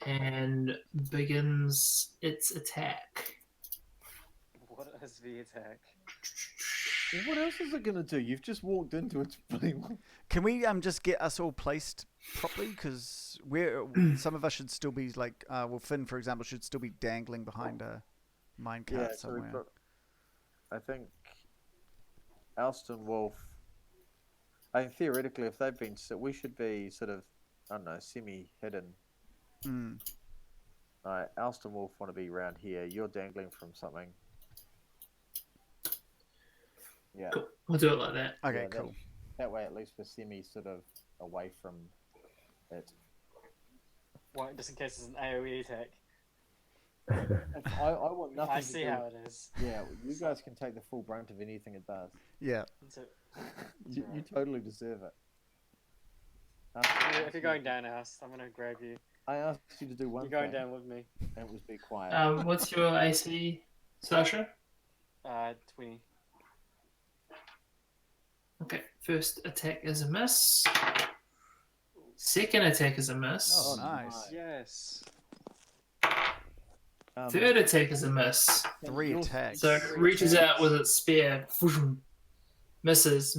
and begins its attack. What is the attack? Well, what else is it going to do? You've just walked into its bloody... Can we just get us all placed properly? Because some of us should still be like, Finn, for example, should still be dangling behind a minecart somewhere. I think Oust and Wolf. I think theoretically, if they've been, we should be sort of, I don't know, semi-hidden. Alright, Oust and Wolf want to be around here. You're dangling from something. Yeah. Cool. We'll do it like that. Okay, Yeah, cool. That way, at least we're semi sort of away from it. Why, just in case it's an AoE attack. I want nothing. I see how it is. Yeah, you guys can take the full brunt of anything it does. Yeah. So, You totally deserve it. if you're going down house, I'm gonna grab you. I asked you to do one You're going thing, down with me. and it was be quiet. What's your AC, Sasha? 20. Okay, first attack is a miss. Second attack is a miss. Oh, nice. Yes. Third attack is a miss. 3 attacks. So it reaches out with its spear, misses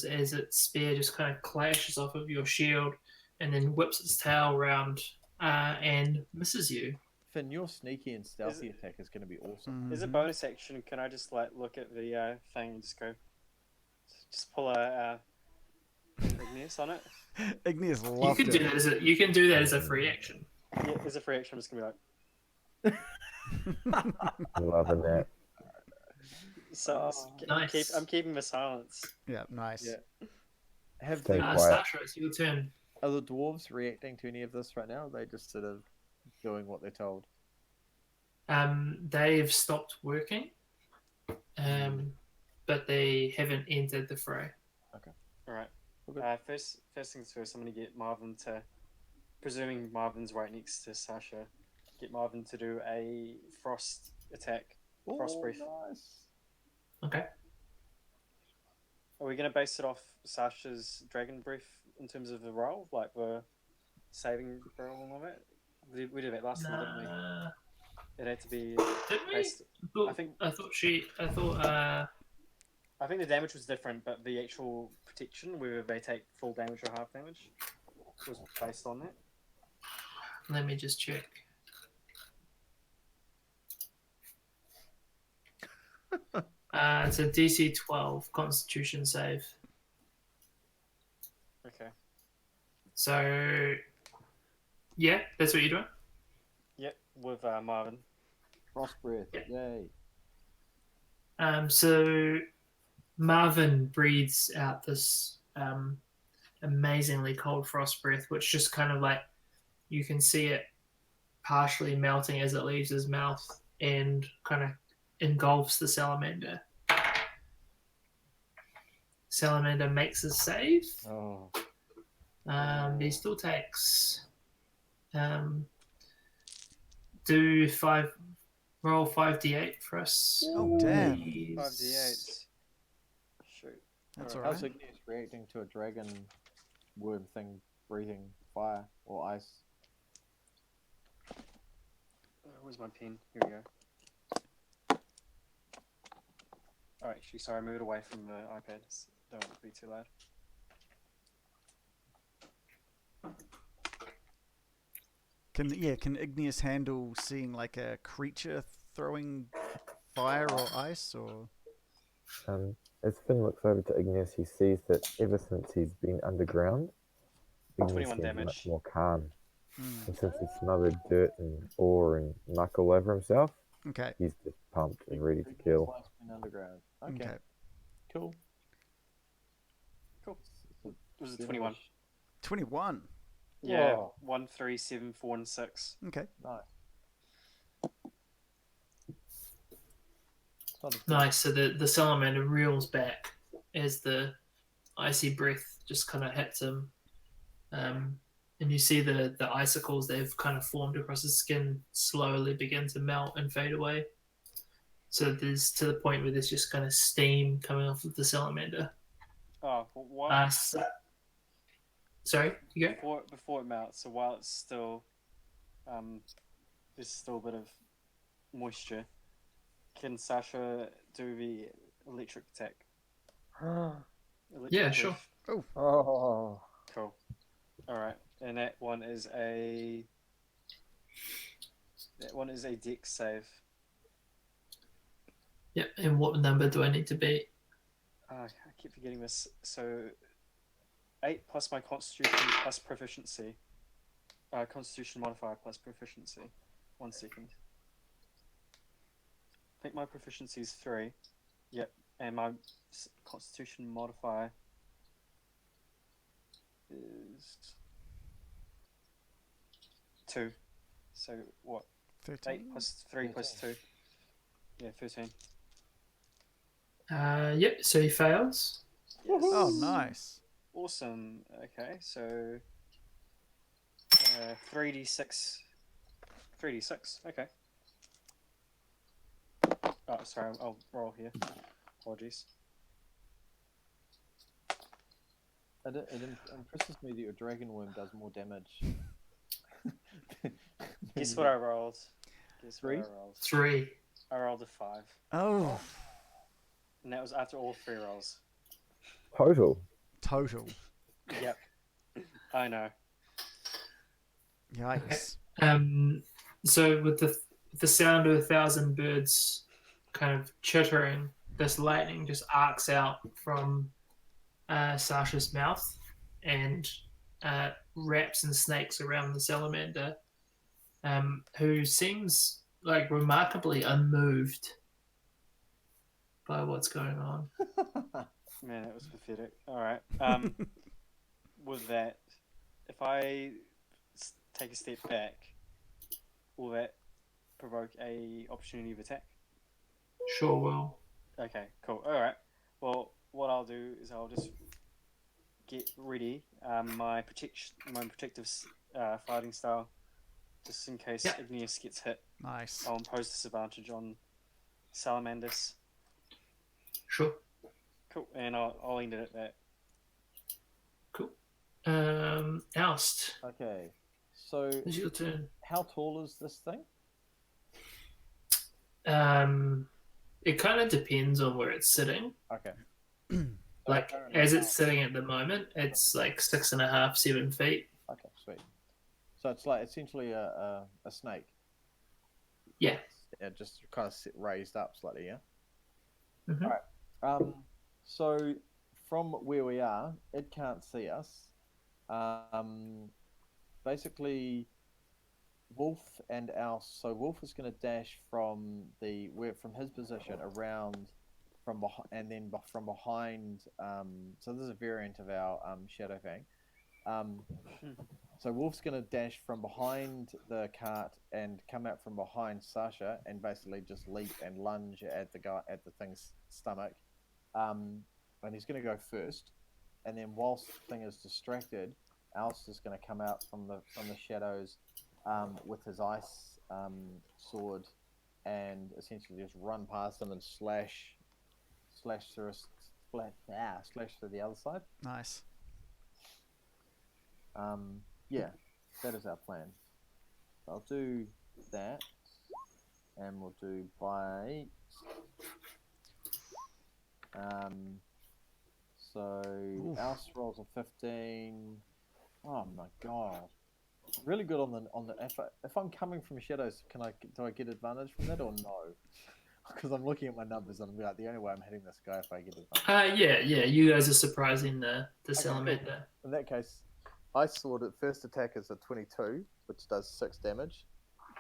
as its spear just kind of clashes off of your shield and then whips its tail around and misses you. Finn, your sneaky and stealthy attack is going to be awesome. As a bonus action, can I just look at the thing and just pull a Igneous on it? Igneous loved You can do that as a free action. Yeah, as a free action, I'm just gonna be like. Loving that. So Nice. I'm keeping the silence. Yeah, nice. Yeah. Have Stay the, quiet. Sasha, it's your turn. are the dwarves reacting to any of this right now? Or are they just sort of doing what they're told? They've stopped working, but they haven't entered the fray. All right. Okay. First things first. I'm gonna get Marvin to, presuming Marvin's right next to Sasha, get Marvin to do a frost attack. Frost breath. Nice. Okay. Are we gonna base it off Sasha's dragon breath in terms of the roll, like the saving roll and all that? We did that last time, didn't we? It had to be Did we? based. I think the damage was different, but the actual protection, whether they take full damage or half damage, was based on that. Let me just check. It's a DC 12 Constitution save. Okay. So, yeah, that's what you're doing. Yep, with Marvin. Frost breath. Yeah. Yay. So Marvin breathes out this amazingly cold frost breath, which just kind of like you can see it partially melting as it leaves his mouth and kind of engulfs the salamander. Salamander makes a save. Oh. He still takes do roll 5d8 for us. Oh, damn. please. 5d8. Shoot. That's Alright. How's Igneous reacting to a dragon worm thing breathing fire or ice? Where's my pen? Here we go. Oh, actually, sorry, I moved away from the iPad. Don't want it to be too loud. Can Igneous handle seeing like a creature throwing fire or ice or? As Finn looks over to Igneous, he sees that ever since he's been underground, Igneous 21 seems damage. much more calm. Mm. And since he's smothered dirt and ore and muck all over himself, Okay. he's just pumped and ready to kill. Igneous been underground. Okay. Okay. Cool. Cool. So, It was a 21. 21. Yeah, Whoa. 1, 3, 7, 4, and 6. Okay. Nice. It's not a Nice. So the salamander reels back as the icy breath just kind of hits him. And you see the icicles they've kind of formed across his skin slowly begin to melt and fade away. So there's to the point where there's just kind of steam coming off of the salamander. Oh, well, what? Sorry, you go. Before it melts, so while it's still, there's still a bit of moisture. Can Sasha do the electric attack? Electric Yeah, sure. breath. Oh. Cool. All right, and that one is a dex save. Yep. And what number do I need to be? I keep forgetting this. So 8 plus my constitution plus proficiency. Constitution modifier plus proficiency. 1 second. I think my proficiency is 3. Yep. And my constitution modifier is 2. So what? 13. 8 plus 3 plus 2. Yeah, 13. Yep. So he fails. Yes. Oh, nice. Awesome. Okay, so 3d6. 3d6. Okay. Oh, sorry. I'll roll here. Apologies. It impresses me that your dragon worm does more damage. Guess what I rolled? Guess what I 3? rolled? 3. I rolled a 5, Oh, and that was after all 3 rolls. Total. Yep. I know. yikes. So with the sound of 1,000 birds kind of chittering, this lightning just arcs out from Sasha's mouth and wraps and snakes around the salamander, who seems like remarkably unmoved by what's going on. Man, that was pathetic. All right. With that, if I take a step back, will that provoke a opportunity of attack? Sure will. Okay, cool. All right. Well, what I'll do is I'll just get ready my protective fighting style, just in case Yeah. Igneous gets hit. Nice. I'll impose disadvantage on salamanders. Sure. Cool, and I'll end it at that. Cool. Oust, Okay. So, it's your turn. how tall is this thing? It kind of depends on where it's sitting. Okay. Like Apparently as it's how- sitting at the moment, it's like 6.5, 7 feet. Okay, sweet. So it's like essentially a snake. Yeah. It just kind of raised up slightly, yeah. Mhm. So from where we are, it can't see us. Um, Basically, Wolf and Ouse. So Wolf is going to dash from his position around from behind, and then from behind. So this is a variant of our Shadow Fang. Um, so Wolf's going to dash from behind the cart and come out from behind Sasha and basically just leap and lunge at the thing's stomach. And he's going to go first. And then whilst the thing is distracted, Alce is going to come out from the shadows with his ice sword and essentially just run past him and slash through the other side. Nice. Yeah, that is our plan. I'll do that, and we'll do bite. So Oof. Alce rolls a 15. Oh my god. Really good on the if I'm coming from shadows, do I get advantage from that or no? Because I'm looking at my numbers and I'm like, the only way I'm hitting this guy if I get advantage. Yeah. You guys are surprising the Okay, salamander. cool. In that case, Ice Sword at first attack is a 22, which does 6 damage,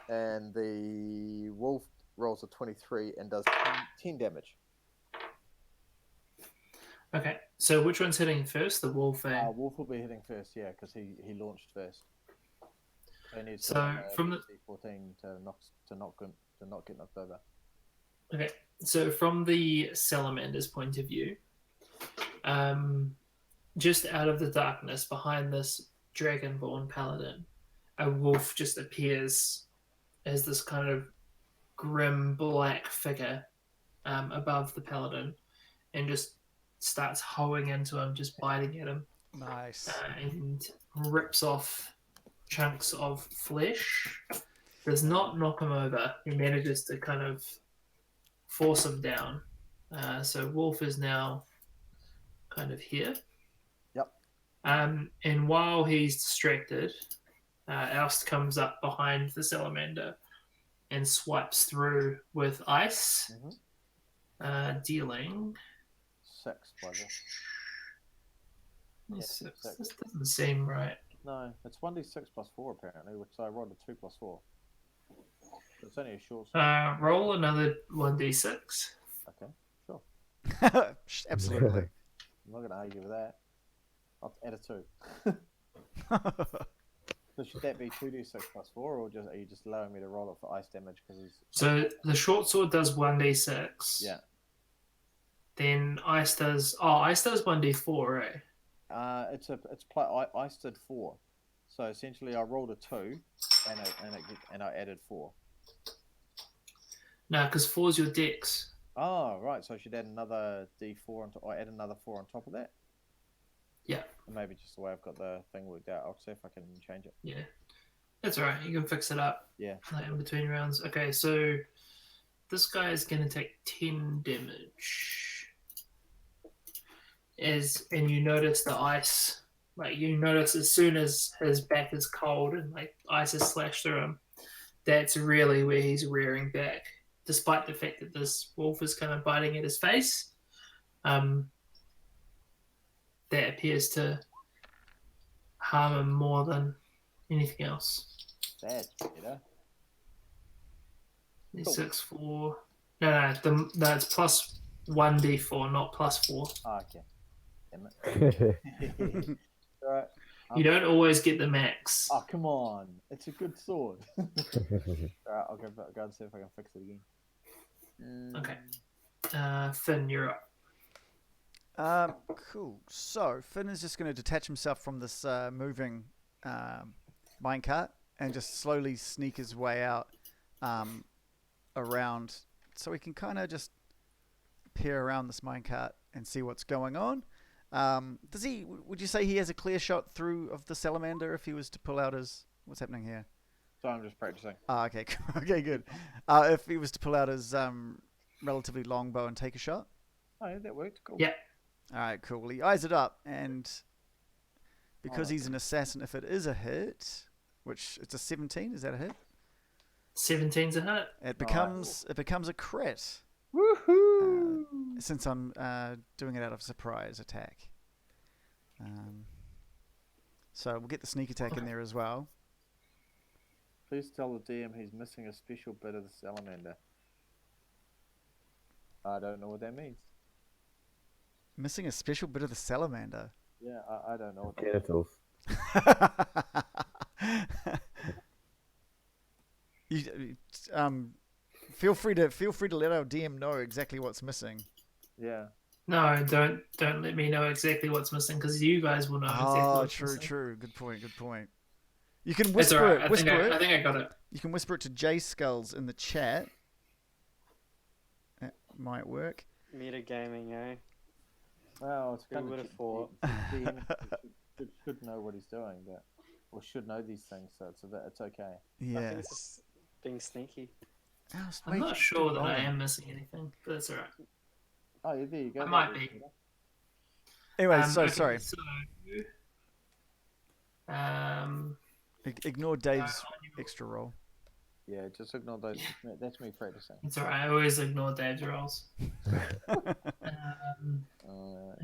and the Wolf rolls a 23 and does 10 damage. Okay, so which one's hitting first? The wolf. Wolf will be hitting first, yeah, because he launched first. So he needs So to from the 14 to not get knocked over. Okay, so from the salamander's point of view, just out of the darkness behind this dragonborn paladin, a wolf just appears as this kind of grim black figure above the paladin and just starts hoeing into him, just biting at him, Nice. and rips off chunks of flesh. Does not knock him over. He manages to kind of force him down. So Wolf is now kind of here. Yep. And while he's distracted, Oust comes up behind the salamander and swipes through with ice, dealing 6, pleasure. Six. This doesn't seem right. No, it's 1d6 plus 4 apparently, which I rolled a 2 plus 4. So it's only a short sword. Roll another 1d6. Okay, sure. Absolutely. I'm not going to argue with that. I'll add a 2. So should that be 2d6 plus 4, or are you just allowing me to roll it for ice damage? So the short sword does 1d6. Yeah. Then ice does 1d4, right? Ice did 4. So essentially, I rolled a 2, and I added 4. No, because 4 is your dex. Oh, right. So I should add another d4 or add another 4 on top of that. Yeah. Maybe just the way I've got the thing worked out. I'll see if I can change it. Yeah. That's all right. You can fix it up. Yeah. Like in between rounds. Okay, so this guy is going to take 10 damage. And you notice the ice. Like, you notice as soon as his back is cold and, like, ice is slashed through him, that's really where he's rearing back. Despite the fact that this wolf is kind of biting at his face, that appears to harm him more than anything else. That's better. D6 4. No, it's plus 1d4, not plus 4. Oh, okay. Damn it. Alright. You don't always get the max. Oh, come on. It's a good sword. Alright, I'll go and see if I can fix it again. Okay. Finn, you're up. Cool. So Finn is just going to detach himself from this moving minecart and just slowly sneak his way out around, so he can kind of just peer around this minecart and see what's going on. Would you say he has a clear shot through of the salamander if he was to pull out his... What's happening here? So I'm just practicing. Okay. Okay, good. If he was to pull out his relatively long bow and take a shot? Oh, yeah, that worked. Cool. Yeah. All right, cool. Well, he eyes it up, and because he's an assassin, if it is a hit, which it's a 17, is that a hit? 17's a hit. It becomes a crit. Woohoo! since I'm doing it out of surprise attack. So we'll get the sneak attack in there as well. Please tell the DM he's missing a special bit of the salamander. I don't know what that means. Missing a special bit of the salamander. Yeah, I don't know what that means. Genitals. Feel free to let our DM know exactly what's missing. Yeah. No, don't let me know exactly what's missing because you guys will know exactly what's missing. True. Good point. You can It's whisper alright. it. Whisper it. I think I got it. You can whisper it to J Skulls in the chat. That might work. Metagaming, eh? Well, it's Who kind would of have thought? DM should know what he's doing, or should know these things, so it's okay. I Yeah. think it's just being sneaky. I'm not sure that I am missing anything, but that's alright. Oh, yeah, there you go. I might be. Anyway, Okay, sorry. So, Ignore Dave's extra roll. Yeah, just ignore those. That's me practicing. it's alright. I always ignore Dave's rolls.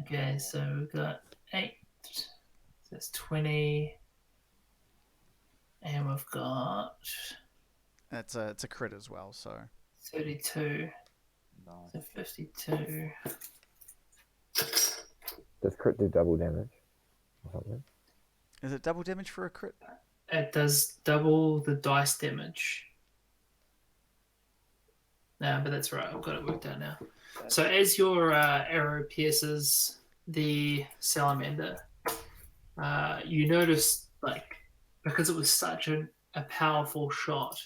Okay, so we've got 8. So that's 20. And we've got It's a crit as well, so 32. Nice. So 52. Does crit do double damage? Or something? is it double damage for a crit? It does double the dice damage. No, but that's right. I've got it worked out now. So as your arrow pierces the salamander, you notice, like, because it was such a powerful shot,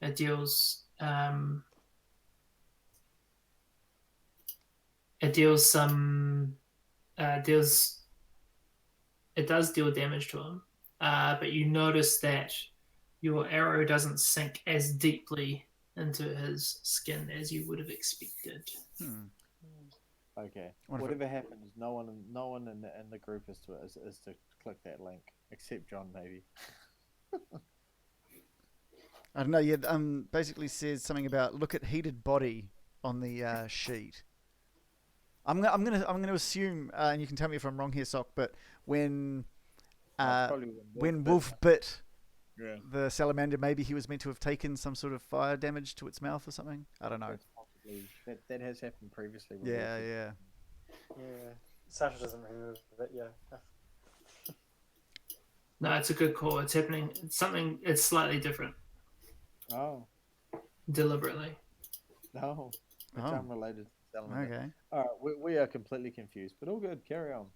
it deals it does deal damage to him, but you notice that your arrow doesn't sink as deeply into his skin as you would have expected. Okay. Whatever happens, no one in the group is to click that link, except John, maybe. I don't know. Yeah, basically says something about look at heated body on the sheet. I'm gonna assume, and you can tell me if I'm wrong here, Sock. But when Wolf bit the salamander, maybe he was meant to have taken some sort of fire damage to its mouth or something. I don't know. That's possibly that has happened previously. Yeah. Sasha doesn't remember, but yeah. No, it's a good call. It's happening. It's slightly different. Oh. Deliberately. No. It's unrelated to salamander. Okay. All right, we are completely confused, but all good. Carry on.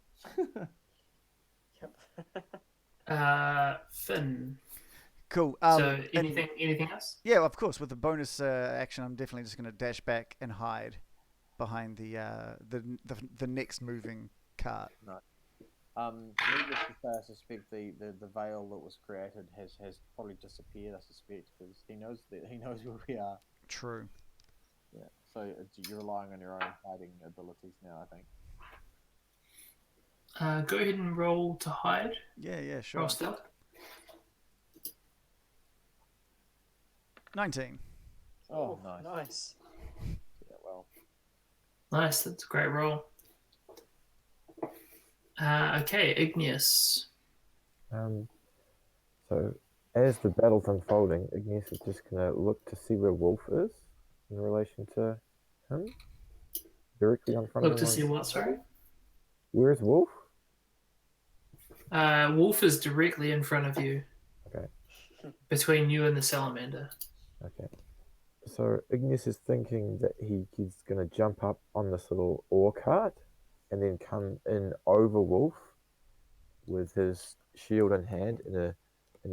Yep. Finn. Cool. So anything else? Yeah, of course. With the bonus action, I'm definitely just going to dash back and hide behind the next moving cart. No. Needless to say, I suspect the veil that was created has probably disappeared. I suspect because he knows where we are. True. Yeah. So you're relying on your own hiding abilities now, I think. Go ahead and roll to hide. Yeah, sure. Roll stealth. 19. Oh, nice. Nice. Yeah, well. Nice. That's a great roll. Okay, Igneous. So as the battle's unfolding, Igneous is just gonna look to see where Wolf is in relation to him. Directly in front Look of to him. see what, sorry? Where's Wolf? Wolf is directly in front of you. Okay. Between you and the salamander. Okay. So Igneous is thinking that he's gonna jump up on this little ore cart and then come in over Wolf with his shield in hand in a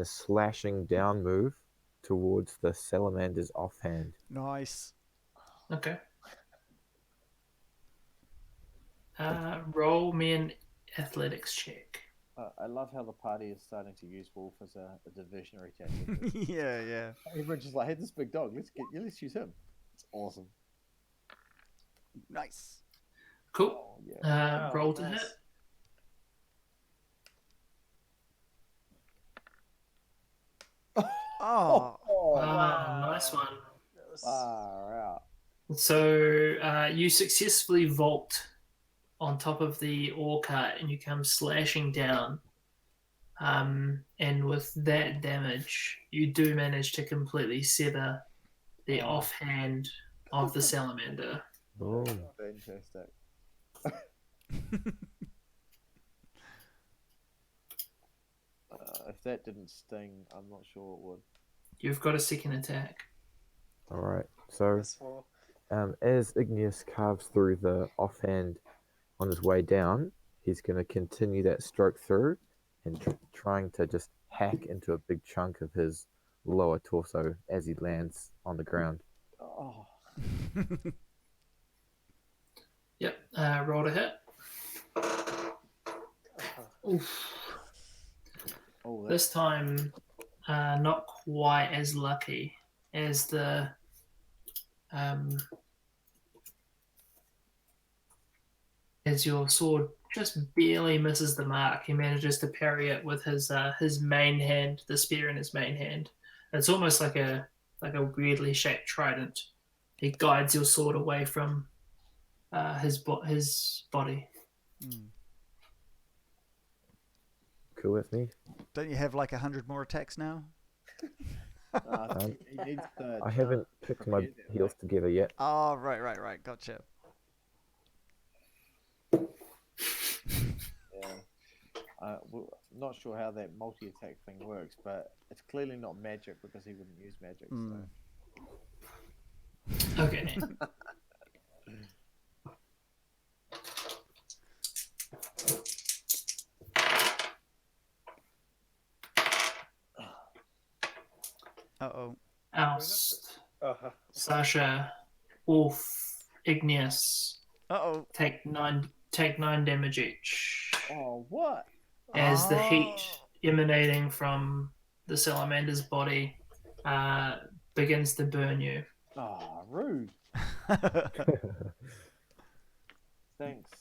slashing down move towards the salamander's offhand. Nice. Okay. Roll me an athletics check. I love how the party is starting to use Wolf as a diversionary tactic. yeah. Everyone's just like, hey, this big dog, let's use him. It's awesome. Nice. Cool. Oh, yeah. Roll to nice. hit. Oh. Oh, Nice one. That was... far out. So you successfully vault on top of the ore cart and you come slashing down. And with that damage, you do manage to completely sever the offhand of the salamander. Oh, Fantastic. If that didn't sting, I'm not sure it would. You've got a second attack. all right. So, This will. as Igneous carves through the offhand on his way down, he's going to continue that stroke through and trying to just hack into a big chunk of his lower torso as he lands on the ground. Oh, Yep, roll to hit. Oof. oh, This time, not quite as lucky as the as your sword just barely misses the mark. He manages to parry it with his main hand, the spear in his main hand. It's almost like a weirdly shaped trident. He guides your sword away from his body. Cool with me? Don't you have like 100 more attacks now? he needs to. I haven't picked my heels together yet. Oh, right. Gotcha. Yeah. Well, I'm not sure how that multi-attack thing works, but it's clearly not magic because he wouldn't use magic. So. Okay. Uh-oh. Oust, Uh-huh. Sasha, Wolf, Igneous Uh-oh. take nine damage each Oh, what? as the heat emanating from the salamander's body begins to burn you. Oh, rude. Thanks.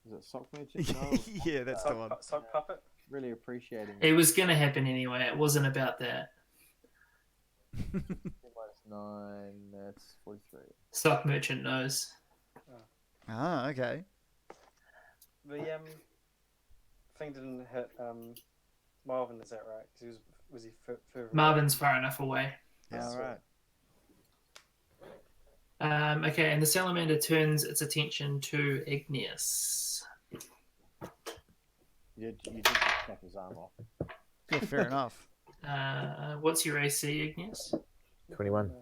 Is it sock magic? No. Yeah, that's the one. Sock puppet. Really appreciating It was going to happen anyway. It wasn't about that. 2 minus 9, that's 43. Stock merchant knows. Ah, okay. The thing didn't hit Marvin, is that right? 'Cause was he further? Marvin's far enough away. Yes. All right. Okay, and the salamander turns its attention to Igneous. You did just snap his arm off. Yeah, fair enough. What's your AC, Igneous? 21.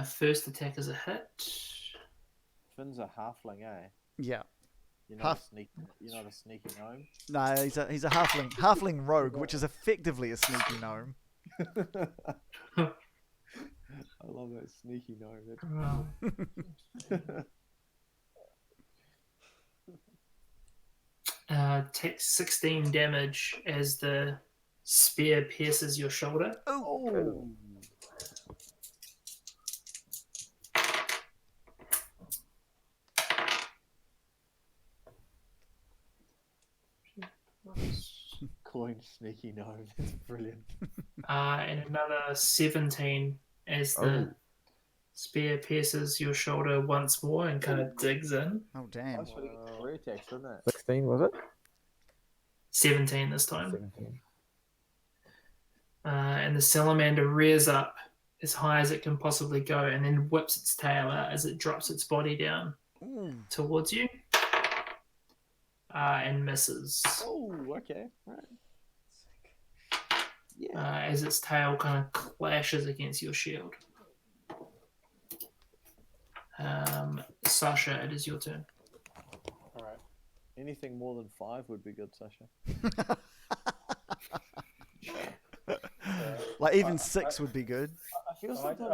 First attack is a hit. Finn's a halfling, eh? Yeah. You're Half- not a sneaky gnome. No, he's a halfling rogue, which is effectively a sneaky gnome. I love that sneaky gnome. Takes 16 damage as the spear pierces your shoulder. Oh. Coined sneaky gnome. That's brilliant. And another 17 as the spear pierces your shoulder once more and kind of digs in. Oh, damn. That's really good three attacks, wasn't it? 16, was it? 17 this time. 17. And the salamander rears up as high as it can possibly go and then whips its tail out as it drops its body down towards you and misses. Oh, okay. Right. Yeah. As its tail kind of clashes against your shield. Sasha, it is your turn. All right. Anything more than 5 would be good, Sasha. Like even 6 would be good. I feel I sometimes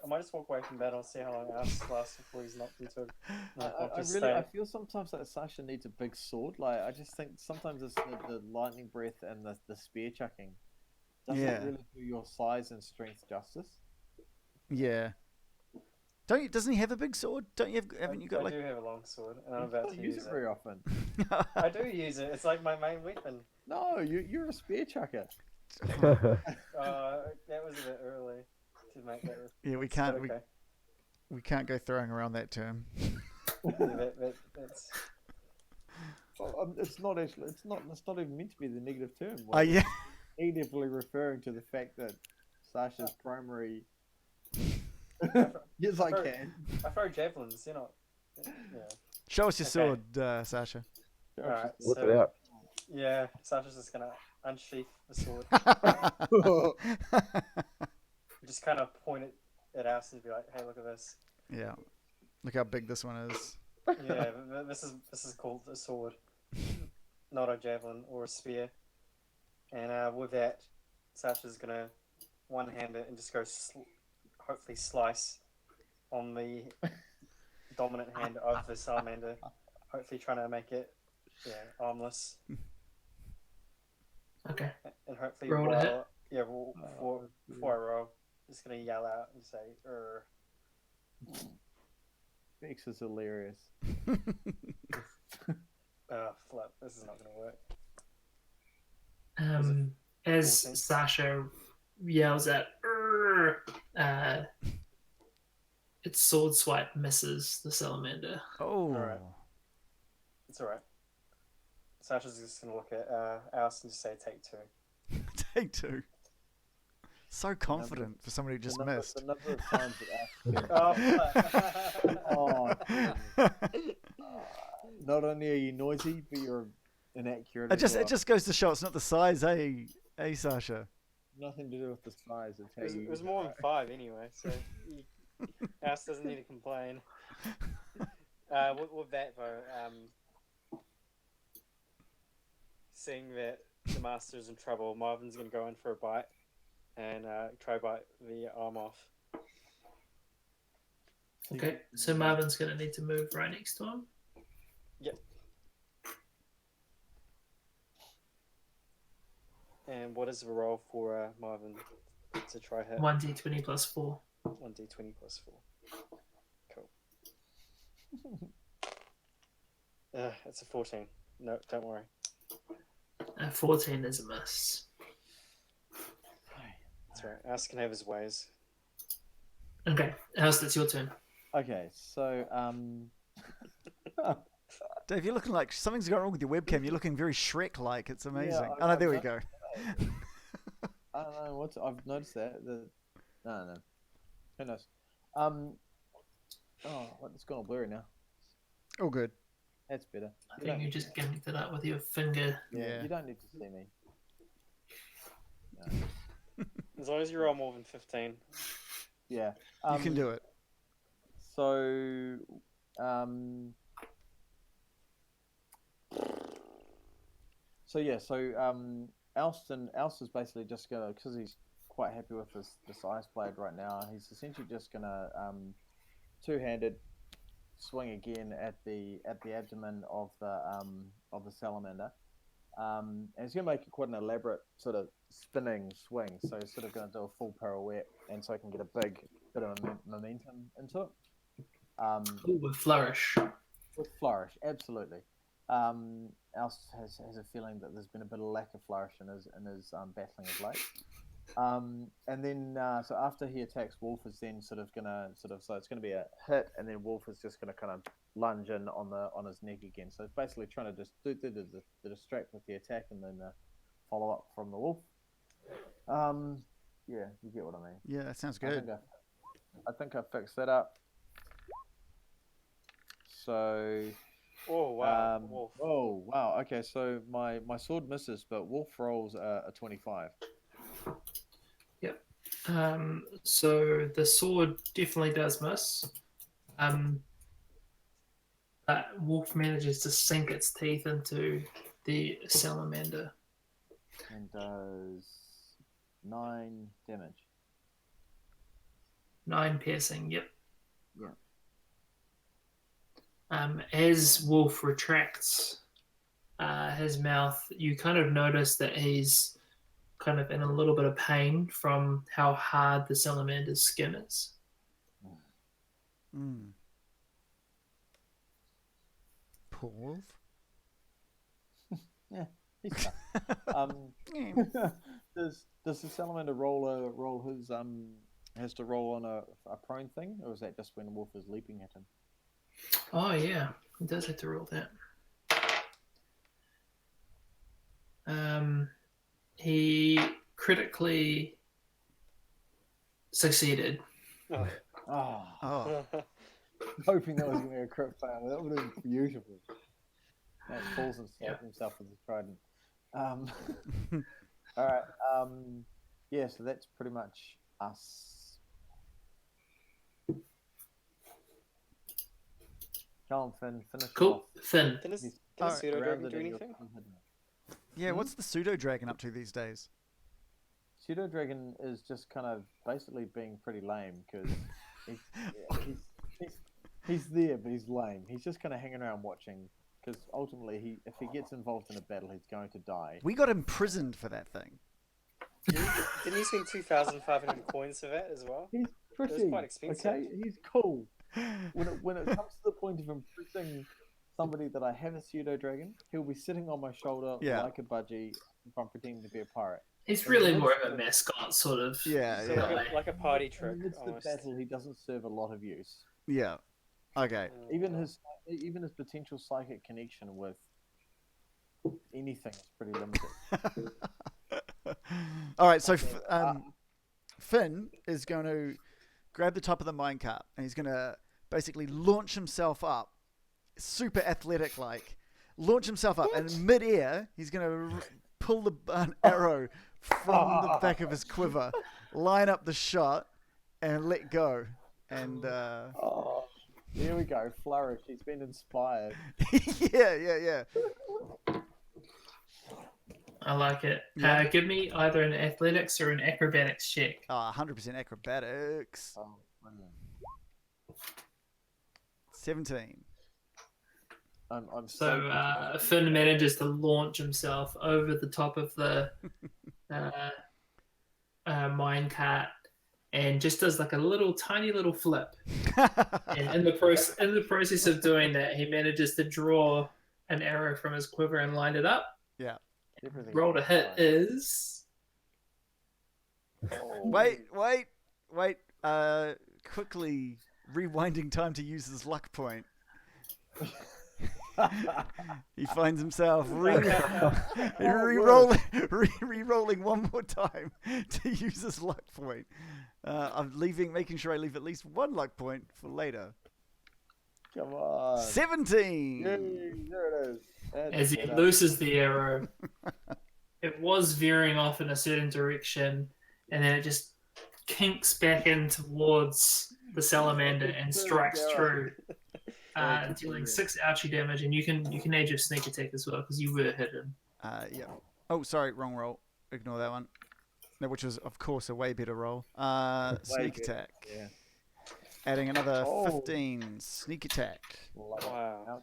might just walk away from battle and see how long ours lasts before he's knocked into. I feel sometimes that Sasha needs a big sword. Like I just think sometimes it's the lightning breath and the spear chucking doesn't really do your size and strength justice. Yeah. Doesn't he have a big sword? Haven't you got I like? do have a long sword, and I'm about to use use it very often. I do use it. It's like my main weapon. No, you're a spear chucker. That was a bit early. to make that. Yeah, we that's can't. Okay. We can't go throwing around that term. Yeah, that's Well, it's not actually. It's not. It's not even meant to be the negative term. Oh yeah. Negatively referring to the fact that Sasha's primary. Yes, I throw- can. I throw javelins. You're not. Yeah. Show us your Okay. sword, Sasha. Alright, Whip so it out. yeah, Sasha's just gonna unsheath the sword. Just kind of point it at us and be like, "Hey, look at this." Yeah. Look how big this one is. Yeah, this is called a sword, not a javelin or a spear. And with that, Sasha's gonna one-hand it and just go hopefully slice on the dominant hand of the salamander. Hopefully, trying to make it armless. Okay. And hopefully, Roll to hit. before I roll, just gonna yell out and say, "Er." Bex is hilarious. Flip, this is not gonna work. As 14? Sasha yells at its sword swipe misses the salamander. Oh. Alright. It's alright. Sasha's just gonna look at Alice and just say, "Take two." Take two. So confident for somebody who just missed. The number of times that not only are you noisy, but you're inaccurate. It just goes to show it's not the size, Sasha. Nothing to do with the size. It's how It was more than 5 anyway, so Alice doesn't need to complain. With that though, seeing that the master's in trouble, Marvin's gonna go in for a bite and try bite the arm off. Okay, so Marvin's going to need to move right next to him. Yep. And what is the roll for Marvin to try hit? 1d20 plus 4. 1d20 plus 4. Cool. It's a 14. No, don't worry. 14 is a miss. That's right. Alice can have his ways. Okay, Alice, it's your turn. Okay, so Dave, you're looking like something's going wrong with your webcam. You're looking very Shrek-like. It's amazing. Yeah, Oh no, there we go. I don't know what's. I've noticed that. No. Who knows? It's gone all blurry now. Oh, good. That's better. I think you just gimped it up with your finger. Yeah. You don't need to see me. No. As long as you roll more than 15. Yeah. You can do it. So, Alst is basically just gonna, because he's quite happy with this ice blade right now. He's essentially just gonna two-handed swing again at the abdomen of the salamander. And he's going to make quite an elaborate sort of spinning swing. So he's sort of going to do a full pirouette, and so I can get a big bit of momentum into it. With flourish. With flourish, absolutely. Alst has a feeling that there's been a bit of lack of flourish in his battling of late. And then so after he attacks, Wolf is then so it's going to be a hit, and then Wolf is just going to kind of lunge in on his neck again. So it's basically trying to just do the distract with the attack, and then follow up from the Wolf. Yeah, you get what I mean. Yeah, that sounds good. I think I fixed that up. So. Oh wow! Wolf. Oh wow! Okay, so my sword misses, but Wolf rolls a 25. Yep. So the sword definitely does miss. But Wolf manages to sink its teeth into the salamander. And does 9 damage. 9 piercing, yep. Yeah. As Wolf retracts his mouth, you kind of notice that he's kind of in a little bit of pain from how hard the salamander's skin is. Mm. Poor Wolf. Yeah, he's tough. Does the salamander roll his has to roll on a prone thing, or is that just when Wolf is leaping at him? Oh yeah, he does have to roll that. He critically succeeded. Oh. Oh, Oh, hoping that was going to be a crit fail. That would have been beautiful. That falls and Yeah. slaps himself with his trident. All right. Yeah, so that's pretty much us. Come on, Finn, finish it Cool. off. Finn. Can He's a Alright. pseudo dragon surrounded do and you're anything? unhidden. yeah. What's the pseudo dragon up to these days? Pseudo Dragon is just kind of basically being pretty lame because he's there, but he's lame. He's just kind of hanging around watching because ultimately, if he gets involved in a battle, he's going to die. We got imprisoned for that thing. Didn't you spend 2,500 coins for that as well? He's pretty quite expensive. Okay, he's cool. When it comes to the point of impressing somebody that I have a pseudo dragon, he'll be sitting on my shoulder like a budgie if I'm pretending to be a pirate. He's really more of a mascot sort of. Yeah, So yeah, like a party In trick the midst of almost. battle, he doesn't serve a lot of use. yeah. Okay. Even his potential psychic connection with anything is pretty limited. All right. So Finn is going to grab the top of the minecart and he's going to basically launch himself up, super athletic like, launch himself up, and in midair he's going to pull an arrow from the back of his quiver, line up the shot, and let go. And Here we go, flourish. He's been inspired. yeah. I like it. Yeah. Give me either an athletics or an acrobatics check. 100% acrobatics. Oh, brilliant. 17. I'm So Finn manages to launch himself over the top of the minecart and just does like a tiny little flip. And in the process of doing that, he manages to draw an arrow from his quiver and line it up. Yeah. Roll to hit is. Wait. Quickly rewinding time to use his luck point. He finds himself re-rolling one more time to use his luck point. I'm making sure I leave at least one luck point for later. Come on. 17. Yay, there it is. As he looses the arrow, it was veering off in a certain direction, and then it just kinks back in towards the salamander and strikes true, dealing 6 ouchie damage. And you can add your sneak attack as well because you were hidden. Yeah. Oh, sorry, wrong roll. Ignore that one. No, which was, of course, a way better roll. Sneak attack. Yeah. Adding another 15 sneak attack. Wow.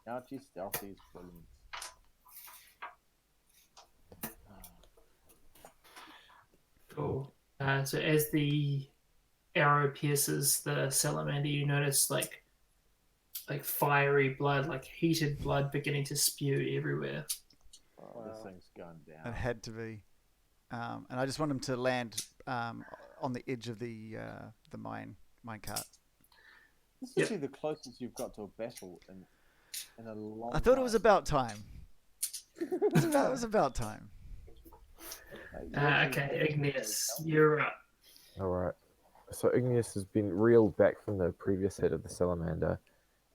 Ouchie stealthy is brilliant. Cool. So as the arrow pierces the salamander, you notice like fiery blood, like heated blood beginning to spew everywhere. Oh, this thing's gone down. It had to be. And I just want him to land on the edge of the minecart. This is actually the closest you've got to a battle in a long I thought it time. was about time. It was about time. Okay, Igneous, you're up. Alright. So Igneous has been reeled back from the previous hit of the salamander,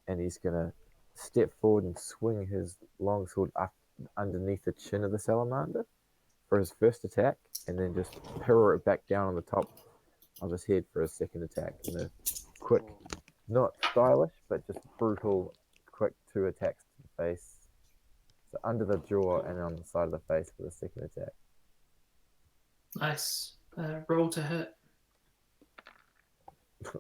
and he's going to step forward and swing his longsword up underneath the chin of the salamander for his first attack, and then just pirate it back down on the top of his head for his second attack. And a quick, not stylish, but just brutal, quick 2 attacks to the face. So under the jaw and on the side of the face for the second attack. Nice. Roll to hit.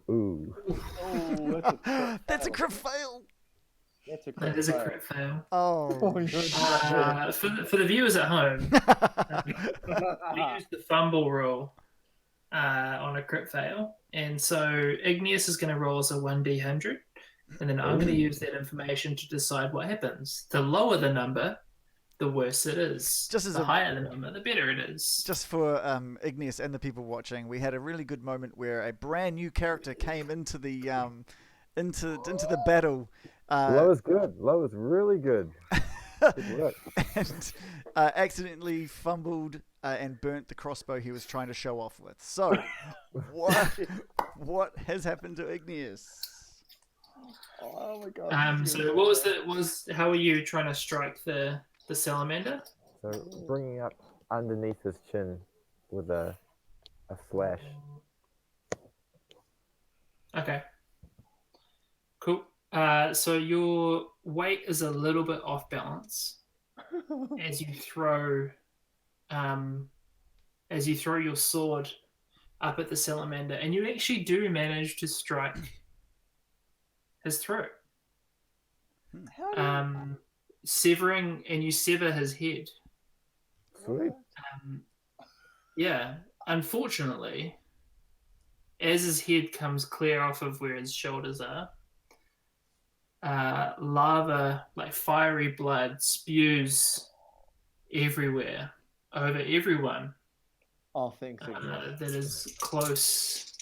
Ooh. Oh, That's a crit fail. That's a crit That is a fail. crit fail. Oh. For the viewers at home, we use the fumble roll on a crit fail. And so Igneous is going to roll as a 1d100. And then I'm going to use that information to decide what happens. The lower the number, the worse it is. Just as the a- higher the number, the better it is. Just for Igneous and the people watching, we had a really good moment where a brand new character came into the into the battle. Low is good. Low is really good. Good work. And accidentally fumbled and burnt the crossbow he was trying to show off with. So, what has happened to Igneous? Oh my god. So what was how are you trying to strike the salamander? So bringing up underneath his chin with a slash. Okay. Cool. So your weight is a little bit off balance as you throw your sword up at the salamander, and you actually do manage to strike his throat. Severing, and you sever his head. Sweet. Yeah. Unfortunately, as his head comes clear off of where his shoulders are, lava, like fiery blood, spews everywhere over everyone Oh, thanks. Igneous. that is close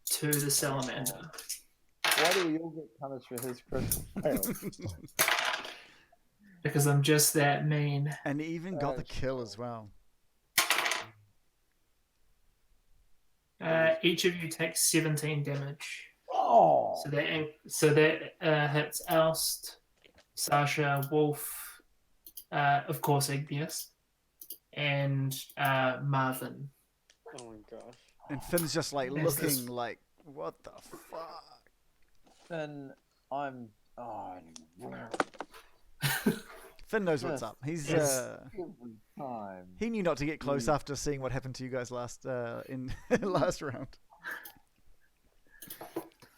to the salamander. Why do we all get punished for his critical fail? Because I'm just that mean. And he even got the kill as well. Each of you takes 17 damage. Oh. So that hits Oust, Sasha, Wolf, of course Igneous, and Marvin. Oh my gosh. And Finn's just like Yes, looking this- like, what the fuck? Then I'm. Oh, Finn knows what's up. He's every time. he knew not to get close after seeing what happened to you guys last in last round.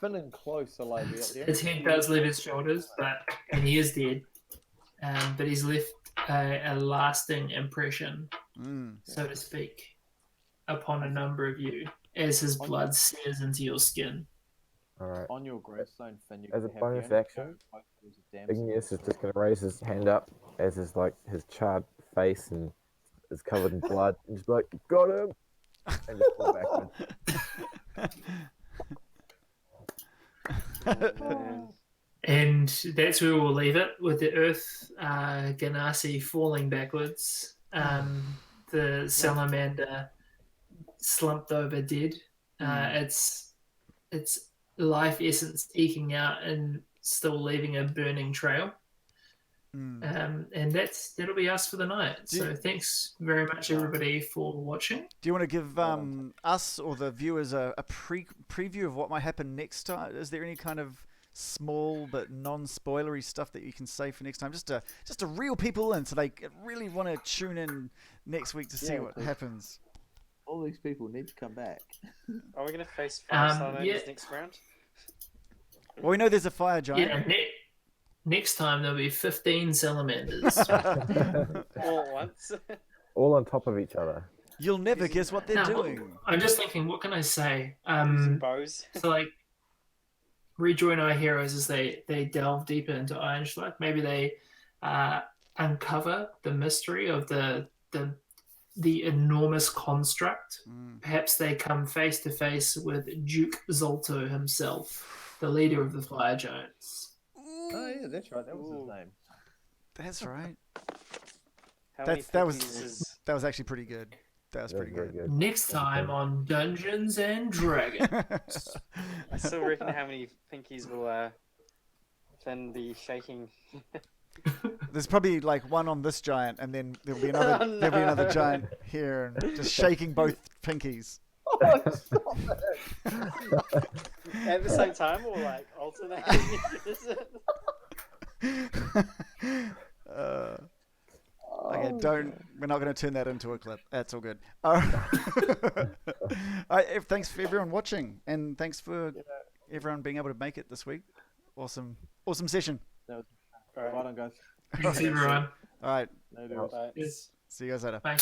Finn and close are like the His head does leave his shoulders, and he is dead. But he's left a lasting impression, so to speak, upon a number of you as his blood sears into your skin. All right. On your gravestone, Finn, you As a can have bonus the only action, close was a damsel. Igneous is just going to raise his hand up as his charred face and is covered in blood, and just be like, got him, and just fall backwards. Man. And that's where we'll leave it, with the Earth Ganassi falling backwards. The salamander slumped over dead. Its life essence eking out and still leaving a burning trail. And that'll be us for the night. So thanks very much, everybody, for watching. Do you want to give us or the viewers a preview of what might happen next time? Is there any kind of small but non-spoilery stuff that you can say for next time, just to reel people in, so they really want to tune in next week to see what happens? All these people need to come back. Are we going to face 5 salamanders yeah. next round? Well, we know there's a fire giant. Yeah, next time there'll be 15 salamanders. All at once? All on top of each other. You'll never guess what they're Now, doing. I'm just thinking, what can I say? Using bows? So, like, rejoin our heroes as they delve deeper into Ironslag. Maybe they uncover the mystery of the enormous construct. Perhaps they come face to face with Duke Zolto himself, the leader of the Fire Giants. Oh yeah, that's right. That was his name. That's right. How many That was pinkies is... that was actually pretty good. That was pretty Very good. Next time on Dungeons and Dragons. I still reckon how many pinkies will Finn be shaking. There's probably like one on this giant, and then there'll be another. Oh, no. There'll be another giant here, and just shaking both pinkies. Oh, stop it. At the same time, or like alternating? Okay, we're not going to turn that into a clip. That's all good. All right, thanks for everyone watching, and thanks for everyone being able to make it this week. Awesome session. That was... Right on, guys. Thanks, everyone. All right, No deals. Bye. Yes. see you guys later. Bye.